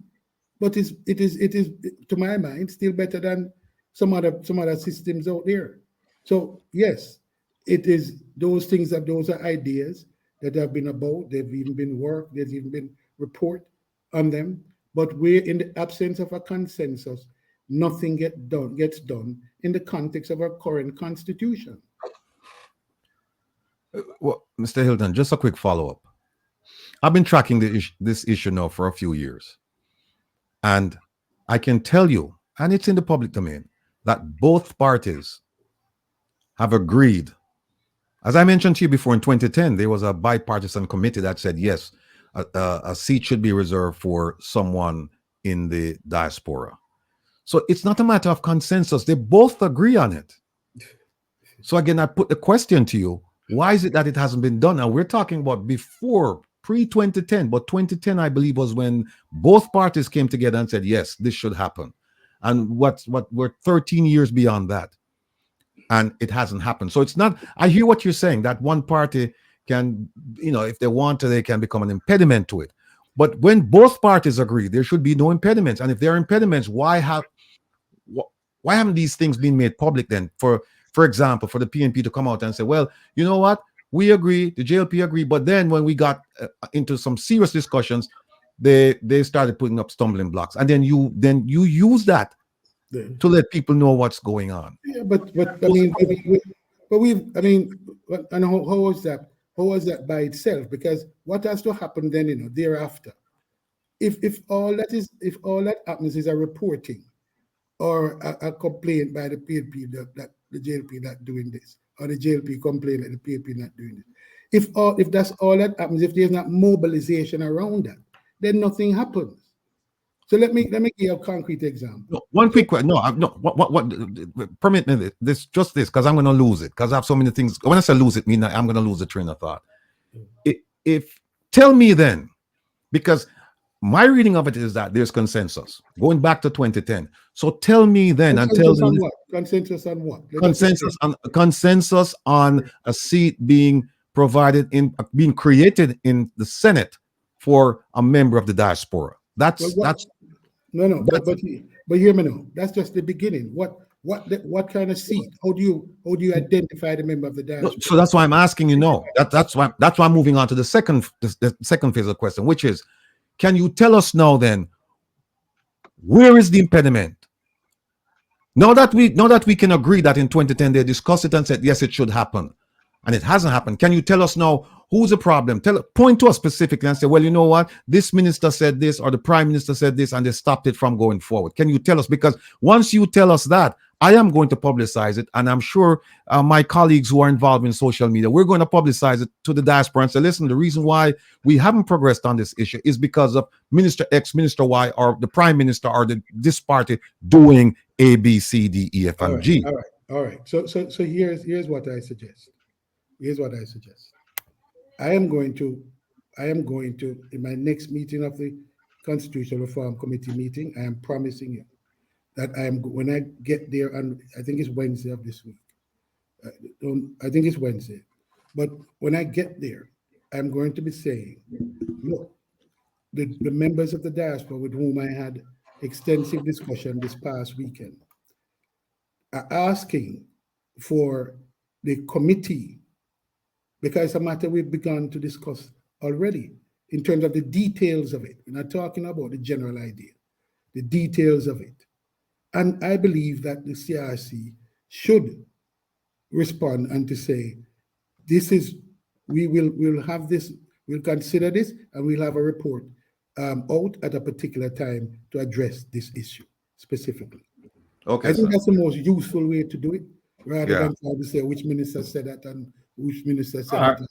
but it is to my mind still better than some other systems out there. So yes, it is those things, that those are ideas that have been about. They've even been worked. There's even been report on them. But we're in the absence of a consensus. Nothing gets done in the context of our current constitution. Well, Mr. Hilton, just a quick follow-up. I've been tracking this issue now for a few years. And I can tell you, and it's in the public domain, that both parties have agreed. As I mentioned to you before, in 2010, there was a bipartisan committee that said, yes, a seat should be reserved for someone in the diaspora. So it's not a matter of consensus. They both agree on it. So again, I put the question to you, why is it that it hasn't been done? Now, we're talking about before, pre-2010, but 2010, I believe, was when both parties came together and said, yes, this should happen. And what we're 13 years beyond that, and it hasn't happened. So it's not, I hear what you're saying, that one party can, if they want to, they can become an impediment to it. But when both parties agree, there should be no impediments. And if there are impediments, why haven't these things been made public then? For example, for the PNP to come out and say, well, you know what? We agree, the JLP agree, but then when we got into some serious discussions, they started putting up stumbling blocks, and then you use that to let people know what's going on. Yeah, but I mean, and how was that? How was that by itself? Because what has to happen then, thereafter? If all that happens is a reporting or a complaint by the PNP that the JLP not doing this, or the JLP complain that the PNP not doing this. If that's all that happens, if there's not mobilization around that, then nothing happens. So let me give you a concrete example. No, one quick question. What permit me this, because I'm going to lose it, because I have so many things. When I say lose it, mean I'm going to lose the train of thought. Tell me then, because my reading of it is that there's consensus going back to 2010. So tell me then, consensus on what? Consensus on what? Consensus on a seat being provided being created in the Senate for a member of the diaspora. But hear me now. That's just the beginning. What kind of seat? How do you identify the member of the diaspora? So that's why I'm asking you. No, that's why I'm moving on to the second phase of the question, which is, can you tell us now then, where is the impediment? Now that we can agree that in 2010 they discussed it and said yes, it should happen, and it hasn't happened. Can you tell us now who's the problem? Point to us specifically and say, well, you know what, this minister said this, or the prime minister said this, and they stopped it from going forward. Can you tell us? Because once you tell us that, I am going to publicize it, and I'm sure my colleagues who are involved in social media, we're going to publicize it to the diaspora and say, listen, the reason why we haven't progressed on this issue is because of Minister X, Minister Y, or the Prime Minister, or this party doing A, B, C, D, E, F, and G. All right. So here's what I suggest. I am going to, in my next meeting of the Constitutional Reform Committee meeting. I am promising you that I am when I get there, and I think it's Wednesday of this week. I think it's Wednesday, but when I get there, I'm going to be saying, look, the members of the diaspora with whom I had extensive discussion this past weekend are asking for the committee, because it's a matter we've begun to discuss already in terms of the details of it. We're not talking about the general idea, the details of it. And I believe that the CRC should respond and to say, this is, we'll have this, we'll consider this, and we'll have a report out at a particular time to address this issue specifically. Okay, I think sir. that's the most useful way to do it, rather Yeah. than trying to say which minister said that and which minister said All right. that.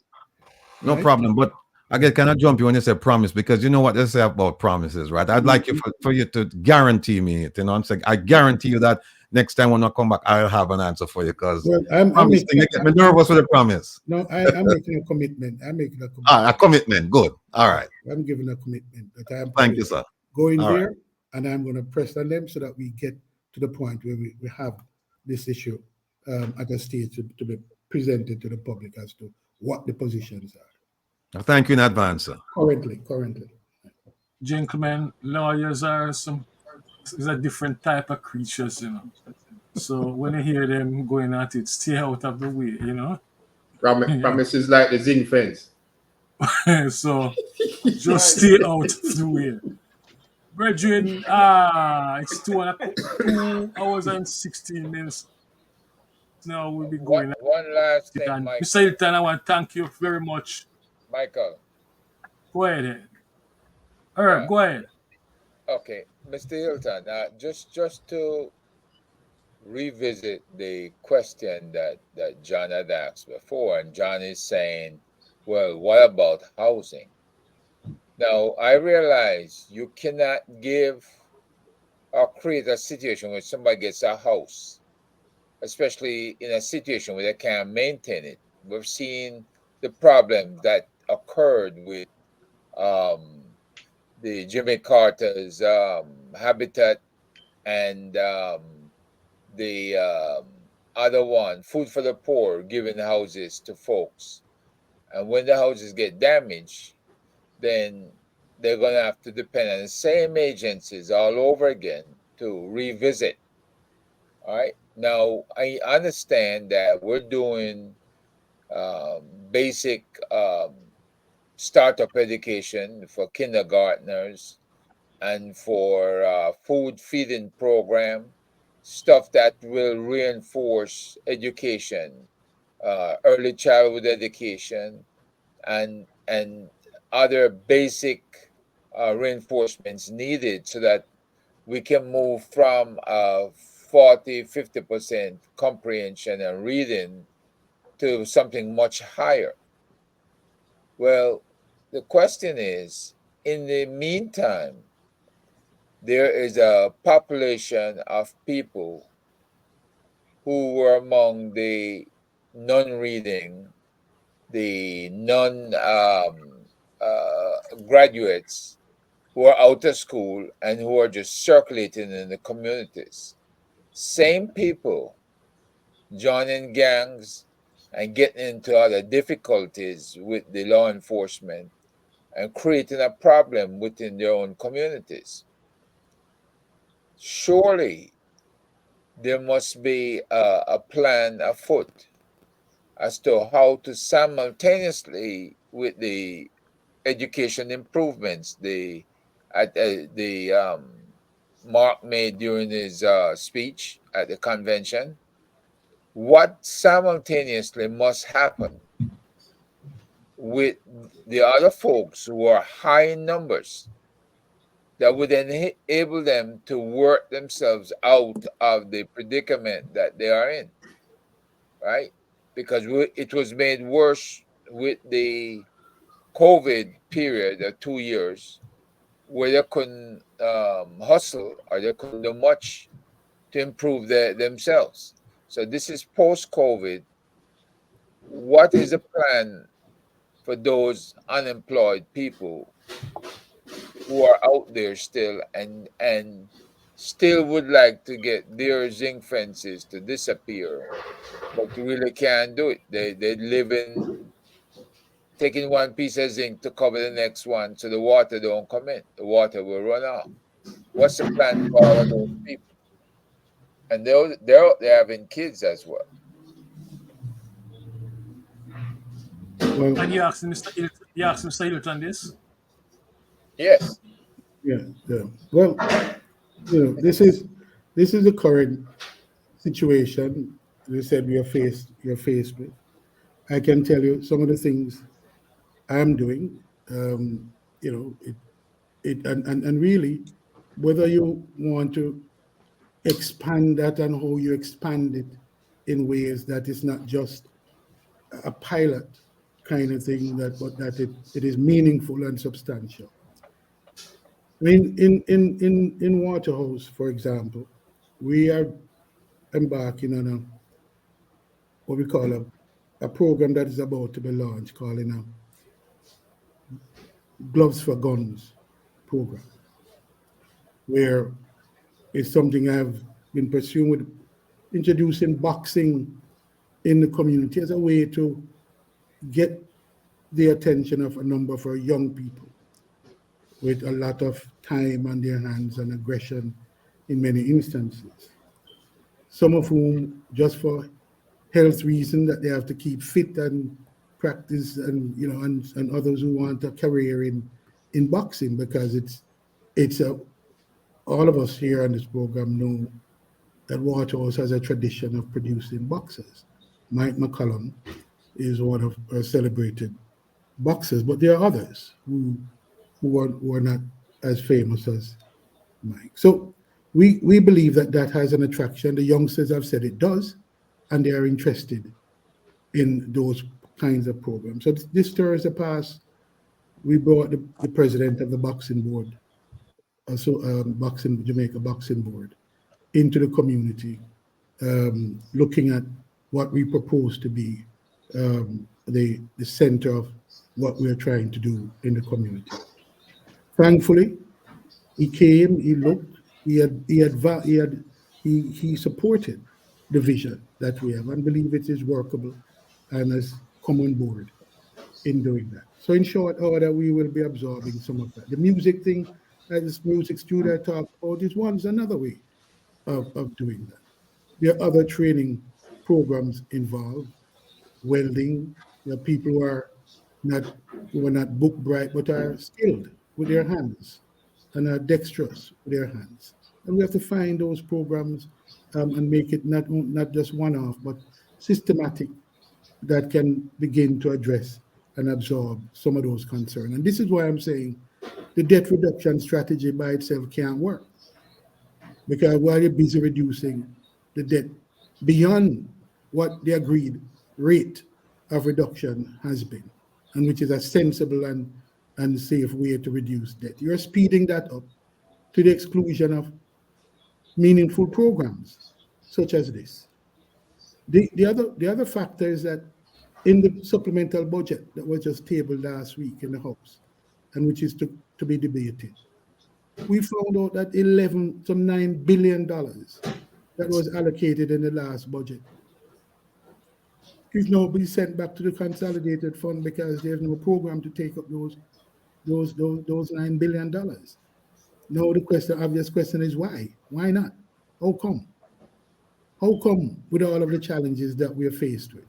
No Right? problem. But again, can I jump you when you say promise? Because you know what they say about promises, right? I'd like you for you to guarantee me it. You know, I'm saying I guarantee you that next time when I come back, I'll have an answer for you. Because Well, I'm promise thing, you get me nervous with a promise. No, I'm making a commitment. I'm making a commitment. A commitment. Good. All right. I'm giving a commitment that I'm Thank you, sir. going All right. there, and I'm going to press on them so that we get to the point where we have this issue at a stage to be presented to the public as to what the positions are. Thank you in advance, sir. Currently. Gentlemen, lawyers are is a different type of creatures, you know. So when you hear them going at it, stay out of the way, you know. Promises like the zinc fence. So just stay out of the way. Brethren, it's 2 hours and 16 minutes. Now we'll be going. One last thing, And Michael. Mr. Hilton, I want to thank you very much. Michael. Go ahead. Go ahead. Okay, Mr. Hilton, just to revisit the question that John had asked before, and John is saying, well, what about housing? Now, I realize you cannot give or create a situation where somebody gets a house, especially in a situation where they can't maintain it. We've seen the problem that occurred with the Jimmy Carter's habitat and the other one, Food for the Poor, giving houses to folks. And when the houses get damaged, then they're going to have to depend on the same agencies all over again to revisit. All right. Now, I understand that we're doing basic startup education for kindergartners and for food feeding program, stuff that will reinforce education, early childhood education, and other basic reinforcements needed so that we can move from 40-50% comprehension and reading to something much higher. Well, the question is, in the meantime, there is a population of people who were among the non-reading, the non-graduates who are out of school and who are just circulating in the communities. Same people joining gangs and getting into other difficulties with the law enforcement and creating a problem within their own communities. Surely there must be a plan afoot as to how to simultaneously with the education improvements the Mark made during his speech at the convention, what simultaneously must happen with the other folks who are high in numbers that would enable them to work themselves out of the predicament that they are in, right? Because it was made worse with the COVID period of 2 years, where they couldn't hustle or they couldn't do much to improve themselves. So this is post-COVID. What is the plan for those unemployed people who are out there still and still would like to get their zinc fences to disappear, but you really can't do it. They live in taking one piece of zinc to cover the next one so the water don't come in. The water will run off. What's the plan for all of those people? And they're having kids as well. Well, And you asked Mr. Hilton this? Yes. yeah, yeah. Well, this is the current situation. You said you're faced with. I can tell you some of the things I'm doing. You know, and really, whether you want to expand that and how you expand it in ways that is not just a pilot kind of thing, but that it is meaningful and substantial. I mean, in Waterhouse, for example, we are embarking on what we call a program that is about to be launched, calling a Gloves for Guns program, where it's something I've been pursuing with introducing boxing in the community as a way to get the attention of a number of our young people with a lot of time on their hands and aggression in many instances. Some of whom just for health reasons that they have to keep fit and practice, and and others who want a career in boxing, because it's a all of us here on this program know that Waterhouse has a tradition of producing boxers. Mike McCollum is one of our celebrated boxers, but there are others who are not as famous as Mike. So we believe that has an attraction. The youngsters have said it does, and they are interested in those kinds of programs. So this Thursday past, we brought the president of the boxing board, also boxing Jamaica boxing board, into the community, looking at what we propose to be the center of what we're trying to do in the community. Thankfully, he came, he looked, he supported the vision that we have and believe it is workable and has come on board in doing that. So in short order, we will be absorbing some of that. The music thing, this music studio I talked about, is another way of doing that. There are other training programs involved, welding. There are people not who are not book bright but are skilled with their hands and are dexterous with their hands. And we have to find those programs and make it not just one-off, but systematic, that can begin to address and absorb some of those concerns. And this is why I'm saying the debt reduction strategy by itself can't work, because while you're busy reducing the debt beyond what the agreed rate of reduction has been, and which is a sensible and safe way to reduce debt, you're speeding that up to the exclusion of meaningful programs such as this. The other factor is that in the supplemental budget that was just tabled last week in the House, and which is to be debated, we found out that $9 billion that was allocated in the last budget is now being sent back to the consolidated fund because there's no program to take up those $9 billion. Now the obvious question is why? Why not? How come? How come with all of the challenges that we're faced with,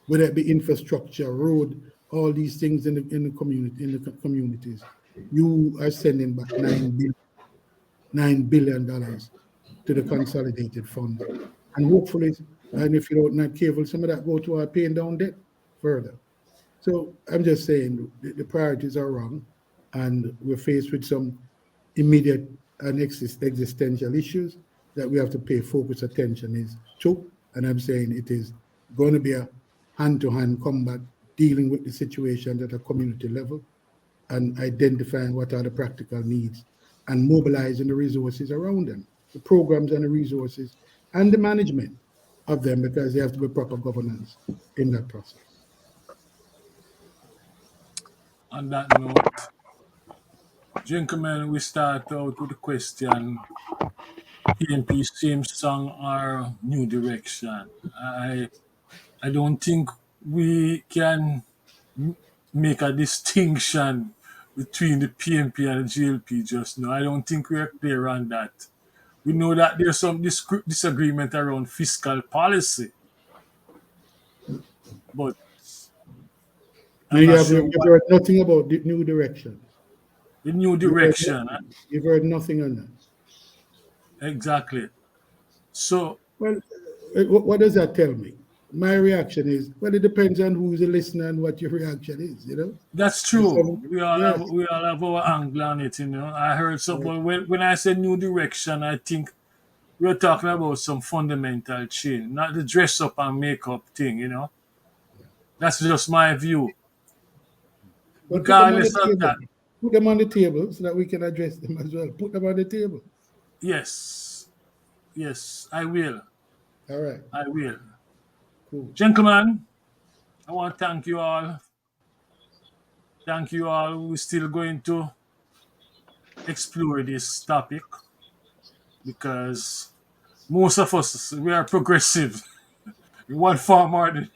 whether it be infrastructure, road, all these things in the communities, you are sending back $9 billion to the consolidated fund, and hopefully, and if you're not careful, some of that go to our paying down debt further. So I'm just saying the priorities are wrong, and we're faced with some immediate and existential issues that we have to pay focused attention is to. And I'm saying it is going to be a hand-to-hand combat dealing with the situation at a community level and identifying what are the practical needs and mobilizing the resources around them, the programs and the resources and the management of them, because there has to be proper governance in that process. On that note, Gentlemen, we start out with the question: PNP same song or new direction? I don't think we can m- make a distinction between the PNP and the GLP just now. I don't think we're clear on that. We know that there's some disagreement around fiscal policy, but I'm not sure You've what heard nothing about the new direction. the new You've heard, direction. you've heard nothing on that. Exactly. So Well, what does that tell me? My reaction is, well, it depends on who's the listener and what your reaction is, you know? that's And true. some, We yes, all have our angle on it, you know. I heard some, yes. but when I say new direction, I think we're talking about some fundamental change, not the dress up and makeup thing, you know. That's just my view. But put them on the Regardless of table. that, Put them on the table so that we can address them as well. Put them on the table. yes, yes, I will. All right, I will. cool. Gentlemen, I want to thank you all. Thank you all. We're still going to explore this topic because most of us, we are progressive. We want far more than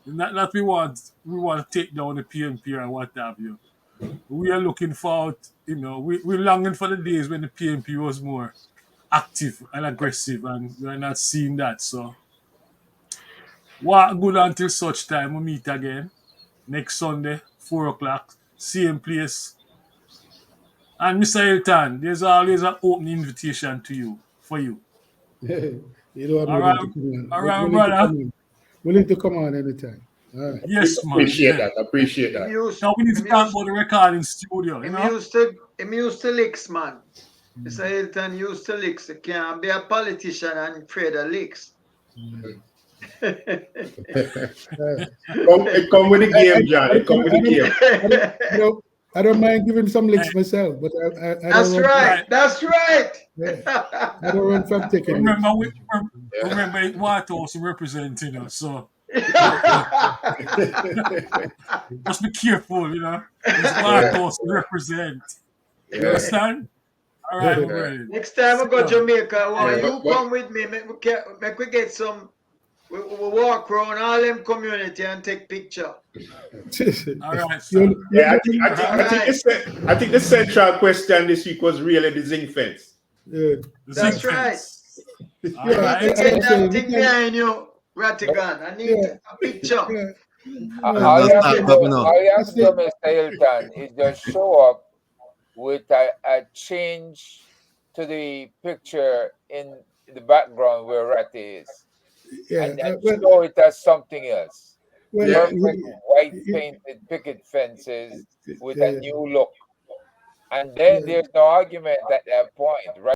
not we want to take down the PNP or what have you. We are looking forward, you know, we're longing for the days when the PNP was more active and aggressive, and we're not seeing that. So what good until such time we meet again next Sunday, 4 o'clock, same place. And Mr. Hilton, there's always an open invitation to you for you. You know I'm All right, willing to come on. all right, Willing to come brother. on. Willing to come on anytime. All right. Yes, man. Appreciate Yeah. that. Appreciate Him that. used, Now we need to him talk used, about the recording studio, you him know? used to, him used to licks, man. Mr. Hilton used to licks. You can't be a politician and afraid of licks. All right. It come with the game, John. It come with the game. You know, I don't mind giving some licks myself, but I don't That's run from, right. Right. That's right. yeah, I don't run from taking licks. Remember White House representing us, so just be careful, you know. It's White House represent. You Yeah. understand? All right, my Yeah. brother. Next time I go So, Jamaica, Yeah, you come with me. Make we get some. We walk around all them community and take picture. all right, sir. You- Yeah, you- I think the central question this week was really the zinc fence. yeah, The zinc That's right. fence. All I yeah, need to right. I'm get that saying we thing can, behind you, Ratigan. I need yeah, a picture. yeah. Let's All No, you not have start to up, do, you know. all you have that's to do, it. Mr. Hilton, is just show up with a change to the picture in the background where Ratty is, Yeah, and well, show it as something else. well, Yeah. Perfect white painted picket fences with a yeah. new look. And Yeah. then there's no argument at that point, right?